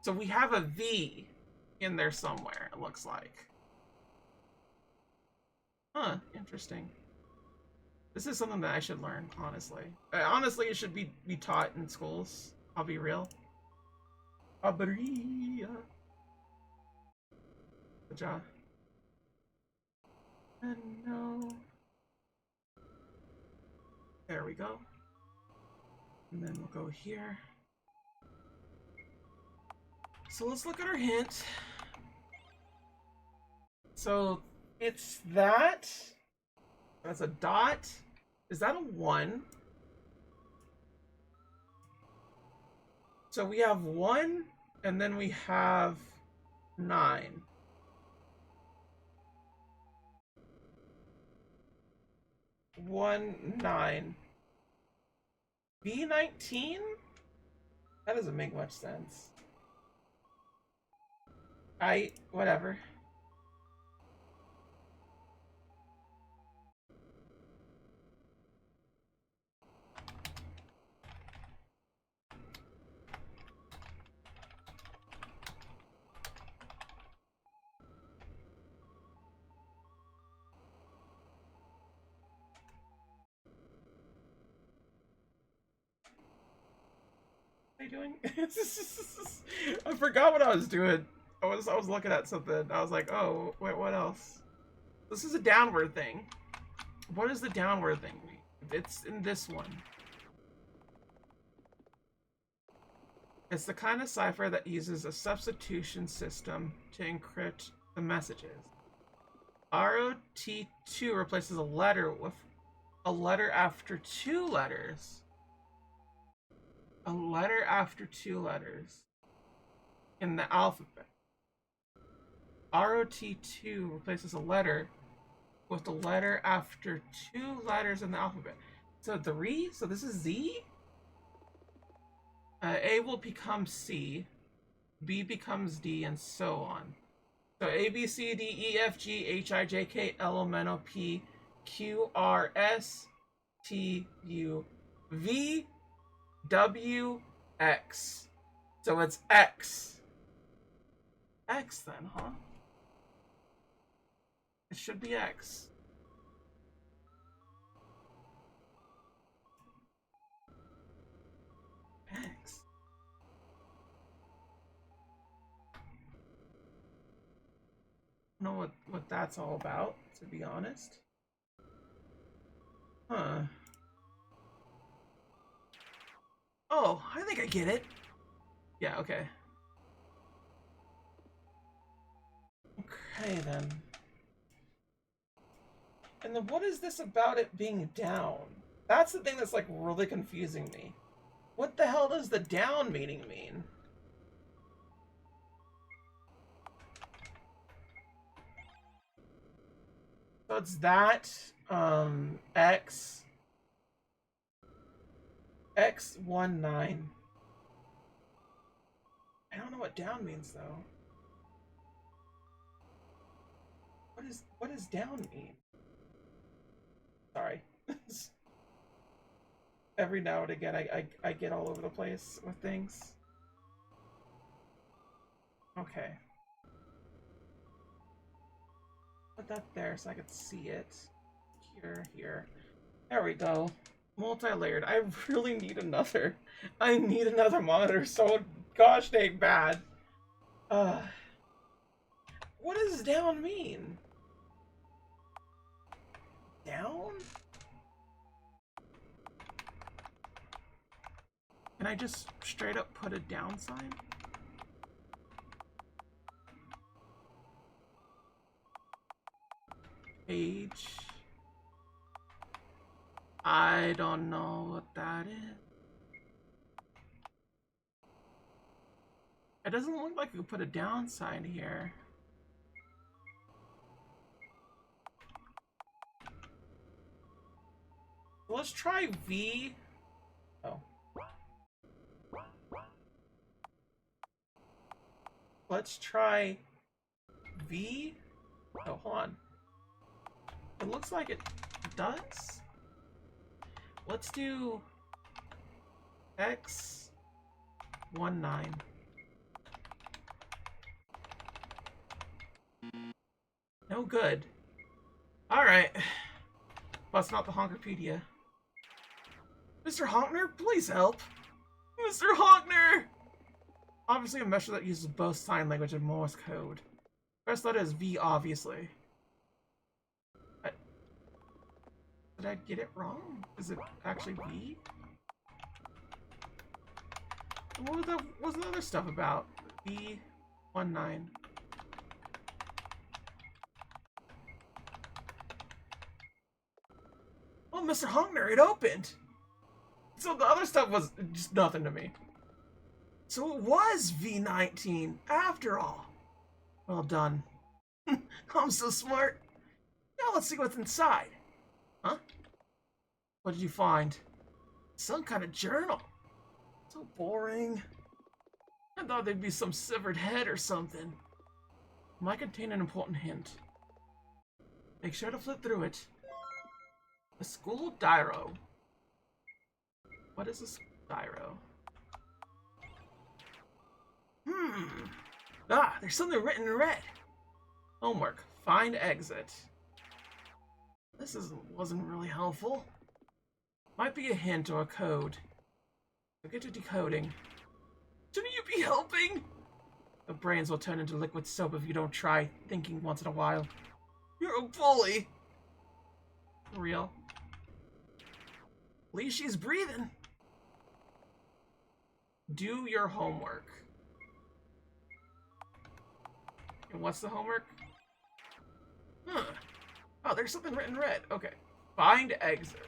So we have a V in there somewhere, it looks like. Huh, interesting. This is something that I should learn, honestly. Honestly, it should be taught in schools. I'll be real. Good job. And no. There we go. And then we'll go here. So let's look at our hint. So it's that. That's a dot. Is that a 1? So we have 1, and then we have 9. One, 9. B19? That doesn't make much sense. Whatever. What are you doing? I forgot what I was doing. I was looking at something. I was like, oh, wait, what else? This is a downward thing. What does the downward thing mean? It's in this one. It's the kind of cipher that uses a substitution system to encrypt the messages. ROT2 replaces a letter with a letter after 2 letters. A letter after 2 letters in the alphabet. ROT2 replaces a letter with a letter after 2 letters in the alphabet. So 3? So this is Z? A will become C, B becomes D, and so on. So A, B, C, D, E, F, G, H, I, J, K, L, M, N, O, P, Q, R, S, T, U, V, W, X. So it's X. X then, huh? It should be X. X. I don't know what that's all about, to be honest. Huh. Oh, I think I get it. Yeah, okay. Okay, then. And then what is this about it being down? That's the thing that's like really confusing me. What the hell does the down meaning mean? So it's that, X, X19. I don't know what down means though. What does down mean? Sorry. Every now and again I get all over the place with things. Okay. Put that there so I could see it. Here. There we go. Multi-layered. I really need another. I need another monitor so gosh dang bad. What does down mean? Down? Can I just straight up put a down sign? Page. I don't know what that is. It doesn't look like we could put a downside here. Let's try V. Oh. Let's try V. Oh, hold on. It looks like it does. Let's do X19. No good. Alright. Well, it's not the Honkerpedia. Mr. Honkner, please help. Mr. Honkner! Obviously a measure that uses both sign language and Morse code. First letter is V, obviously. Did I get it wrong? Is it actually V? What was the other stuff about? V19. Oh, Mr. Honkner, it opened! So the other stuff was just nothing to me. So it was V19, after all. Well done. I'm so smart. Now let's see what's inside. Huh? What did you find? Some kind of journal. So boring. I thought there'd be some severed head or something. Might contain an important hint. Make sure to flip through it. A school diary. What is a school diary? Ah, there's something written in red. Homework. Find exit. This wasn't really helpful. Might be a hint or a code. So get to decoding. Shouldn't you be helping? The brains will turn into liquid soap if you don't try thinking once in a while. You're a bully. For real. At least she's breathing. Do your homework. And what's the homework? Huh. Oh, there's something written in red. Okay. Find exit.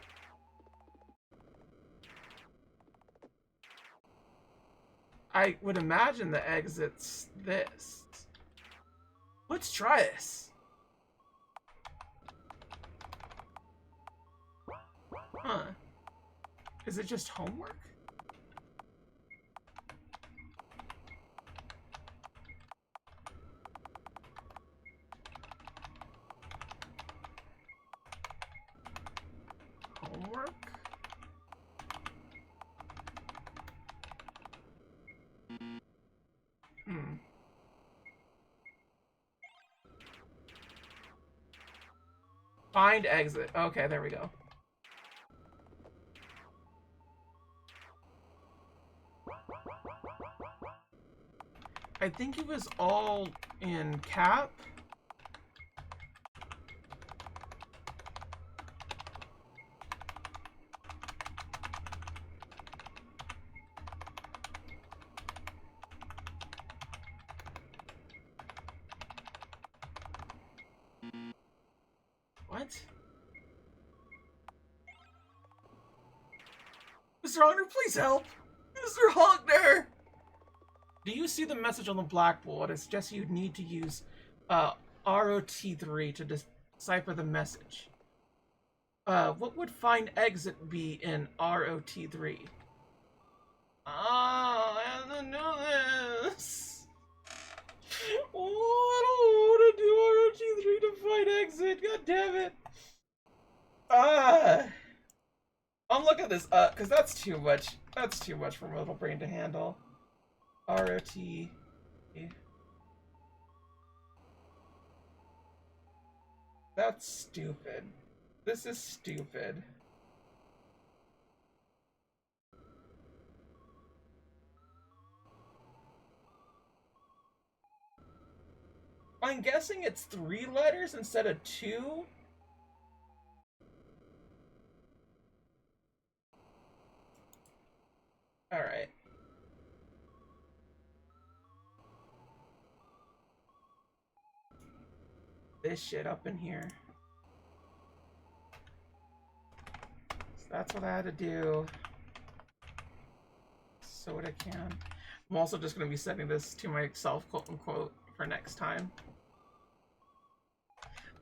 I would imagine the exit's this. Let's try this. Huh. Is it just homework? Homework? Find exit. Okay, there we go. I think it was all in cap. What? Mr. Honkner, please help! Mr. Honkner! Do you see the message on the blackboard? It suggests you need to use Ep.3 to decipher the message. What would find exit be in Ep.3? Oh, I have to know this! Oh, I don't want to do Ep.3 to find exit, god damn it! I'm looking this up, because that's too much. That's too much for my little brain to handle. ROT. That's stupid. This is stupid. I'm guessing it's 3 letters instead of 2. Alright. This shit up in here. So that's what I had to do. So what I can. I'm also just going to be setting this to myself, quote unquote, for next time.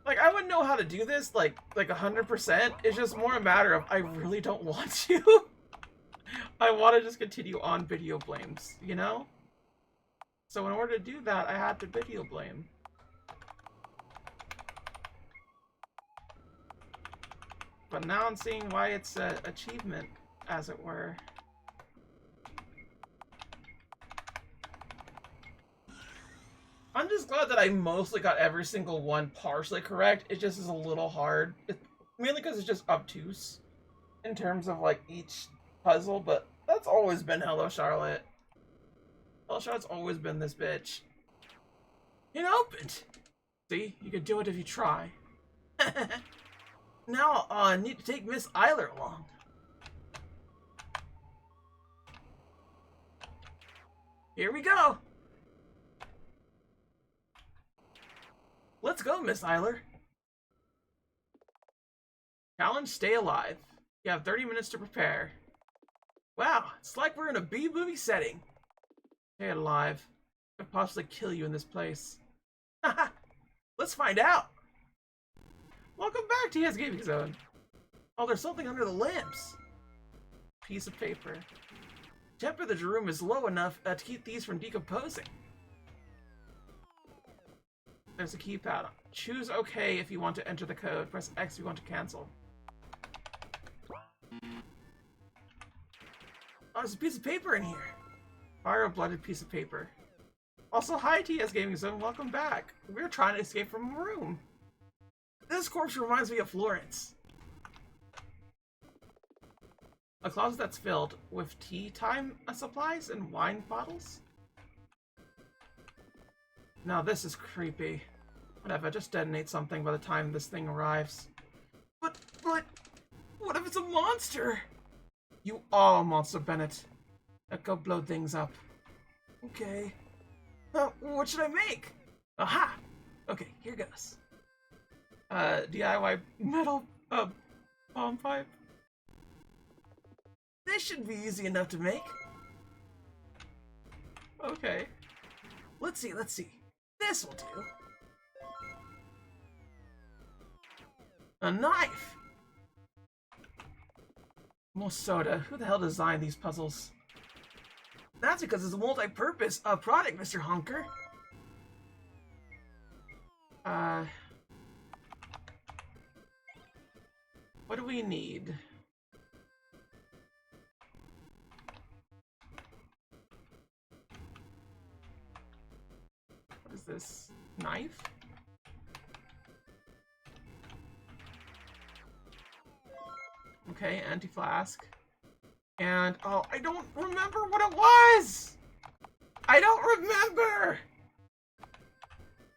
Like, I wouldn't know how to do this, like 100%. It's just more a matter of I really don't want to. I want to just continue on video blames, you know? So in order to do that, I have to video blame. But now I'm seeing why it's an achievement, as it were. I'm just glad that I mostly got every single one partially correct. It just is a little hard. Mainly because it's just obtuse in terms of like each puzzle, but that's always been Hello Charlotte. Hello Charlotte's always been this bitch. It opened! See? You can do it if you try. Now I need to take Miss Eyler along. Here we go! Let's go, Miss Eyler. Challenge, stay alive. You have 30 minutes to prepare. Wow, it's like we're in a B-movie setting. Stay alive. I could possibly kill you in this place. Haha! Let's find out! Welcome back to his gaming zone. Oh, there's something under the lamps. Piece of paper. Temperature of the room is low enough to keep these from decomposing. There's a keypad. Choose OK if you want to enter the code. Press X if you want to cancel. Oh, there's a piece of paper in here. Fire-blooded piece of paper. Also, hi TS Gaming Zone, welcome back. We're trying to escape from a room. This corpse reminds me of Florence. A closet that's filled with tea time supplies and wine bottles. Now this is creepy. Whatever, just detonate something by the time this thing arrives. But, what if it's a monster? You are a monster, Bennett. Let's go blow things up. Okay. What should I make? Aha! Okay, here goes. DIY metal, bomb pipe. This should be easy enough to make. Okay. Let's see. This will do. A knife! More soda. Who the hell designed these puzzles? That's because it's a multi-purpose product, Mr. Honker. What do we need? What is this? Knife? Okay, anti-flask. And, oh, I don't remember what it was! I don't remember!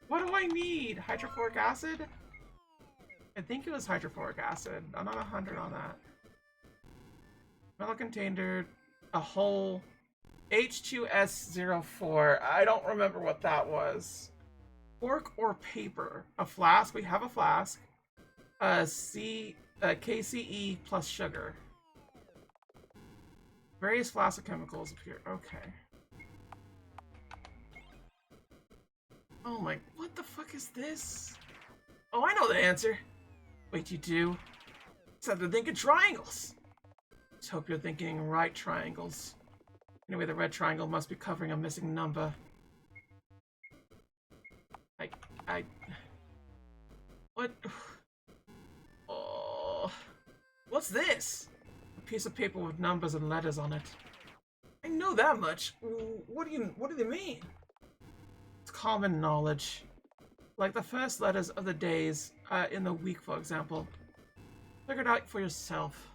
What do I need? Hydrofluoric acid? I think it was hydrofluoric acid. I'm not 100 on that. Metal container, a whole H2S04. I don't remember what that was. Cork or paper? A flask. We have a flask. KCE plus sugar. Various flasks of chemicals appear. Okay. Oh my, what the fuck is this? Oh, I know the answer. Wait, you do? Except they're thinking triangles. Let's hope you're thinking right triangles. Anyway, the red triangle must be covering a missing number. What? Oh. What's this? A piece of paper with numbers and letters on it. I know that much. What do they mean? It's common knowledge. Like the first letters of the days in the week, for example. Figure it out for yourself.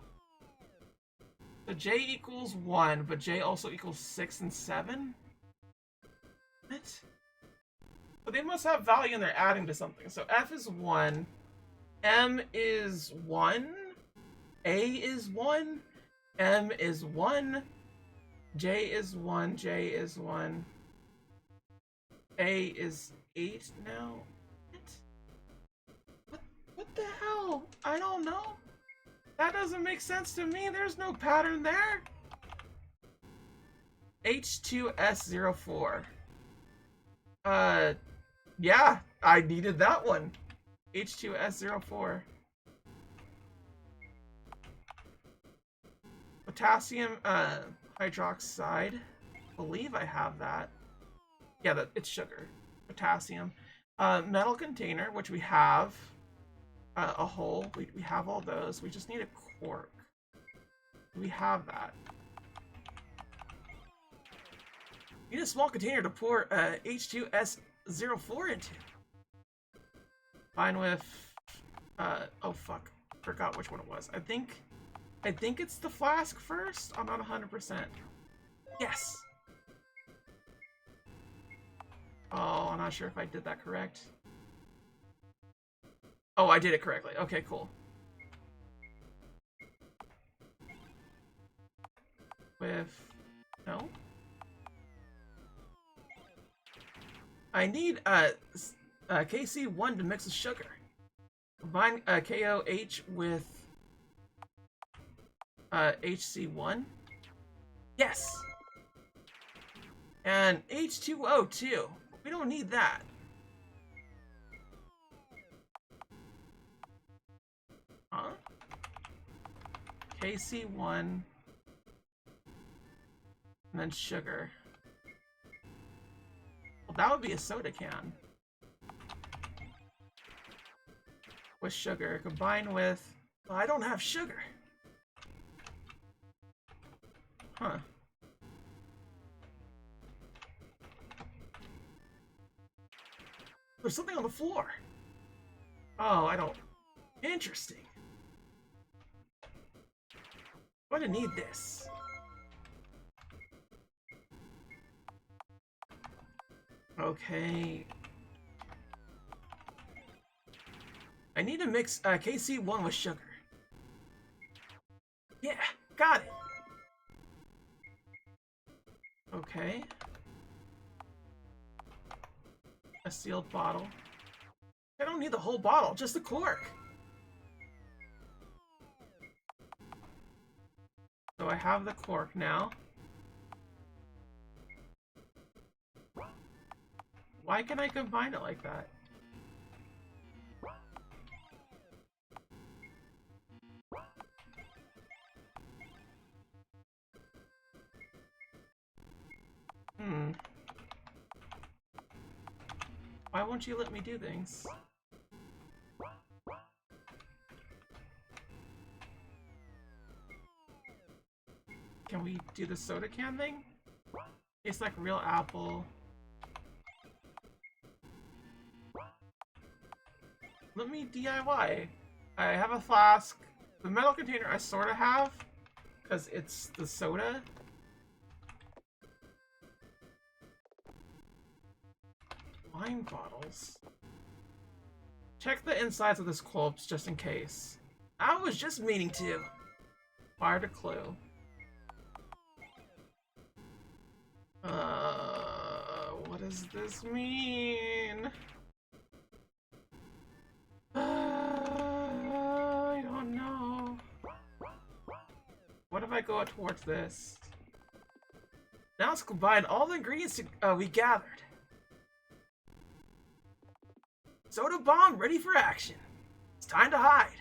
The J equals 1, but J also equals 6 and 7? What? But they must have value and they're adding to something. So F is 1, M is 1, A is 1, M is 1, J is 1, J is 1, A is 8 now? What the hell? I don't know. That doesn't make sense to me. There's no pattern there. H2S04. Yeah, I needed that one. H2S04. Potassium hydroxide. I believe I have that. Yeah, it's sugar. Potassium. Metal container, which we have. A hole. We have all those. We just need a cork. We have that. We need a small container to pour H2S04 into. Fine with... oh fuck. Forgot which one it was. I think it's the flask first? I'm not 100%. Yes! Oh, I'm not sure if I did that correct. Oh, I did it correctly. Okay, cool. With... no? I need KC1 to mix with sugar. Combine KOH with HC1. Yes! And H2O too. We don't need that. Huh? KC1. And then sugar. Well, that would be a soda can. With sugar. Combined with... well, I don't have sugar. Huh. There's something on the floor. Oh, I don't... interesting. I'm gonna need this. Okay. I need to mix KC1 with sugar. Yeah, got it. Okay. A sealed bottle. I don't need the whole bottle, just the cork. So I have the cork now. Why can I combine it like that? Why won't you let me do things? Can we do the soda can thing? Tastes like real apple. Let me DIY. I have a flask. The metal container I sort of have, because it's the soda. Wine bottles. Check the insides of this corpse just in case. I was just meaning to. Fired a clue. What does this mean? I don't know. What if I go towards this? Now let's combine all the ingredients we gathered. Soda bomb ready for action. It's time to hide.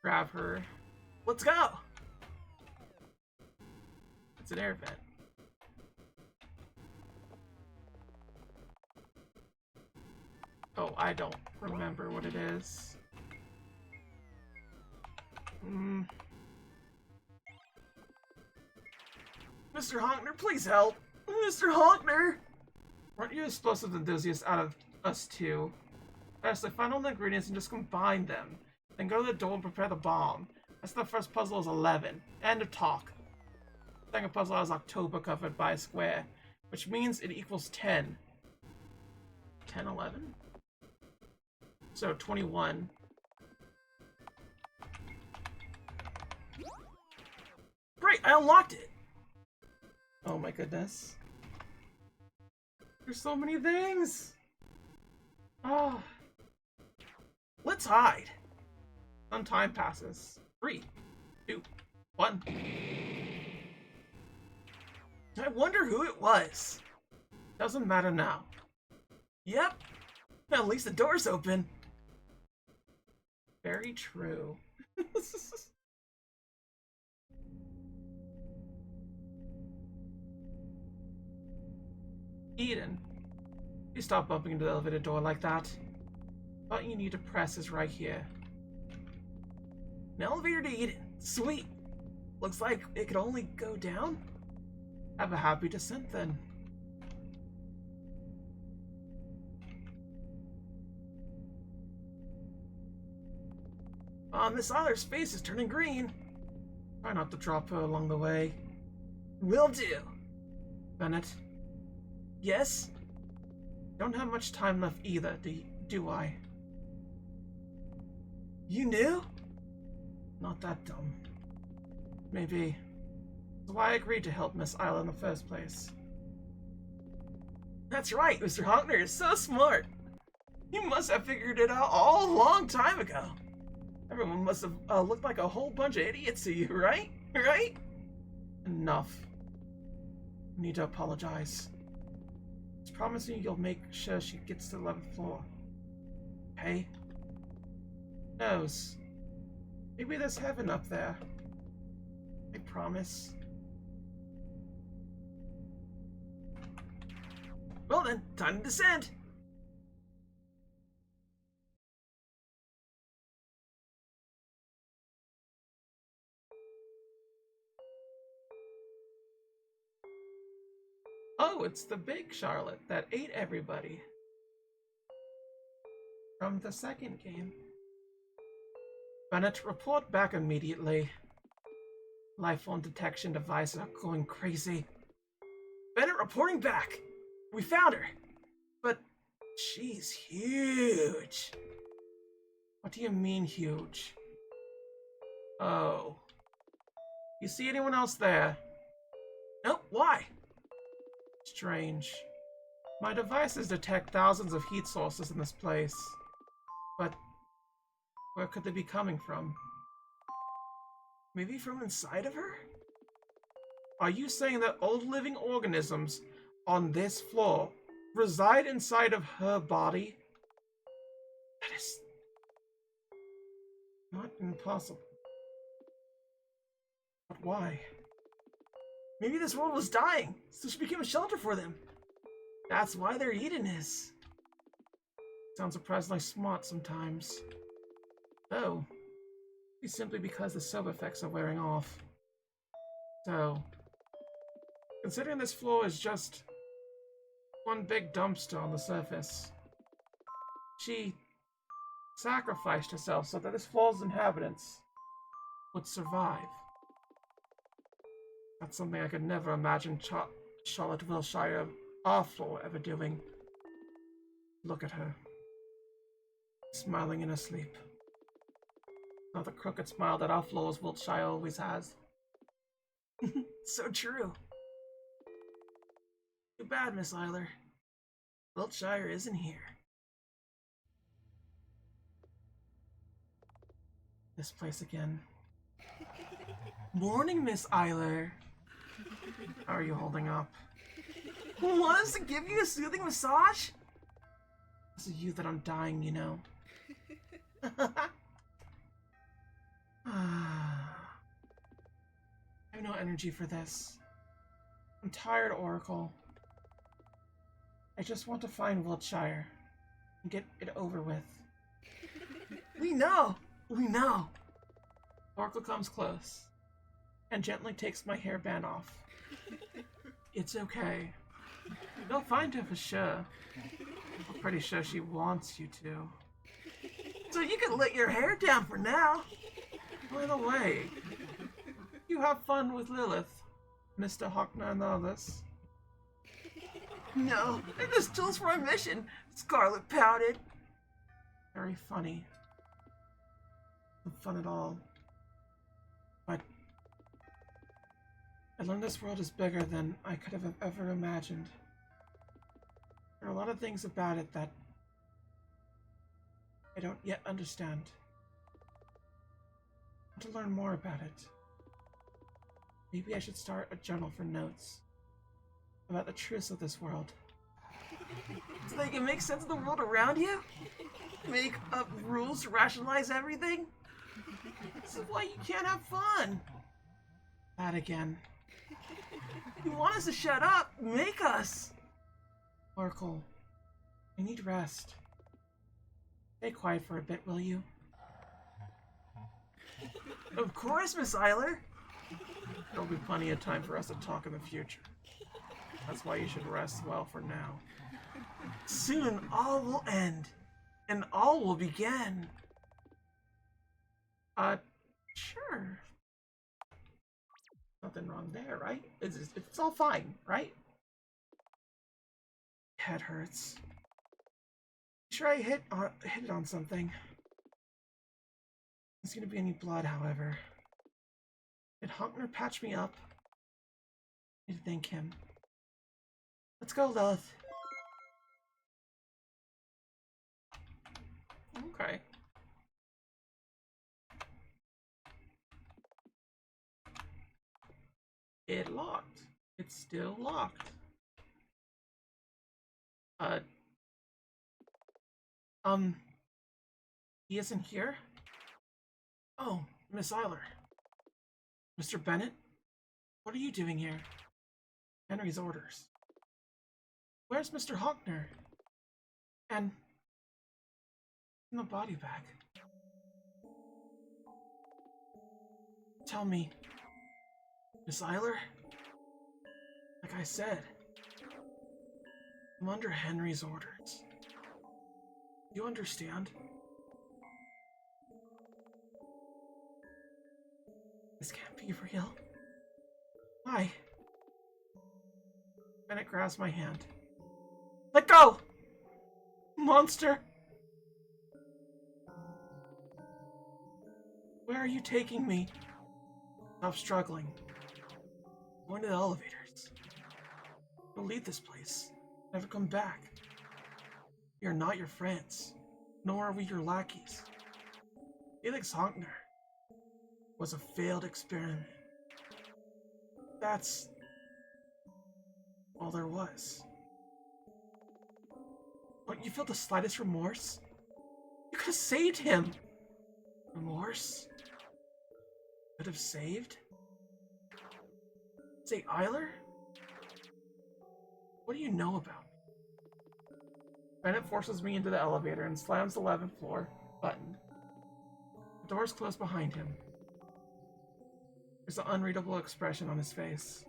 Grab her. Let's go. It's an air vent. Oh, I don't remember what it is. Mr. Honkner, please help! Mr. Honkner! Weren't you explosive enthusiast out of us two? Firstly, find all the ingredients and just combine them. Then go to the door and prepare the bomb. That's the first puzzle is 11. End of talk. Second puzzle has October covered by a square, which means it equals 10. 10, 11? So 21. Great, I unlocked it! Oh my goodness. There's so many things! Oh. Let's hide. Some time passes. 3, 2, One. I wonder who it was. Doesn't matter now. Yep. At least the door's open. Very true. Eden, you stop bumping into the elevator door like that. What you need to press is right here. An elevator to Eden. Sweet. Looks like it could only go down. Have a happy descent then. Miss Eyler's face is turning green. Try not to drop her along the way. Will do. Bennett. Yes? Don't have much time left either, do I? You knew? Not that dumb. Maybe. That's why I agreed to help Miss Eyler in the first place. That's right, Mr. Hockner is so smart. You must have figured it out all a long time ago. Everyone must have looked like a whole bunch of idiots to you, right? Right? Enough. I need to apologize. Just promise me you'll make sure she gets to the 11th floor. Okay? Who knows? Maybe there's heaven up there. I promise. Well then, time to descend! Oh, it's the big Charlotte that ate everybody. From the second game. Bennett, report back immediately. Life phone detection devices are going crazy. Bennett reporting back! We found her! But she's huge. What do you mean huge? Oh. You see anyone else there? Nope, why? Strange. My devices detect thousands of heat sources in this place. But where could they be coming from? Maybe from inside of her? Are you saying that all living organisms on this floor reside inside of her body? That is not impossible. But why? Maybe this world was dying, so she became a shelter for them. That's why they're eating us. Sounds surprisingly smart sometimes. Oh, it's simply because the sub effects are wearing off. So, considering this floor is just one big dumpster on the surface, she sacrificed herself so that this floor's inhabitants would survive. That's something I could never imagine Charlotte Wilshire, our floor, ever doing. Look at her. Smiling in her sleep. Not the crooked smile that our floor's Wiltshire always has. So true. Too bad, Miss Eyler. Wiltshire isn't here. This place again. Morning, Miss Eyler. How are you holding up? Want us to give you a soothing massage? It's of you that I'm dying, you know. I have no energy for this. I'm tired, Oracle. I just want to find Wiltshire and get it over with. We know! We know! Oracle comes close and gently takes my hairband off. It's okay. You'll find her for sure. I'm pretty sure she wants you to. So you can let your hair down for now. By the way, you have fun with Lilith, Mr. Hockner and the others. No, they're just tools for our mission, Scarlett pouted. Very funny. No fun at all. But I learned this world is bigger than I could have ever imagined. There are a lot of things about it that I don't yet understand. I want to learn more about it. Maybe I should start a journal for notes about the truths of this world. So they can make sense of the world around you? Make up rules to rationalize everything? This is why you can't have fun. That again. You want us to shut up? Make us! Oracle, I need rest. Stay quiet for a bit, will you? Of course, Miss Eyler. There'll be plenty of time for us to talk in the future. That's why you should rest well for now. Soon all will end, and all will begin. Sure. Nothing wrong there, right? It's all fine, right? Head hurts. Sure, I hit it on something. There's gonna be any blood, however. Did Honkner patch me up? I need to thank him. Let's go, Lilith. Okay. It locked. It's still locked. He isn't here? Oh, Miss Eyler. Mr. Bennett? What are you doing here? Henry's orders. Where's Mr. Honkner? And the body bag. Tell me, Miss Eyler? Like I said, I'm under Henry's orders. You understand? This can't be real. Why? Bennett grabs my hand. Let go! Monster! Where are you taking me? Stop struggling. Going to the elevators. We'll leave this place. Never come back. We are not your friends, nor are we your lackeys. Felix Honkner was a failed experiment. That's all there was. Don't you feel the slightest remorse? You could have saved him! Remorse? Could have saved? Say, Eyler? What do you know about me? Bennett forces me into the elevator and slams the 11th floor button. The doors close behind him. There's an unreadable expression on his face.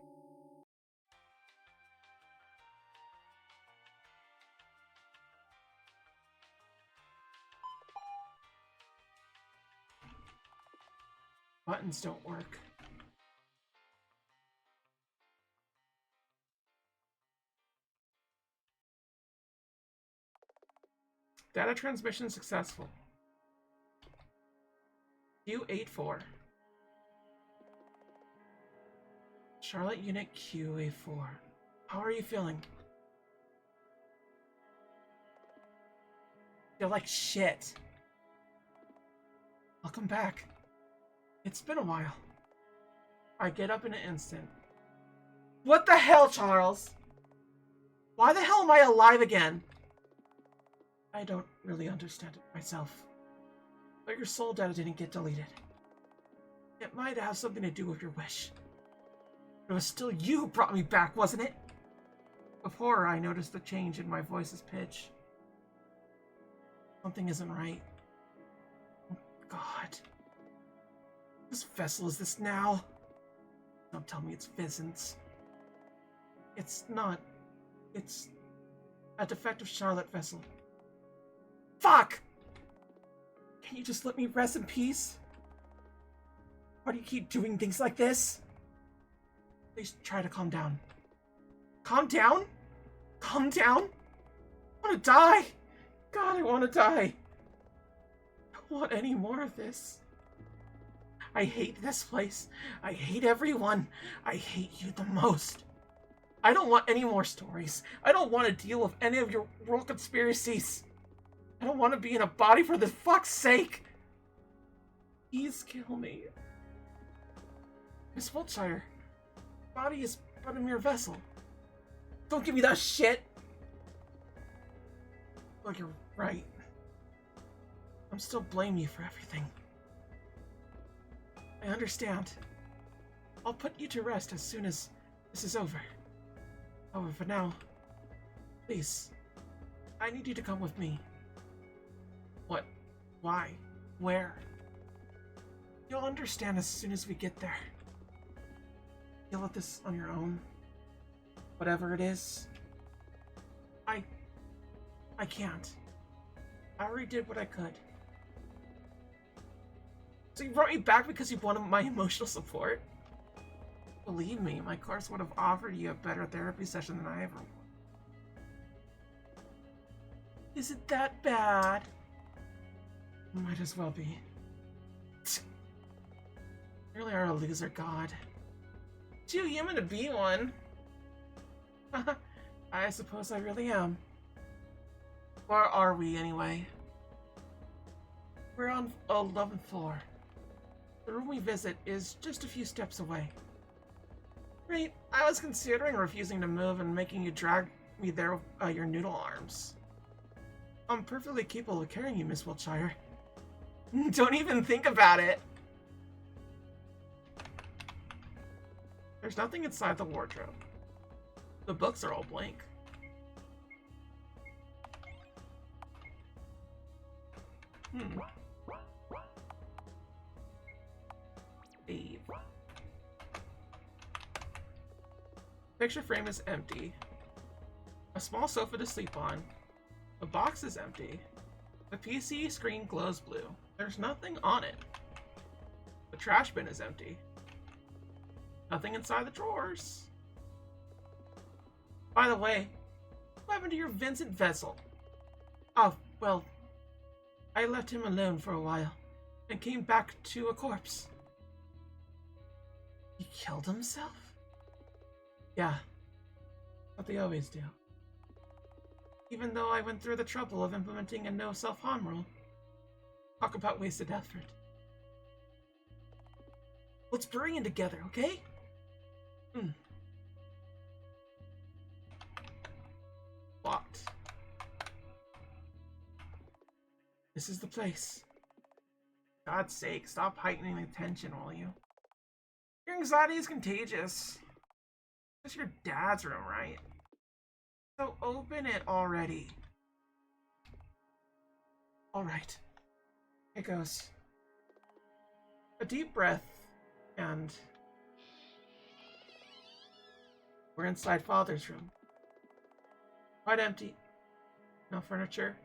Buttons don't work. Data transmission successful. Q84. Charlotte Unit QA4. How are you feeling? Feel like shit. I'll come back. It's been a while. I get up in an instant. What the hell, Charles? Why the hell am I alive again? I don't really understand it myself. But your soul data didn't get deleted. It might have something to do with your wish. But it was still you who brought me back, wasn't it? With horror, I noticed the change in my voice's pitch. Something isn't right. Oh, God. Whose vessel is this now? Don't tell me it's Vincent's. It's not. It's a defective Charlotte vessel. Fuck! Can you just let me rest in peace? Why do you keep doing things like this? Please try to calm down. Calm down? Calm down? I want to die! God, I want to die! I don't want any more of this. I hate this place. I hate everyone. I hate you the most. I don't want any more stories. I don't want to deal with any of your world conspiracies. I don't want to be in a body for the fuck's sake. Please kill me. Miss Wiltshire, body is but a mere vessel. Don't give me that shit! Well, you're right. I'm still blaming you for everything. I understand. I'll put you to rest as soon as this is over. However, for now, please, I need you to come with me. What? Why? Where? You'll understand as soon as we get there. Deal with this on your own. Whatever it is. I can't. I already did what I could. So you brought me back because you wanted my emotional support? Believe me, my course would have offered you a better therapy session than I ever would. Is it that bad? Might as well be. You really are a loser, God. Too human to be one. I suppose I really am. Where are we, anyway? We're on 11th floor. The room we visit is just a few steps away. Great, I was considering refusing to move and making you drag me there with your noodle arms. I'm perfectly capable of carrying you, Miss Wiltshire. Don't even think about it! There's nothing inside the wardrobe. The books are all blank. Dave. Picture frame is empty. A small sofa to sleep on. The box is empty. The PC screen glows blue. There's nothing on it. The trash bin is empty. Nothing inside the drawers. By the way, what happened to your Vincent vessel? Oh, well, I left him alone for a while and came back to a corpse. He killed himself? Yeah, what they always do. Even though I went through the trouble of implementing a no self-harm rule. Talk about wasted effort. Let's bury him together, okay? Locked. This is the place. God's sake, stop heightening the tension, will you? Your anxiety is contagious. It's your dad's room, right? So open it already. Alright. It goes. A deep breath, and we're inside Father's room. Quite empty. No furniture.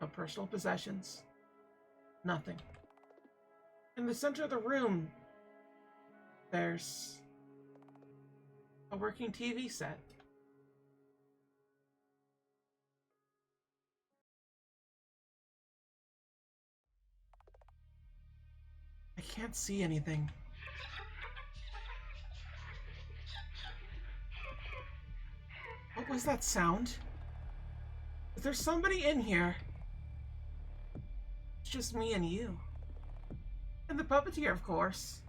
No personal possessions. Nothing. In the center of the room, there's a working TV set. I can't see anything. What was that sound? Is there somebody in here? It's just me and you. And the puppeteer, of course.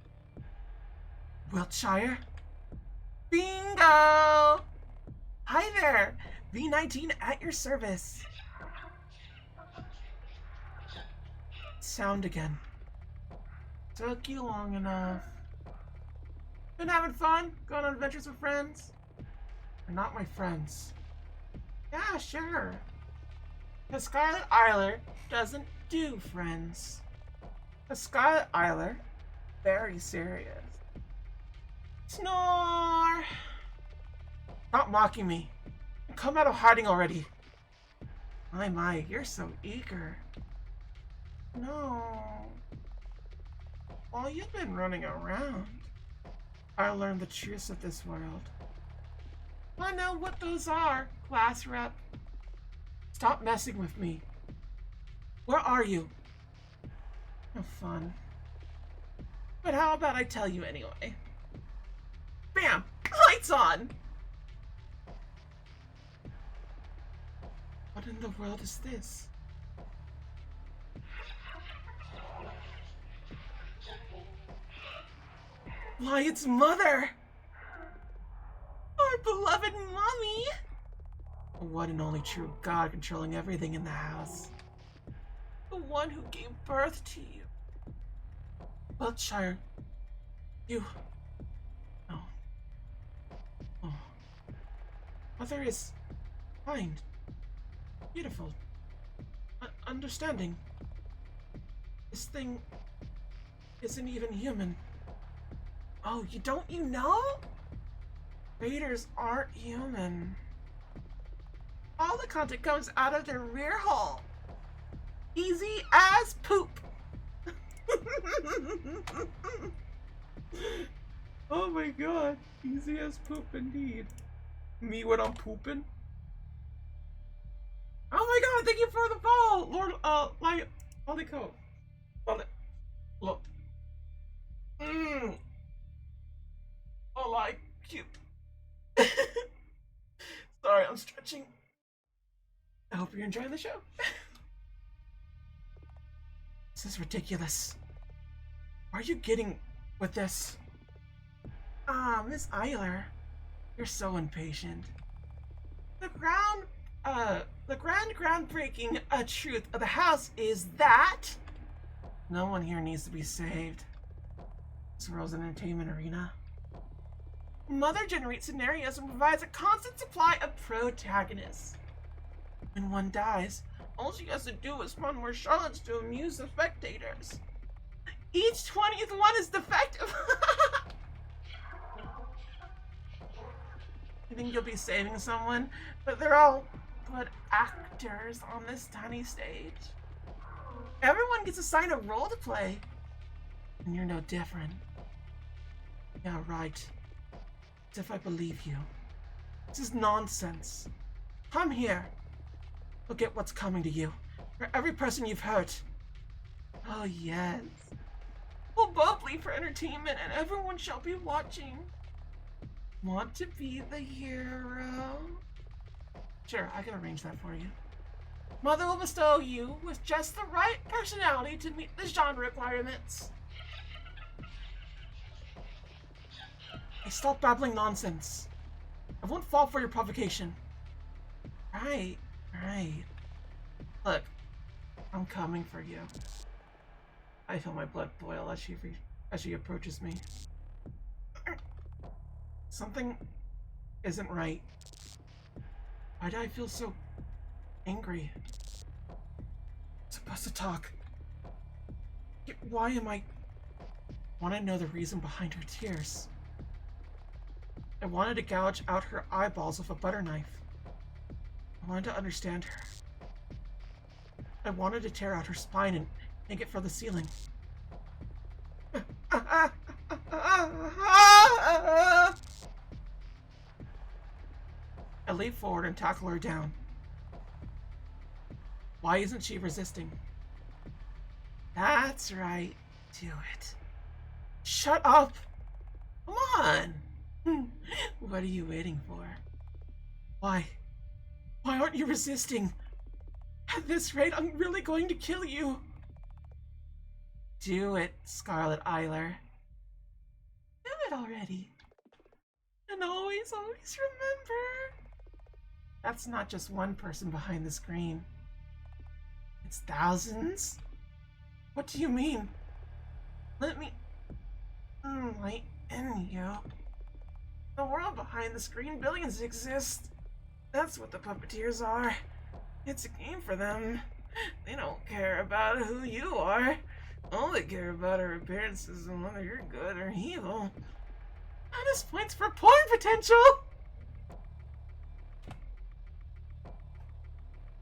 Wiltshire? Bingo! Hi there! V19 at your service. Sound again. Took you long enough. Been having fun? Going on adventures with friends? They're not my friends. Yeah, sure. Because Scarlett Eyler doesn't do friends. Because Scarlett Eyler, very serious. Snore! Stop mocking me. Come out of hiding already. My, you're so eager. No. While you've been running around, I learned the truths of this world. I know what those are, class rep. Stop messing with me. Where are you? No fun. But how about I tell you anyway? Bam! Lights on! What in the world is this? Why, it's Mother! one and only true God controlling everything in the house. The one who gave birth to you. Wiltshire, you... Oh. Oh. Mother is kind, beautiful, understanding. This thing isn't even human. Oh, you know? Raiders aren't human. All the content comes out of their rear hole. Easy as poop. Oh my god. Easy as poop indeed. Me when I'm pooping? Oh my god, thank you for the follow, Lord, Holy Coat. Look. Oh, like, cute. Sorry, I'm stretching. I hope you're enjoying the show. This is ridiculous. Where are you getting with this? Ah, Miss Eyler. You're so impatient. The groundbreaking truth of the house is that no one here needs to be saved. This world's an entertainment arena. Mother generates scenarios and provides a constant supply of protagonists. When one dies, all she has to do is spawn more Charlottes to amuse the spectators. Each 20th one is defective. You think you'll be saving someone, but they're all good actors on this tiny stage. Everyone gets assigned a role to play, and you're no different. Yeah, right. As if I believe you. This is nonsense. Come here. Look at what's coming to you. For every person you've hurt. Oh, yes. We'll both leave for entertainment, and everyone shall be watching. Want to be the hero? Sure, I can arrange that for you. Mother will bestow you with just the right personality to meet the genre requirements. Hey, stop babbling nonsense. I won't fall for your provocation. Right. Look, I'm coming for you. I feel my blood boil as she approaches me. Something isn't right. Why do I feel so angry? I'm supposed to talk. Yet why am I... Want to know the reason behind her tears. I wanted to gouge out her eyeballs with a butter knife. I wanted to understand her. I wanted to tear out her spine and hang it from the ceiling. I leap forward and tackle her down. Why isn't she resisting? That's right. Do it. Shut up! Come on! What are you waiting for? Why? Why aren't you resisting? At this rate, I'm really going to kill you. Do it, Scarlett Eyler. Do it already. And always remember. That's not just one person behind the screen. It's thousands? What do you mean? Let me enlighten you. The world behind the screen, billions exist. That's what the puppeteers are. It's a game for them. They don't care about who you are. All they care about are appearances and whether you're good or evil. Bonus points for porn potential!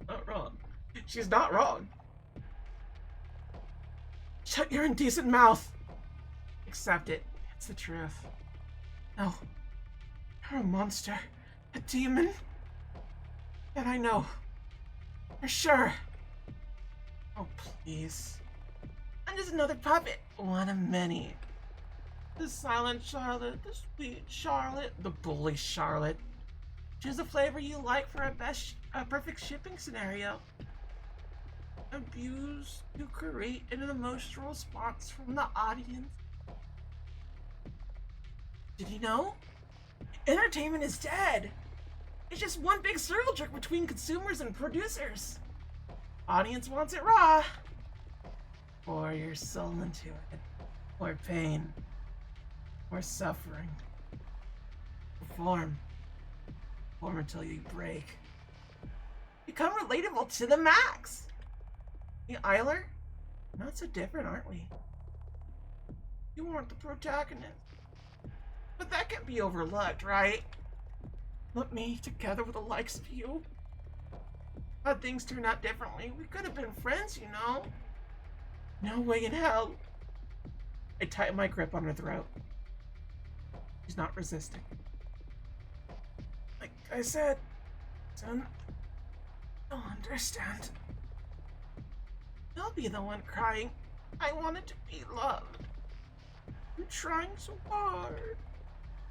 Not wrong. She's not wrong. Shut your indecent mouth. Accept it. It's the truth. No. You're a monster. A demon. That I know. For sure. Oh, please. I'm just another puppet. One of many. The silent Charlotte, the sweet Charlotte, the bully Charlotte. Choose a flavor you like for a perfect shipping scenario. Abuse to create an emotional response from the audience. Did you know? Entertainment is dead. It's just one big circle jerk between consumers and producers. Audience wants it raw. Pour your soul into it. More pain. More suffering. Perform. Perform until you break. Become relatable to the max. Me, Eyler? Not so different, aren't we? You weren't the protagonist. But that can't be overlooked, right? Put me together with the likes of you. Had things turned out differently, we could have been friends, you know? No way in hell. I tighten my grip on her throat. She's not resisting. Like I said, son, you'll understand. You'll be the one crying. I wanted to be loved. I'm trying so hard.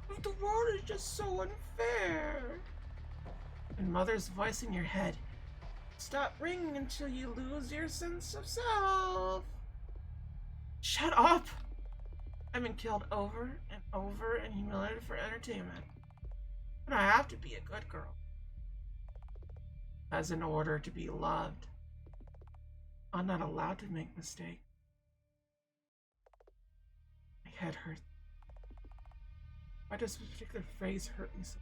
But the world is just so unfair. And mother's voice in your head. Stop ringing until you lose your sense of self. Shut up! I've been killed over and over and humiliated for entertainment. But I have to be a good girl. As in order to be loved. I'm not allowed to make mistakes. My head hurts. Why does this particular phrase hurt me so?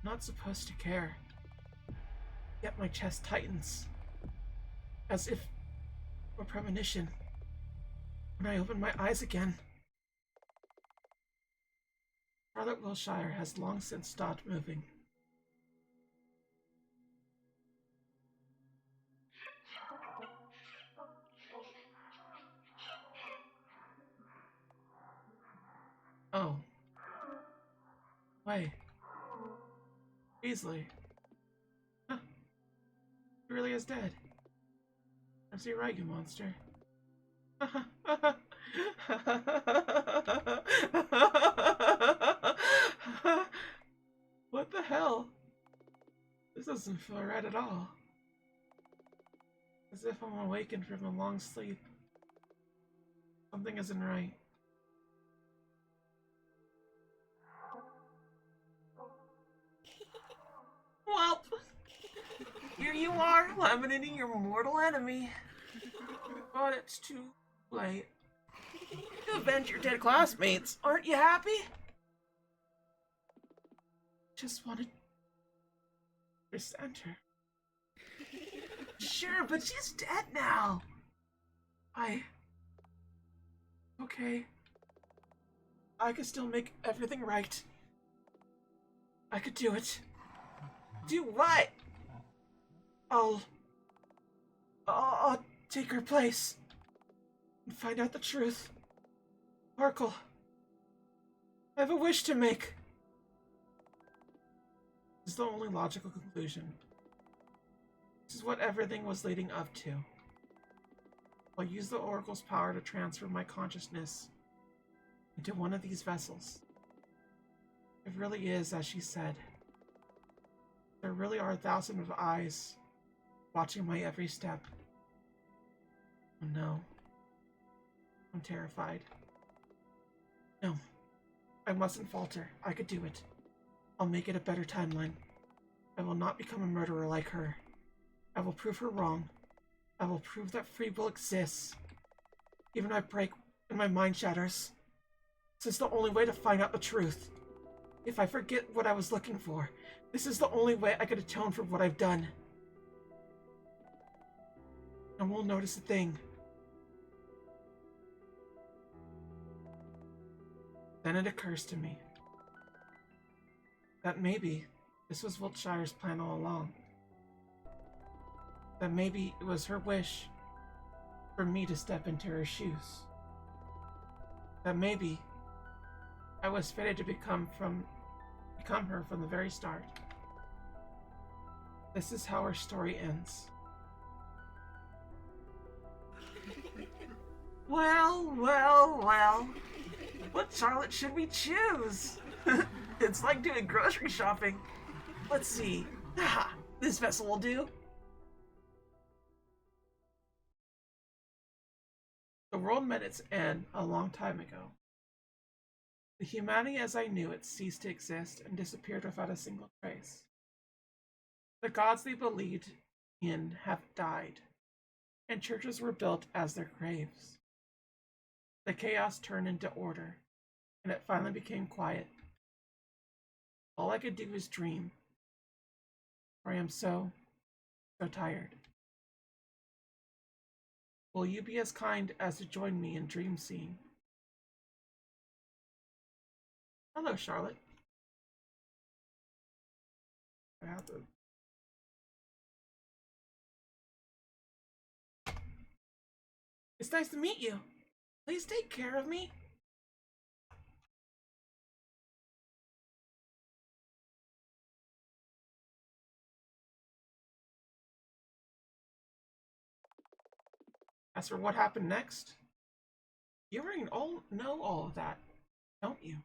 I'm not supposed to care. Yet my chest tightens. As if a premonition. When I open my eyes again. Scarlett Wilshire has long since stopped moving. Oh. Wait. Beasley. Huh. He really is dead. Is he right, you monster? What the hell? This doesn't feel right at all. As if I'm awakened from a long sleep. Something isn't right. Well, here you are, laminating your mortal enemy. But it's too late. To avenge your dead classmates, aren't you happy? Just wanted to send her. Sure, but she's dead now. Okay. I could still make everything right. I could do it. Do what? I'll take her place and find out the truth. Sparkle, I have a wish to make. This is the only logical conclusion. This is what everything was leading up to. I'll use the Oracle's power to transfer my consciousness into one of these vessels. It really is, as she said. There really are thousands of eyes watching my every step. Oh no. I'm terrified. No. I mustn't falter. I could do it. I'll make it a better timeline. I will not become a murderer like her. I will prove her wrong. I will prove that free will exists. Even if I break and my mind shatters. This is the only way to find out the truth. If I forget what I was looking for, this is the only way I could atone for what I've done. And won't notice a thing. Then it occurs to me that maybe this was Wiltshire's plan all along. That maybe it was her wish for me to step into her shoes. That maybe I was fated to become her from the very start. This is how her story ends. Well. What Charlotte should we choose? It's like doing grocery shopping. Let's see. This vessel will do. The world met its end a long time ago. The humanity as I knew it ceased to exist and disappeared without a single trace. The gods they believed in have died, and churches were built as their graves. The chaos turned into order, and it finally became quiet. All I could do was dream, for I am so tired. Will you be as kind as to join me in dream seeing? Hello, Charlotte. I have to... It's nice to meet you. Please take care of me. As for what happened next, you already know all of that, don't you?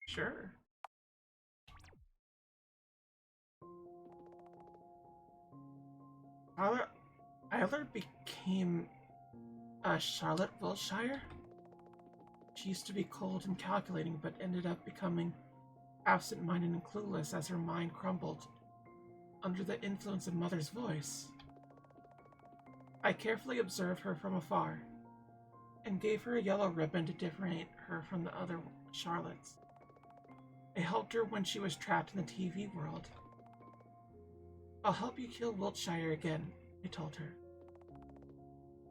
Sure. Scarlett Eyler became Charlotte Wiltshire. She used to be cold and calculating, but ended up becoming absent-minded and clueless as her mind crumbled under the influence of Mother's voice. I carefully observed her from afar and gave her a yellow ribbon to differentiate her from the other Charlottes. I helped her when she was trapped in the TV world. I'll help you kill Wiltshire again, I told her.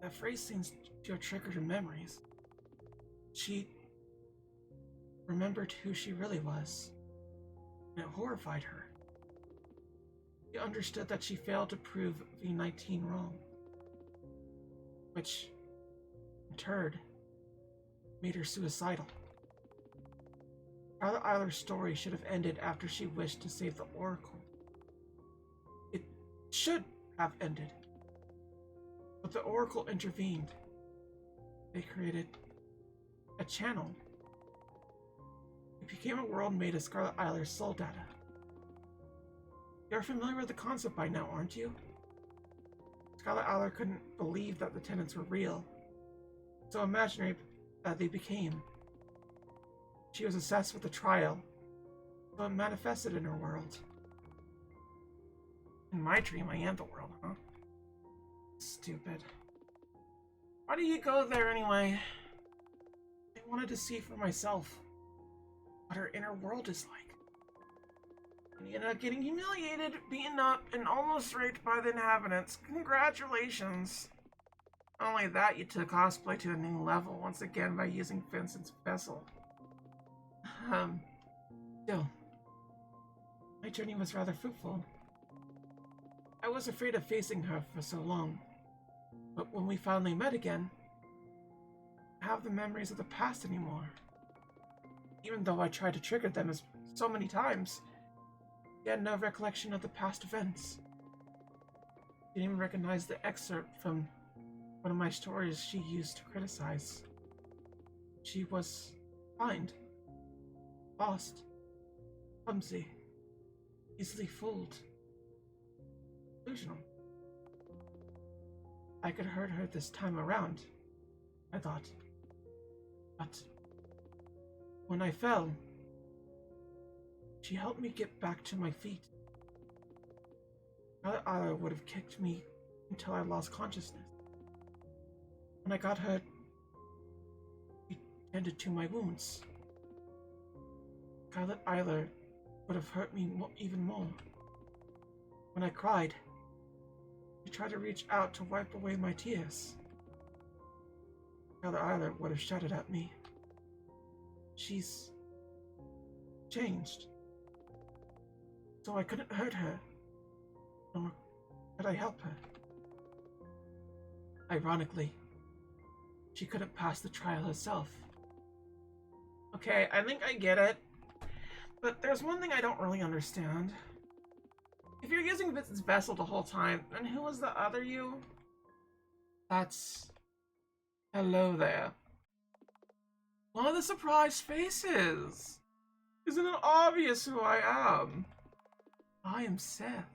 That phrase seems to have triggered her memories. She remembered who she really was, and it horrified her. She understood that she failed to prove V19 wrong, which, in turn, made her suicidal. Scarlett Eyler's story should have ended after she wished to save the Oracle. It should have ended. But the Oracle intervened. They created a channel. It became a world made of Scarlett Eyler's soul data. You're familiar with the concept by now, aren't you? Scarlett Eyler couldn't believe that the tenants were real, so imaginary that they became. She was obsessed with the trial, so it manifested in her world. In my dream, I am the world, huh? Stupid. Why do you go there anyway? I wanted to see for myself what her inner world is like. And you end up getting humiliated, beaten up, and almost raped by the inhabitants. Congratulations! Not only that, you took cosplay to a new level once again by using Vincent's vessel. Still, my journey was rather fruitful. I was afraid of facing her for so long, but when we finally met again, I don't have the memories of the past anymore. Even though I tried to trigger them so many times, she had no recollection of the past events. She didn't even recognize the excerpt from one of my stories she used to criticize. She was blind, lost, clumsy, easily fooled, delusional. I could hurt her this time around, I thought. But when I fell, she helped me get back to my feet. Scarlett Eyler would have kicked me until I lost consciousness. When I got hurt, she tended to my wounds. Scarlett Eyler would have hurt me even more. When I cried, she tried to reach out to wipe away my tears. Scarlett Eyler would have shouted at me. She's changed. So I couldn't hurt her, nor could I help her. Ironically, she couldn't pass the trial herself. Okay, I think I get it. But there's one thing I don't really understand. If you're using Vincent's vessel the whole time, then who was the other you? That's Hello there. Why the surprised faces? Isn't it obvious who I am? I am Seth,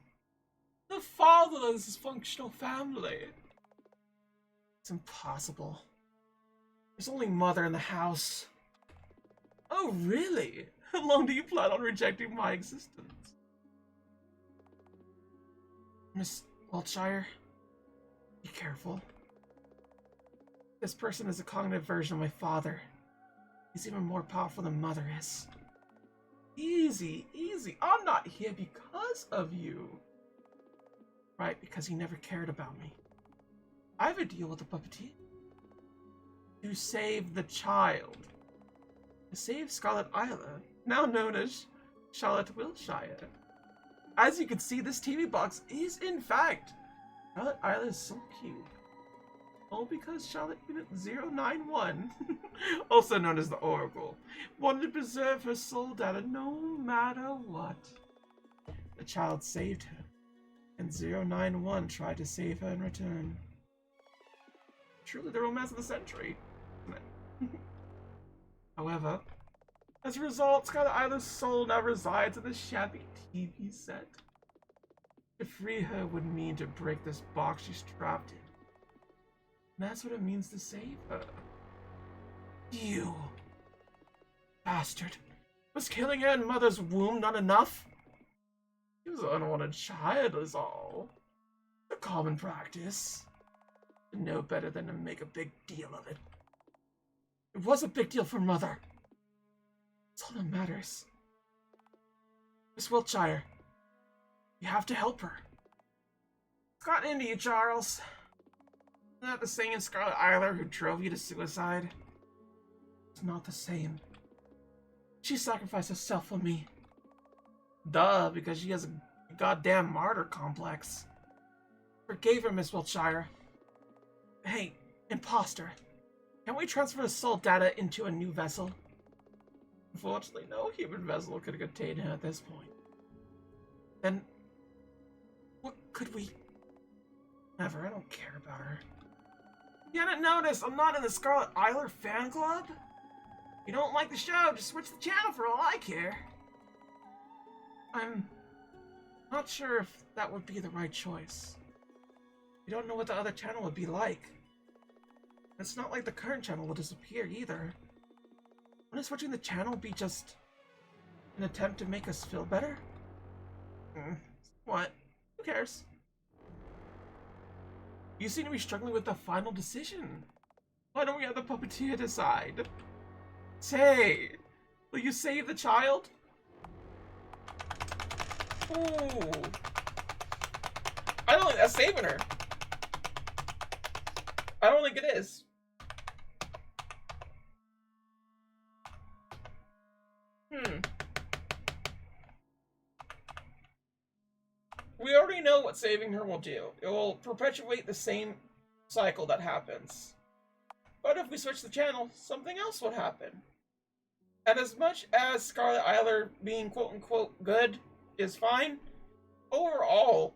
the father of this dysfunctional family. It's impossible. There's only mother in the house. Oh, really? How long do you plan on rejecting my existence? Miss Wiltshire, be careful. This person is a cognitive version of my father. He's even more powerful than Mother is. Easy, easy. I'm not here because of you. Right, because he never cared about me. I have a deal with the puppeteer. To save the child. To save Scarlett Eyler, now known as Charlotte Wiltshire. As you can see, this TV box is, in fact, Scarlett Eyler's soul cube. All because Charlotte Unit 091, also known as the Oracle, wanted to preserve her soul data no matter what. The child saved her, and 091 tried to save her in return. Truly the romance of the century. However, as a result, Scarlett Eyler's soul now resides in this shabby TV set. To free her would mean to break this box she's trapped in. And that's what it means to save her. You bastard. Was killing her in Mother's womb not enough? She was an unwanted child is all. A common practice. No better than to make a big deal of it. It was a big deal for Mother. That's all that matters. Miss Wiltshire, you have to help her. It's gotten into you, Charles. Isn't that the same Scarlett Eyler who drove you to suicide? It's not the same. She sacrificed herself for me. Duh, because she has a goddamn martyr complex. Forgave her, Miss Wiltshire. Hey, imposter. Can we transfer the soul data into a new vessel? Unfortunately, no human vessel could contain her at this point. Then, what could we... Never, I don't care about her. You hadn't noticed I'm not in the Scarlett Eyler fan club? If you don't like the show, just switch the channel for all I care. I'm not sure if that would be the right choice. You don't know what the other channel would be like. It's not like the current channel will disappear either. Wouldn't switching the channel be just an attempt to make us feel better? What? Who cares? You seem to be struggling with the final decision. Why don't we have the puppeteer decide? Say, will you save the child? Ooh. I don't think that's saving her. I don't think it is. We already know what saving her will do. It will perpetuate the same cycle that happens. But if we switch the channel, something else would happen. And as much as Scarlett Eyler being quote-unquote good is fine, overall,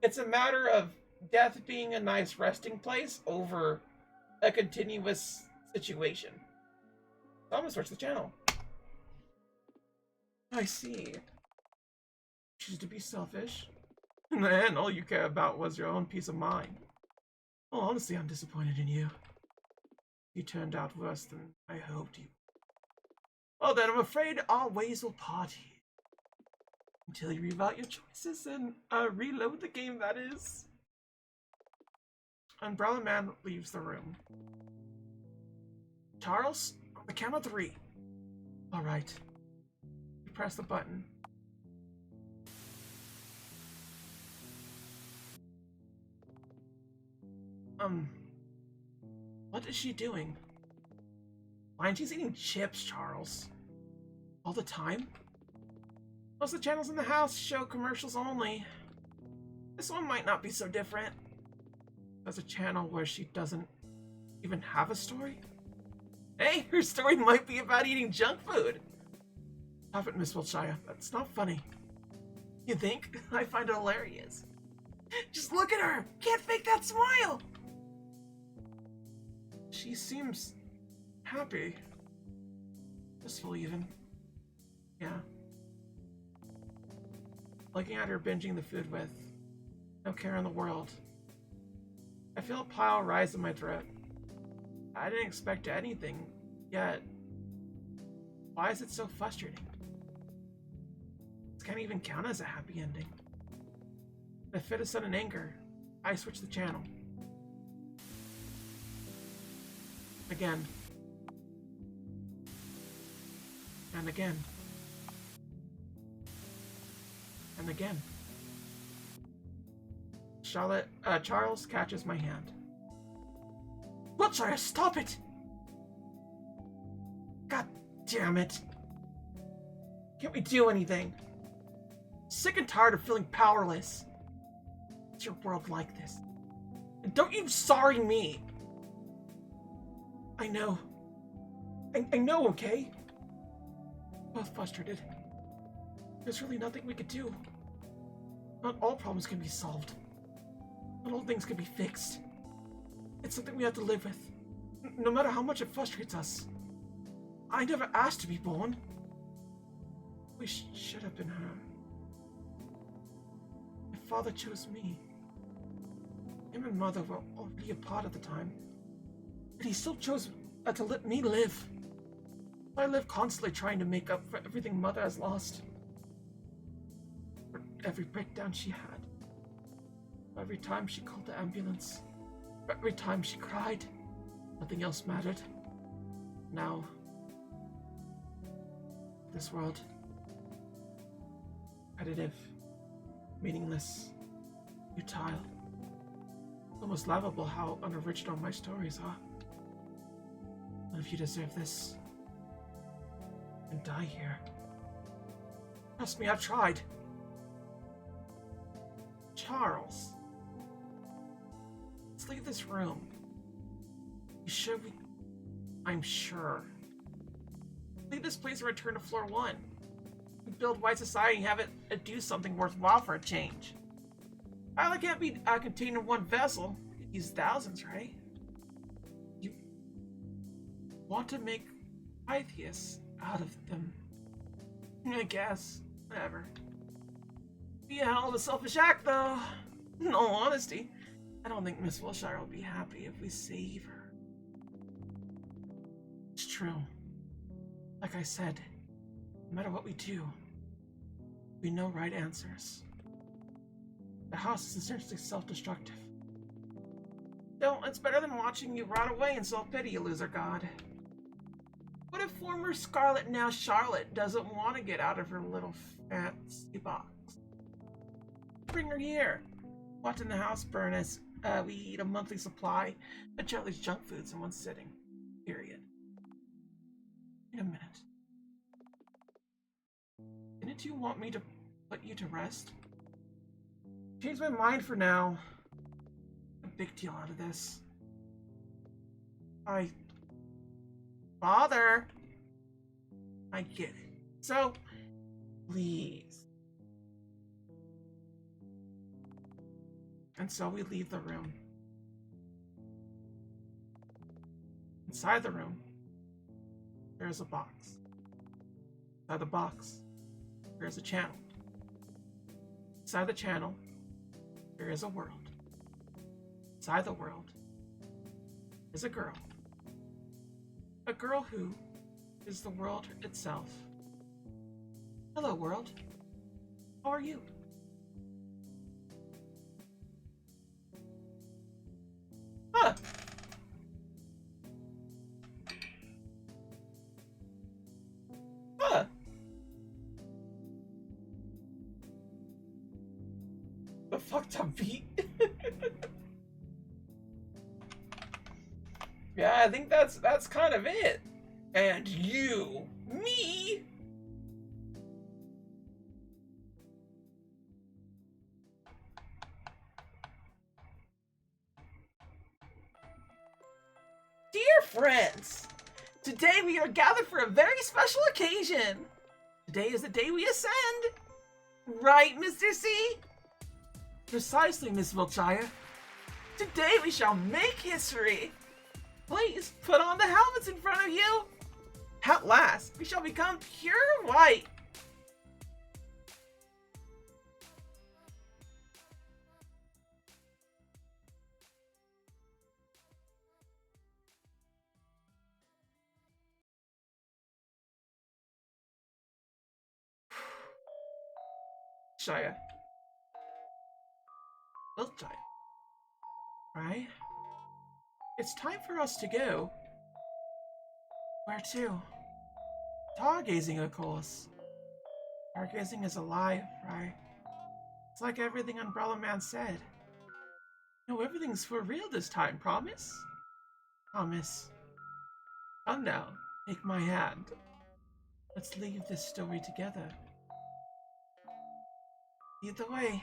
it's a matter of death being a nice resting place over a continuous situation. So I'm gonna switch the channel. I see. Choose to be selfish. In the end, all you care about was your own peace of mind. Well, honestly, I'm disappointed in you. You turned out worse than I hoped you. Well then, I'm afraid our ways will part here. Until you revout your choices and reload the game, that is. Umbrella Man leaves the room. Charles, on the count of 3. Alright. You press the button. What is she doing? Why she's eating chips, Charles? All the time? Most of the channels in the house show commercials only. This one might not be so different. There's a channel where she doesn't even have a story. Hey, her story might be about eating junk food. Stop it, Miss Wiltshire. That's not funny. You think? I find it hilarious. Just look at her! Can't fake that smile! She seems happy. Blissful, even. Yeah. Looking at her binging the food with no care in the world. I feel a pile rise in my throat. I didn't expect anything, yet. Why is it so frustrating? This can't even count as a happy ending. In a fit of sudden anger, I switch the channel. Again. And again. And again. Charles catches my hand. Wiltshire, stop it! God damn it. Can't we do anything? Sick and tired of feeling powerless. It's your world like this. And don't you sorry me. I know. I know, okay? Both frustrated. There's really nothing we could do. Not all problems can be solved. Not all things can be fixed. It's something we have to live with. No matter how much it frustrates us. I never asked to be born. We should have been her. My father chose me. Him and mother were already apart at the time. But he still chose to let me live. I live constantly trying to make up for everything mother has lost. For every breakdown she had. For every time she called the ambulance. For every time she cried. Nothing else mattered. Now, this world. Repetitive. Meaningless. Futile. Almost laughable how unoriginal my stories are. None of you deserve this. And die here. Trust me, I've tried. Charles. Let's leave this room. You sure we... I'm sure. Leave this place and return to floor 1. Build white society and have it do something worthwhile for a change. Isla can't be contained in one vessel. Use thousands, right? You want to make Pythias out of them. I guess. Whatever. Be a hell of a selfish act, though. In all honesty, I don't think Miss Wilshire will be happy if we save her. It's true. Like I said, no matter what we do, we know right answers. The house is essentially self-destructive. Still, it's better than watching you rot away in self-pity, you loser god. What if former Scarlett, now Charlotte, doesn't want to get out of her little fancy box? Bring her here. Watching the house burn as we eat a monthly supply of Charlie's junk foods in one sitting. Period. Wait a minute. Didn't you want me to put you to rest? Change my mind for now. A big deal out of this. Father! I get it. So, please. And so we leave the room. Inside the room, there's a box. Inside the box, there's a channel. Inside the channel, there is a world. Inside the world is a girl. A girl who is the world itself. Hello, world. How are you? Huh. Huh. The fucked up beat. Yeah, I think that's kind of it. And you, me. Dear friends, today we are gathered for a very special occasion. Today is the day we ascend. Right, Mr. C? Precisely, Miss Wiltshire. Today we shall make history. Please, put on the helmets in front of you! At last, we shall become pure white! Shia. Well, Shia. Right? It's time for us to go. Where to? Stargazing, of course. Stargazing is alive, right? It's like everything Umbrella Man said. No, everything's for real this time, promise? Promise. Come now, take my hand. Let's leave this story together. Lead the way.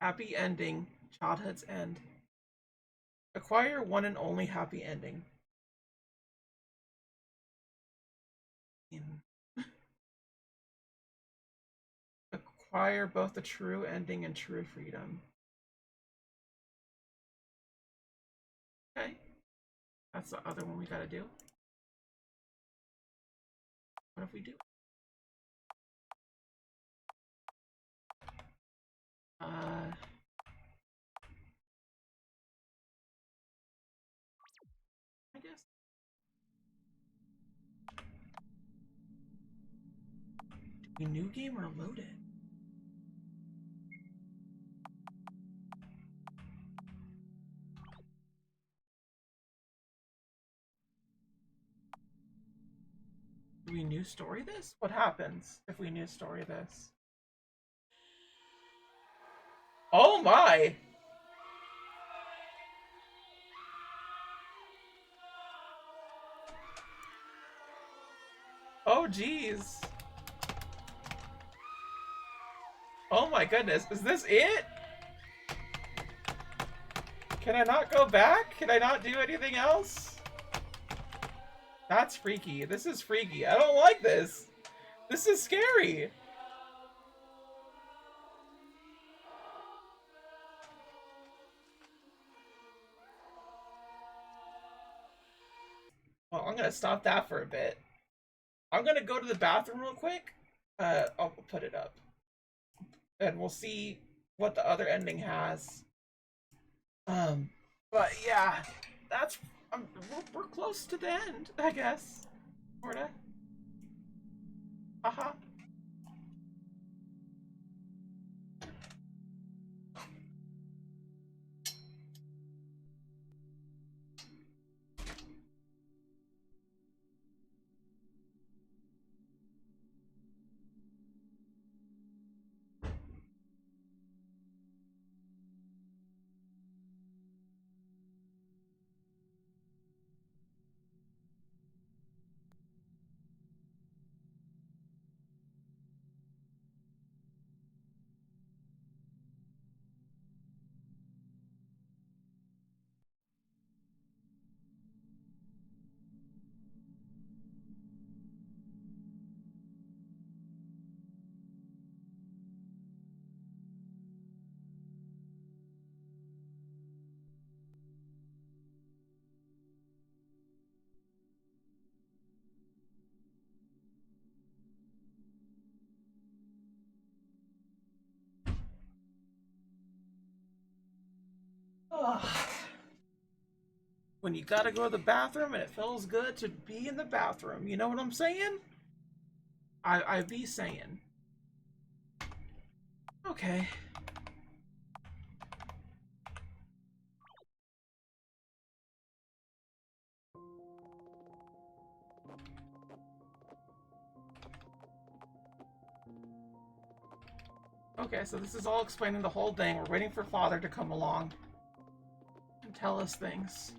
Happy ending. Childhood's end. Acquire one and only happy ending. Acquire both the true ending and true freedom. Okay. That's the other one we gotta do. What if we do? I guess. Do we new game or load it? Do we new story this? What happens if we new story this? Oh my! Oh geez. Oh my goodness, is this it? Can I not go back? Can I not do anything else? That's freaky. This is freaky. I don't like this. This is scary. Well, I'm gonna stop that for a bit. I'm gonna go to the bathroom real quick. I'll put it up. And we'll see what the other ending has. But yeah, that's we're close to the end, I guess. Sorta. Haha. When you gotta go to the bathroom and it feels good to be in the bathroom, you know what I'm saying? I be saying. Okay. Okay, so this is all explaining the whole thing. We're waiting for Father to come along and tell us things.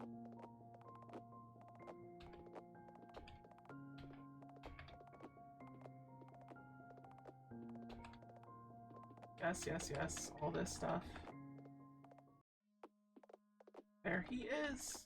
Yes, yes, yes. All this stuff. There he is.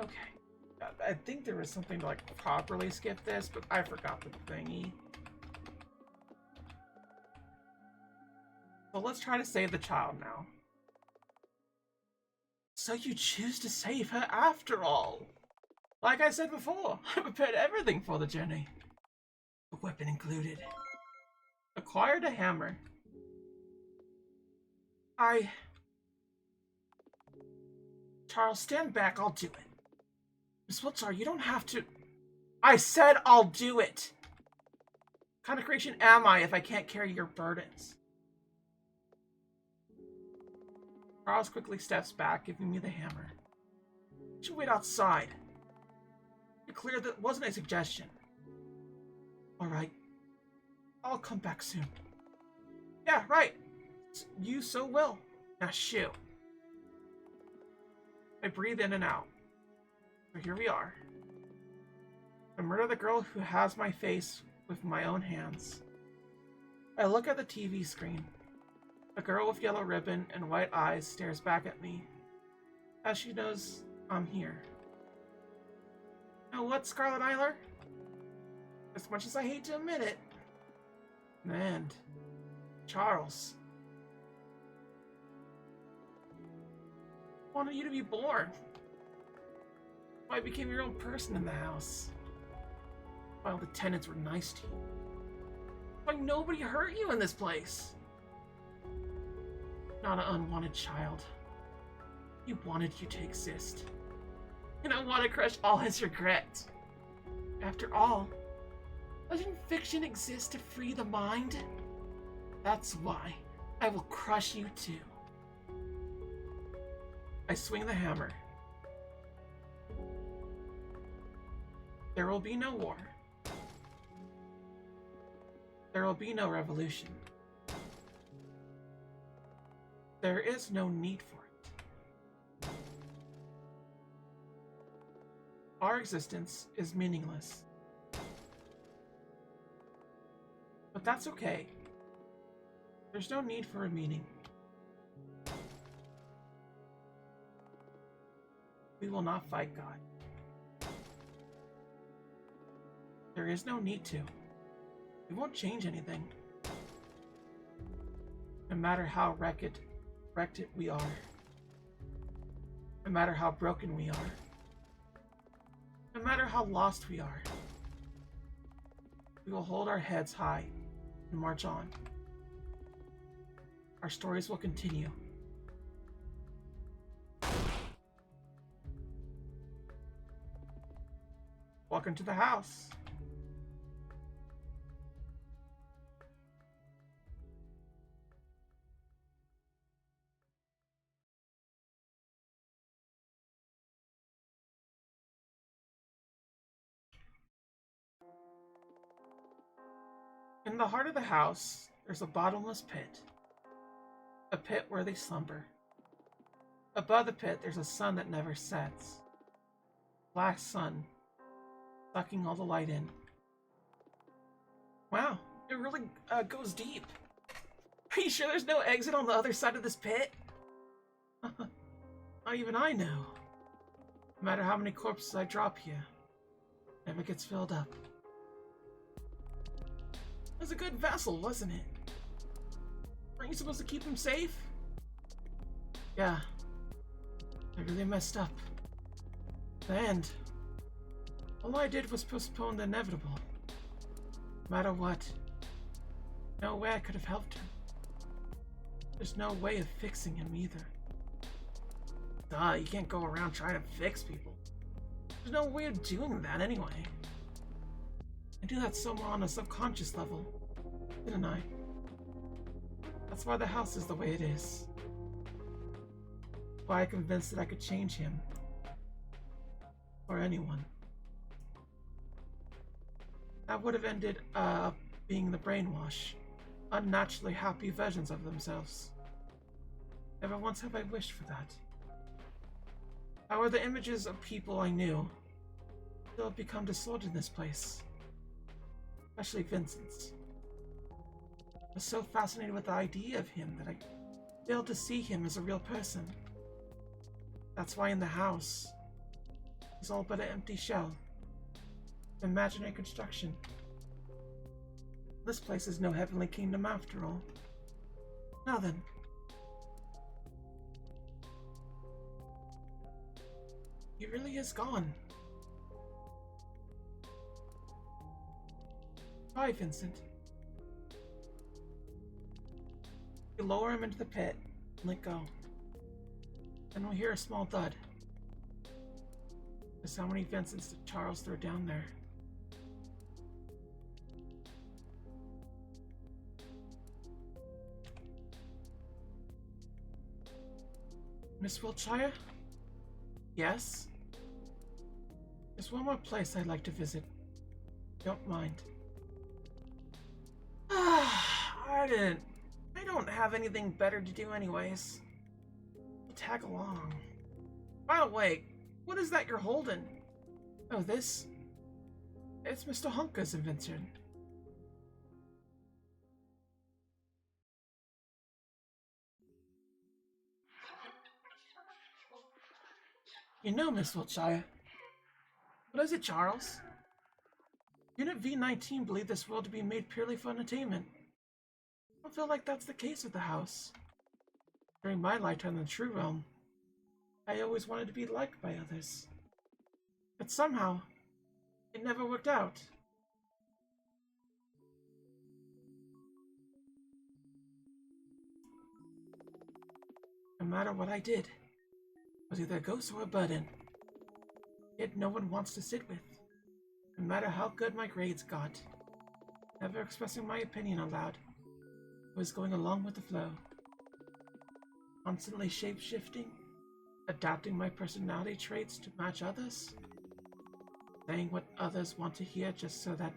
Okay. I think there was something to like properly skip this, but I forgot the thingy. So let's try to save the child now. So you choose to save her after all. Like I said before, I prepared everything for the journey. A weapon included. Acquired a hammer. Charles, stand back, I'll do it. Miss Wiltzar, you don't have to... I said I'll do it! What kind of creation am I if I can't carry your burdens? Charles quickly steps back, giving me the hammer. You should wait outside. Be clear that wasn't a suggestion. Alright. I'll come back soon. Yeah, right. You so will. Now shoot. I breathe in and out. So here we are. I murder the girl who has my face with my own hands. I look at the TV screen. A girl with yellow ribbon and white eyes stares back at me, as she knows I'm here. You know what, Scarlett Eyler? As much as I hate to admit it, and Charles, I wanted you to be born. Why became your own person in the house? While the tenants were nice to you. Why nobody hurt you in this place? Not an unwanted child. He wanted you to exist. And I want to crush all his regrets. After all, doesn't fiction exist to free the mind? That's why I will crush you too. I swing the hammer. There will be no war. There will be no revolution. There is no need for it. Our existence is meaningless. But that's okay. There's no need for a meaning. We will not fight God. There is no need to. It won't change anything. No matter how wrecked we are. No matter how broken we are. No matter how lost we are. We will hold our heads high and march on. Our stories will continue. Welcome to the house. In the heart of the house, there's a bottomless pit. A pit where they slumber. Above the pit, there's a sun that never sets. Black sun, sucking all the light in. Wow, it really goes deep. Are you sure there's no exit on the other side of this pit? Not even I know. No matter how many corpses I drop here, it never gets filled up. It was a good vessel, wasn't it? Weren't you supposed to keep him safe? Yeah. I really messed up. The end. All I did was postpone the inevitable. No matter what. No way I could have helped him. There's no way of fixing him either. Duh, you can't go around trying to fix people. There's no way of doing that anyway. I do that somewhere on a subconscious level, didn't I? That's why the house is the way it is. Why I convinced that I could change him. Or anyone. That would have ended up being the brainwash. Unnaturally happy versions of themselves. Never once have I wished for that. However, the images of people I knew still have become distorted in this place. Especially Vincent's. I was so fascinated with the idea of him that I failed to see him as a real person. That's why in the house, is all but an empty shell. Imaginary construction. This place is no heavenly kingdom after all. Now then. He really is gone. Bye, Vincent. You lower him into the pit and let go. Then we'll hear a small thud. Just how many Vincents did Charles throw down there? Miss Wiltshire? Yes? There's one more place I'd like to visit. Don't mind. I don't have anything better to do anyways. I'll tag along. By the way, what is that you're holding? Oh, this? It's Mr. Honka's invention. You know, Miss Wiltshire. What is it, Charles? Unit V-19 believed this world to be made purely for entertainment. I don't feel like that's the case with the house. During my lifetime in the True Realm, I always wanted to be liked by others. But somehow, it never worked out. No matter what I did, it was either a ghost or a burden. Yet no one wants to sit with. No matter how good my grades got. Never expressing my opinion aloud. I was going along with the flow. Constantly shape-shifting. Adapting my personality traits to match others. Saying what others want to hear just so that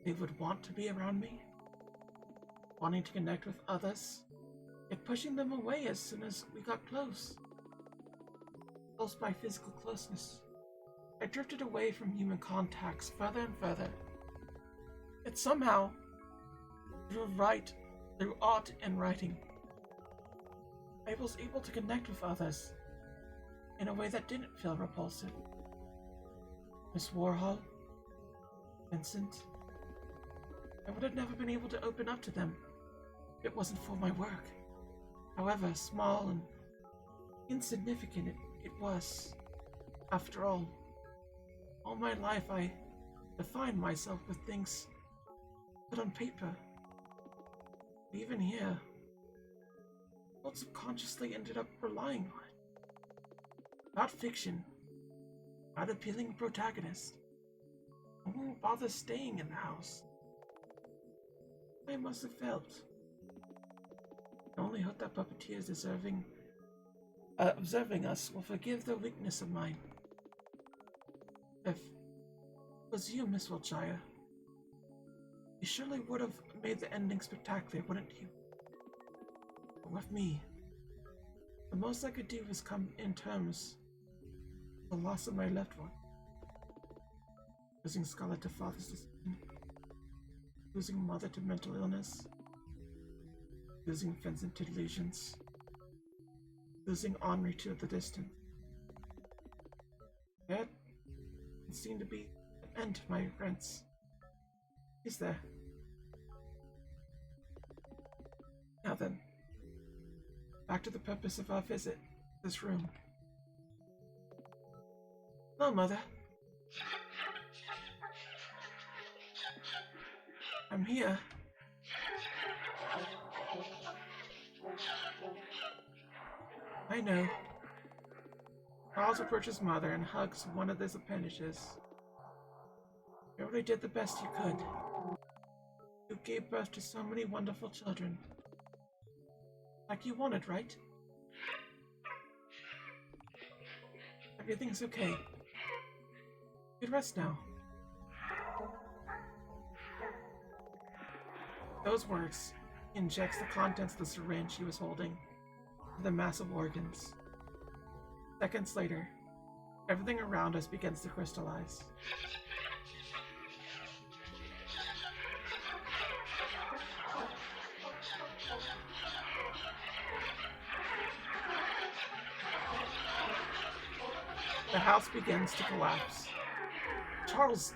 they would want to be around me. Wanting to connect with others. Yet pushing them away as soon as we got close. Close by physical closeness. I drifted away from human contacts further and further. Yet somehow, through art and writing, I was able to connect with others in a way that didn't feel repulsive. Miss Warhol, Vincent, I would have never been able to open up to them if it wasn't for my work. However small and insignificant it was. After all my life I defined myself with things put on paper. Even here, I subconsciously ended up relying on it. About fiction, about appealing protagonist. I won't bother staying in the house. I must have felt. I only hope that puppeteers observing us will forgive the weakness of mine. If it was you, Miss Wiltshire, you surely would have made the ending spectacular, wouldn't you? But with me, the most I could do was come in terms with the loss of my loved one. Losing Scarlett to father's decision. Losing mother to mental illness. Losing Vincent to delusions. Losing Henri to the distance. Yet, it seemed to be the end to my regrets. Is there? Now then, back to the purpose of our visit, this room. Hello, Mother. I'm here. I know. Charles approaches Mother and hugs one of his appendages. You already did the best you could. You gave birth to so many wonderful children. Like you wanted, right? Everything's okay. You can rest now. Those words, he injects the contents of the syringe he was holding into the massive organs. Seconds later, everything around us begins to crystallize. The house begins to collapse. Charles,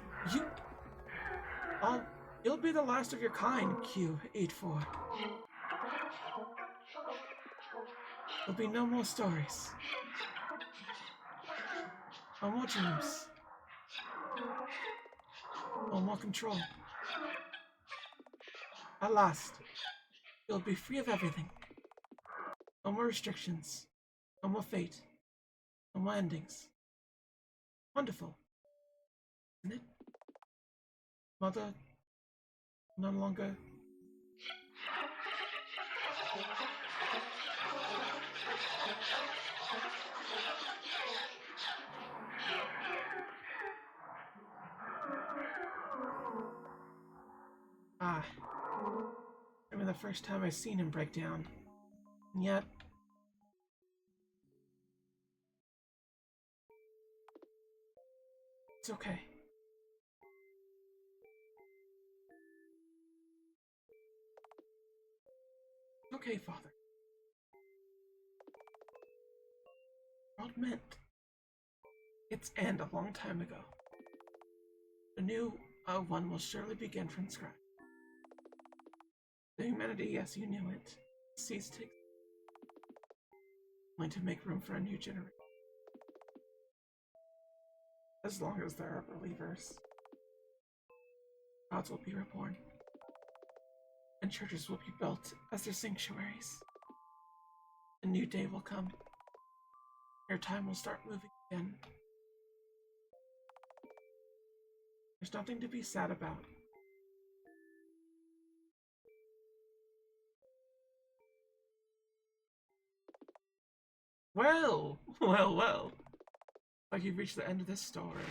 um, you'll be the last of your kind, Q84. There'll be no more stories. No more dreams. No more control. At last, you'll be free of everything. No more restrictions. No more fate. No more endings. Wonderful, isn't it? Mother, no longer. Ah, I remember the first time I seen him break down. And yet, it's okay. It's okay, Father. The world meant its end a long time ago. The new one will surely begin from scratch. The humanity, yes, you knew it, ceased to exist, only to make room for a new generation. As long as there are believers, gods will be reborn, and churches will be built as their sanctuaries. A new day will come. Your time will start moving again. There's nothing to be sad about. Well, well, well. Like you've reached the end of this story.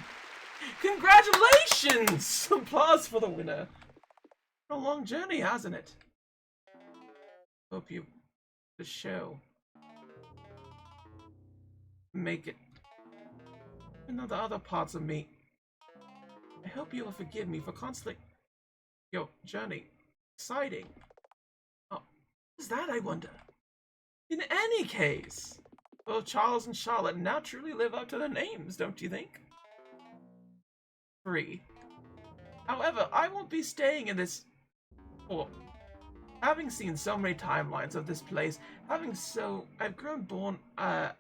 Congratulations! Applause for the winner. A long journey, hasn't it? Hope you, the show, make it. Even though the other parts of me, I hope you will forgive me for constantly. Your journey, exciting. Oh, what is that? I wonder. In any case, both Charles and Charlotte now truly live up to their names, don't you think? 3. However, I won't be staying in this. Or, having seen so many timelines of this place, I've grown bored out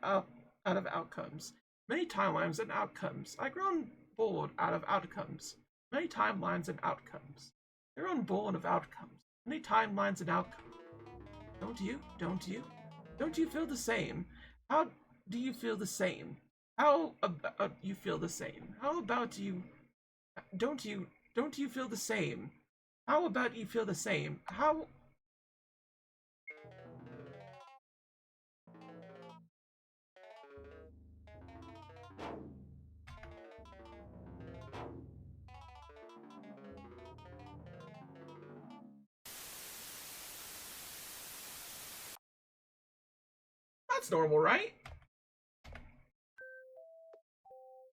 of outcomes. Many timelines and outcomes. I've grown bored out of outcomes. Many timelines and outcomes. I've grown bored of outcomes. Many timelines and outcomes. Don't you? Don't you? Don't you feel the same? How do you feel the same? How about you feel the same? How about you? Don't you? Don't you feel the same? How about you feel the same? How? That's normal, right?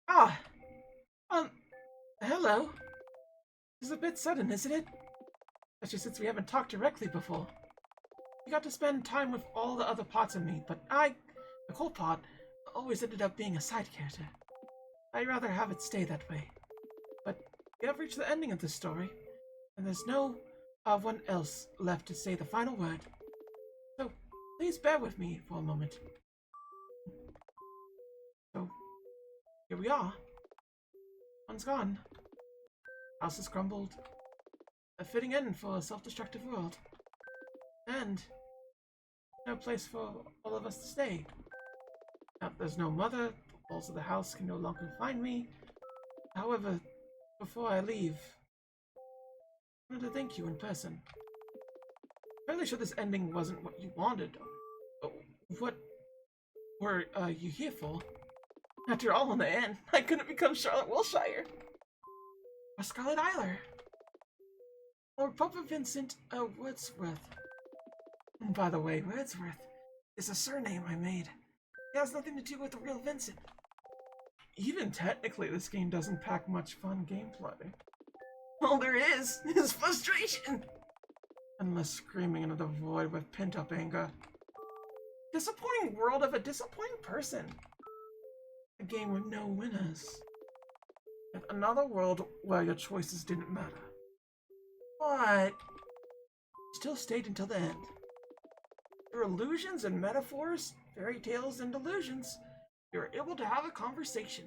Ah, um, hello. This is a bit sudden, isn't it? Especially since we haven't talked directly before. You got to spend time with all the other parts of me, but the cool part, always ended up being a side character. I'd rather have it stay that way. But we have reached the ending of this story, and there's no one else left to say the final word. So, please bear with me for a moment. So, here we are. One's gone. House has crumbled. A fitting end for a self-destructive world. And no place for all of us to stay. Now, there's no mother. The walls of the house can no longer find me. However, before I leave, I wanted to thank you in person. Fairly sure this ending wasn't what you wanted. What were you here for? After all, in the end, I couldn't become Charlotte Wilshire. Or Scarlett Eyler. Or Papa Vincent Wordsworth. And by the way, Wordsworth is a surname I made. It has nothing to do with the real Vincent. Even technically, this game doesn't pack much fun gameplay. All there is frustration! Endless screaming into the void with pent-up anger. Disappointing world of a disappointing person. A game with no winners. And another world where your choices didn't matter. But still stayed until the end. Through illusions and metaphors, fairy tales and delusions, you were able to have a conversation.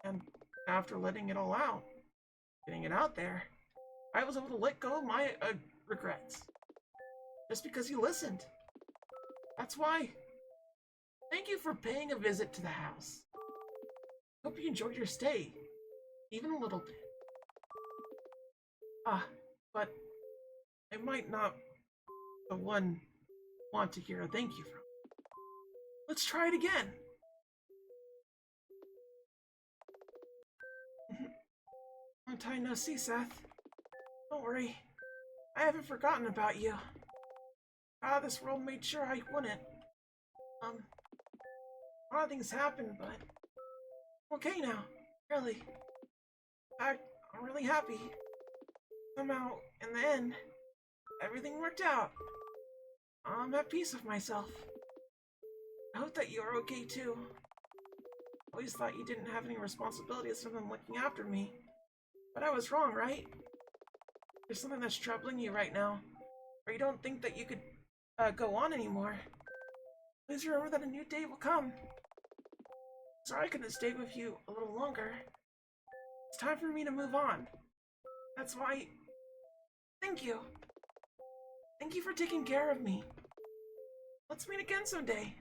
And after letting it all out, getting it out there, I was able to let go of my regrets. Just because you listened. That's why. Thank you for paying a visit to the house. Hope you enjoyed your stay. Even a little bit. But I might not the one want to hear a thank you from. Let's try it again. Long time no see, Seth. Don't worry. I haven't forgotten about you. This world made sure I wouldn't. A lot of things happened, but I'm okay now. Really. I'm really happy. Somehow, in the end, everything worked out. I'm at peace with myself. I hope that you're okay too. I always thought you didn't have any responsibilities other than looking after me. But I was wrong, right? There's something that's troubling you right now, or you don't think that you could go on anymore. Please remember that a new day will come. Sorry I couldn't stay with you a little longer. It's time for me to move on. That's why... Thank you. Thank you for taking care of me. Let's meet again someday.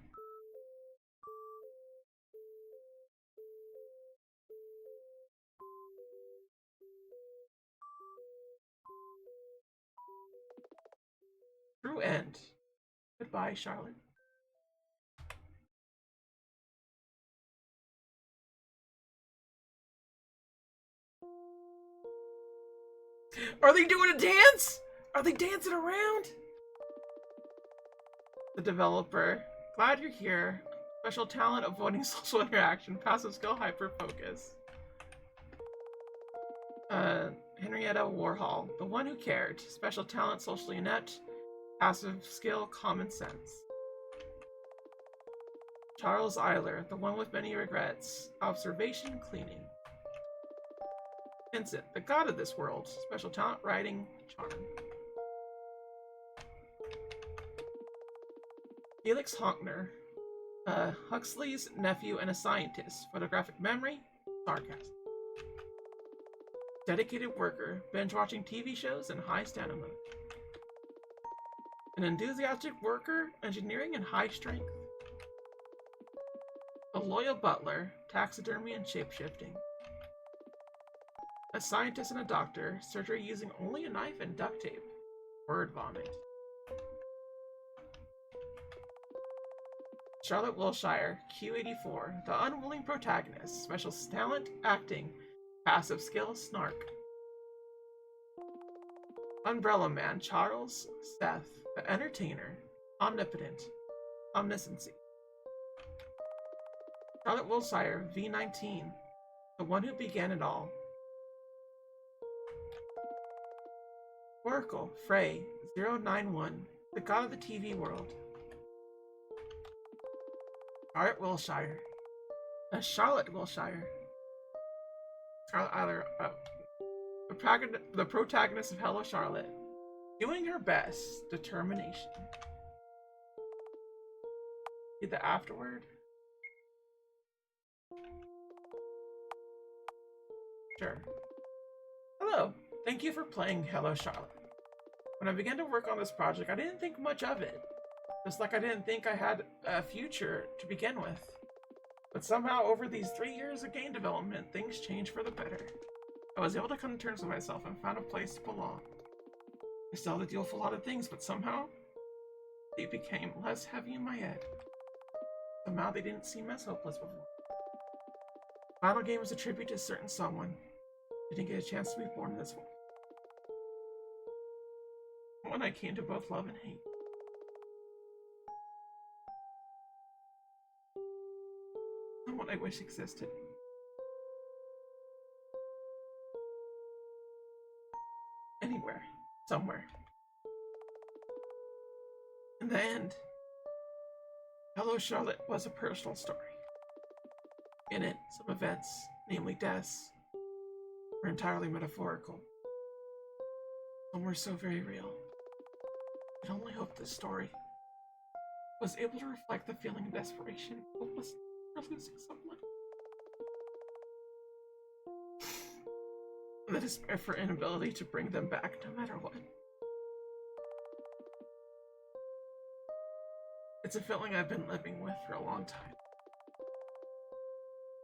True end. Goodbye, Charlotte. Are they doing a dance? Are they dancing around? The developer. Glad you're here. Special talent, avoiding social interaction. Passive skill, hyper focus. Henrietta Warhol. The one who cared. Special talent, socially inept. Passive skill, common sense. Scarlett Eyler. The one with many regrets. Observation, cleaning. Vincent. The god of this world. Special talent, writing, charm. Felix Honkner, Huxley's nephew and a scientist. Photographic memory, sarcasm. Dedicated worker, binge-watching TV shows and high stamina. An enthusiastic worker, engineering and high strength. A loyal butler, taxidermy and shapeshifting. A scientist and a doctor, surgery using only a knife and duct tape. Word vomit. Charlotte Wilshire, Q84, the unwilling protagonist, special talent, acting, passive skill, snark. Umbrella Man, Charles Seth, the entertainer, omnipotent, omnisciency. Charlotte Wilshire, V19, the one who began it all. Oracle, Frey, 091, the god of the TV world. Scarlett Wilshire. Charlotte Wilshire. Scarlett Eyler, the protagonist of Hello Charlotte. Doing her best. Determination. Read the afterword. Sure. Hello. Thank you for playing Hello Charlotte. When I began to work on this project, I didn't think much of it. Just like I didn't think I had a future to begin with. But somehow, over these 3 years of game development, things changed for the better. I was able to come to terms with myself and found a place to belong. I still had to deal with a lot of things, but somehow, they became less heavy in my head. Somehow, they didn't seem as hopeless before. The final game was a tribute to a certain someone who didn't get a chance to be born in this world. One I came to both love and hate. Someone I wish existed. Anywhere. Somewhere. In the end, Hello Charlotte was a personal story. In it, some events, namely deaths, were entirely metaphorical. Some were so very real. I only hope this story was able to reflect the feeling of desperation and hopelessness for losing someone. And the despair for inability to bring them back no matter what. It's a feeling I've been living with for a long time.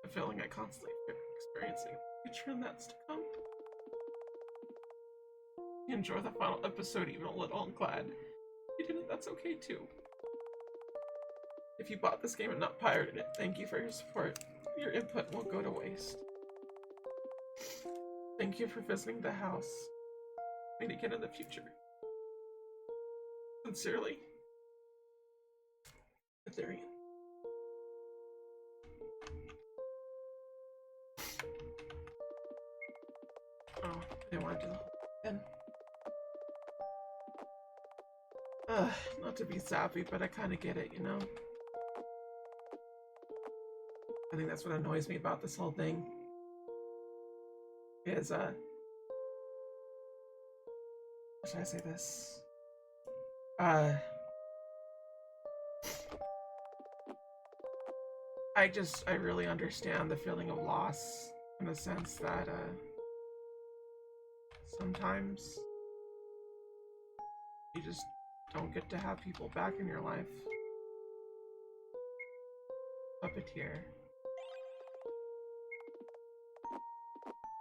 A feeling I constantly fear experiencing in the future and that's to come. Enjoy the final episode even a little. I'm glad you didn't. That's okay too. If you bought this game and not pirated it, thank you for your support. Your input won't go to waste. Thank you for visiting the house. Meet again in the future. Sincerely, Ethereum. Oh, I didn't want to do the whole thing. Not to be sappy, but I kind of get it, you know? I think that's what annoys me about this whole thing. Is, how should I say this? I really understand the feeling of loss in the sense that, sometimes you just don't get to have people back in your life. Puppeteer.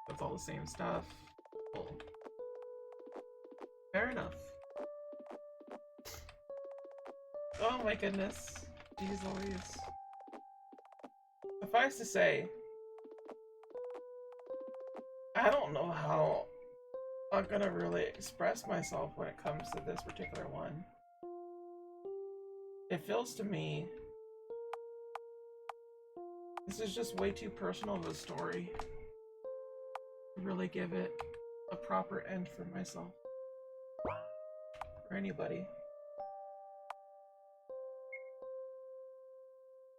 That's all the same stuff. Well, fair enough. Oh my goodness. Jeez Louise. Suffice to say, I don't know how I'm gonna really express myself when it comes to this particular one. It feels to me this is just way too personal of a story to really give it a proper end for myself. Or anybody.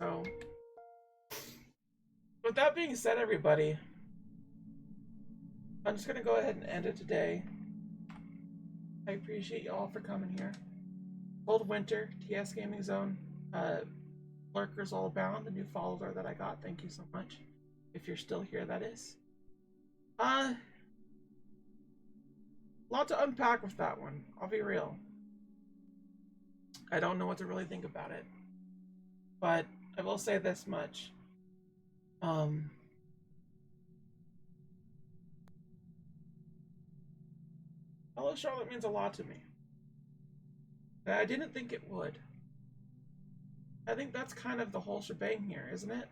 So, with that being said, everybody, I'm just gonna go ahead and end it today. I appreciate you all for coming here. Cold Winter, TS Gaming Zone, Lurkers All Abound, the new follower that I got. Thank you so much. If you're still here, that is. A lot to unpack with that one. I'll be real. I don't know what to really think about it. But I will say this much. Hello Charlotte means a lot to me. And I didn't think it would. I think that's kind of the whole shebang here, isn't it?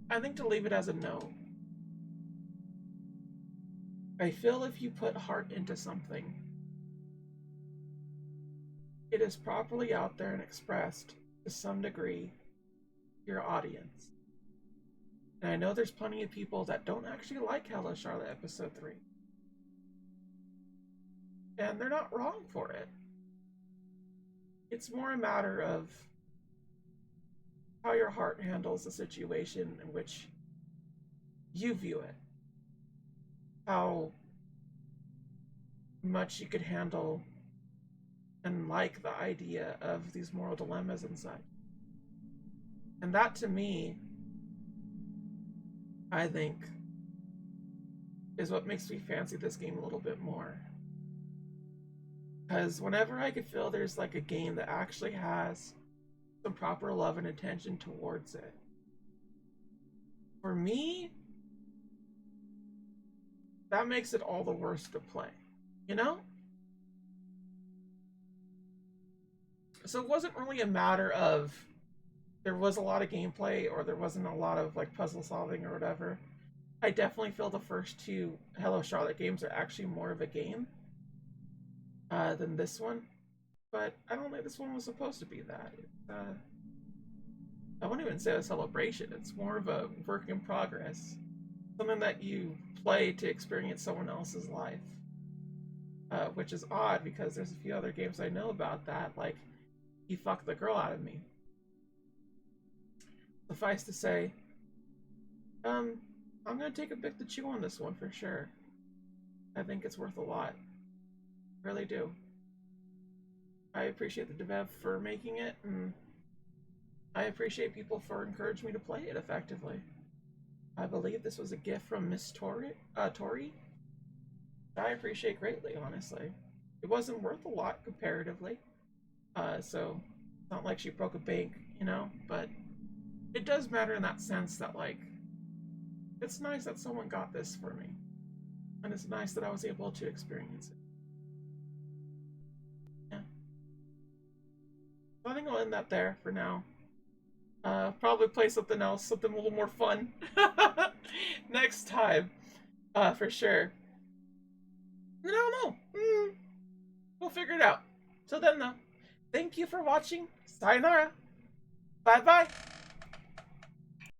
I think to leave it as a no. I feel if you put heart into something, it is properly out there and expressed to some degree to your audience. And I know there's plenty of people that don't actually like Hello Charlotte Episode 3. And they're not wrong for it. It's more a matter of how your heart handles the situation in which you view it. How much you could handle and like the idea of these moral dilemmas and such. And that to me, I think, is what makes me fancy this game a little bit more. Because whenever I could feel there's like a game that actually has some proper love and attention towards it, for me, that makes it all the worse to play, you know? So it wasn't really a matter of there was a lot of gameplay or there wasn't a lot of like puzzle solving or whatever. I definitely feel the first two Hello Charlotte games are actually more of a game than this one. But I don't think this one was supposed to be that. I wouldn't even say a celebration. It's more of a work in progress. Something that you play to experience someone else's life. Which is odd because there's a few other games I know about that. Like, he fucked the girl out of me. Suffice to say, I'm gonna take a bit to chew on this one for sure. I think it's worth a lot. Really do. I appreciate the dev for making it, and I appreciate people for encouraging me to play it effectively. I believe this was a gift from Miss Tori. I appreciate greatly, honestly. It wasn't worth a lot comparatively, so it's not like she broke a bank, you know, but it does matter in that sense that, like, it's nice that someone got this for me, and it's nice that I was able to experience it. Yeah. So I think I'll end that there for now. Probably play something else, something a little more fun next time, for sure. I don't know. We'll figure it out. Till then, though, thank you for watching. Sayonara. Bye bye.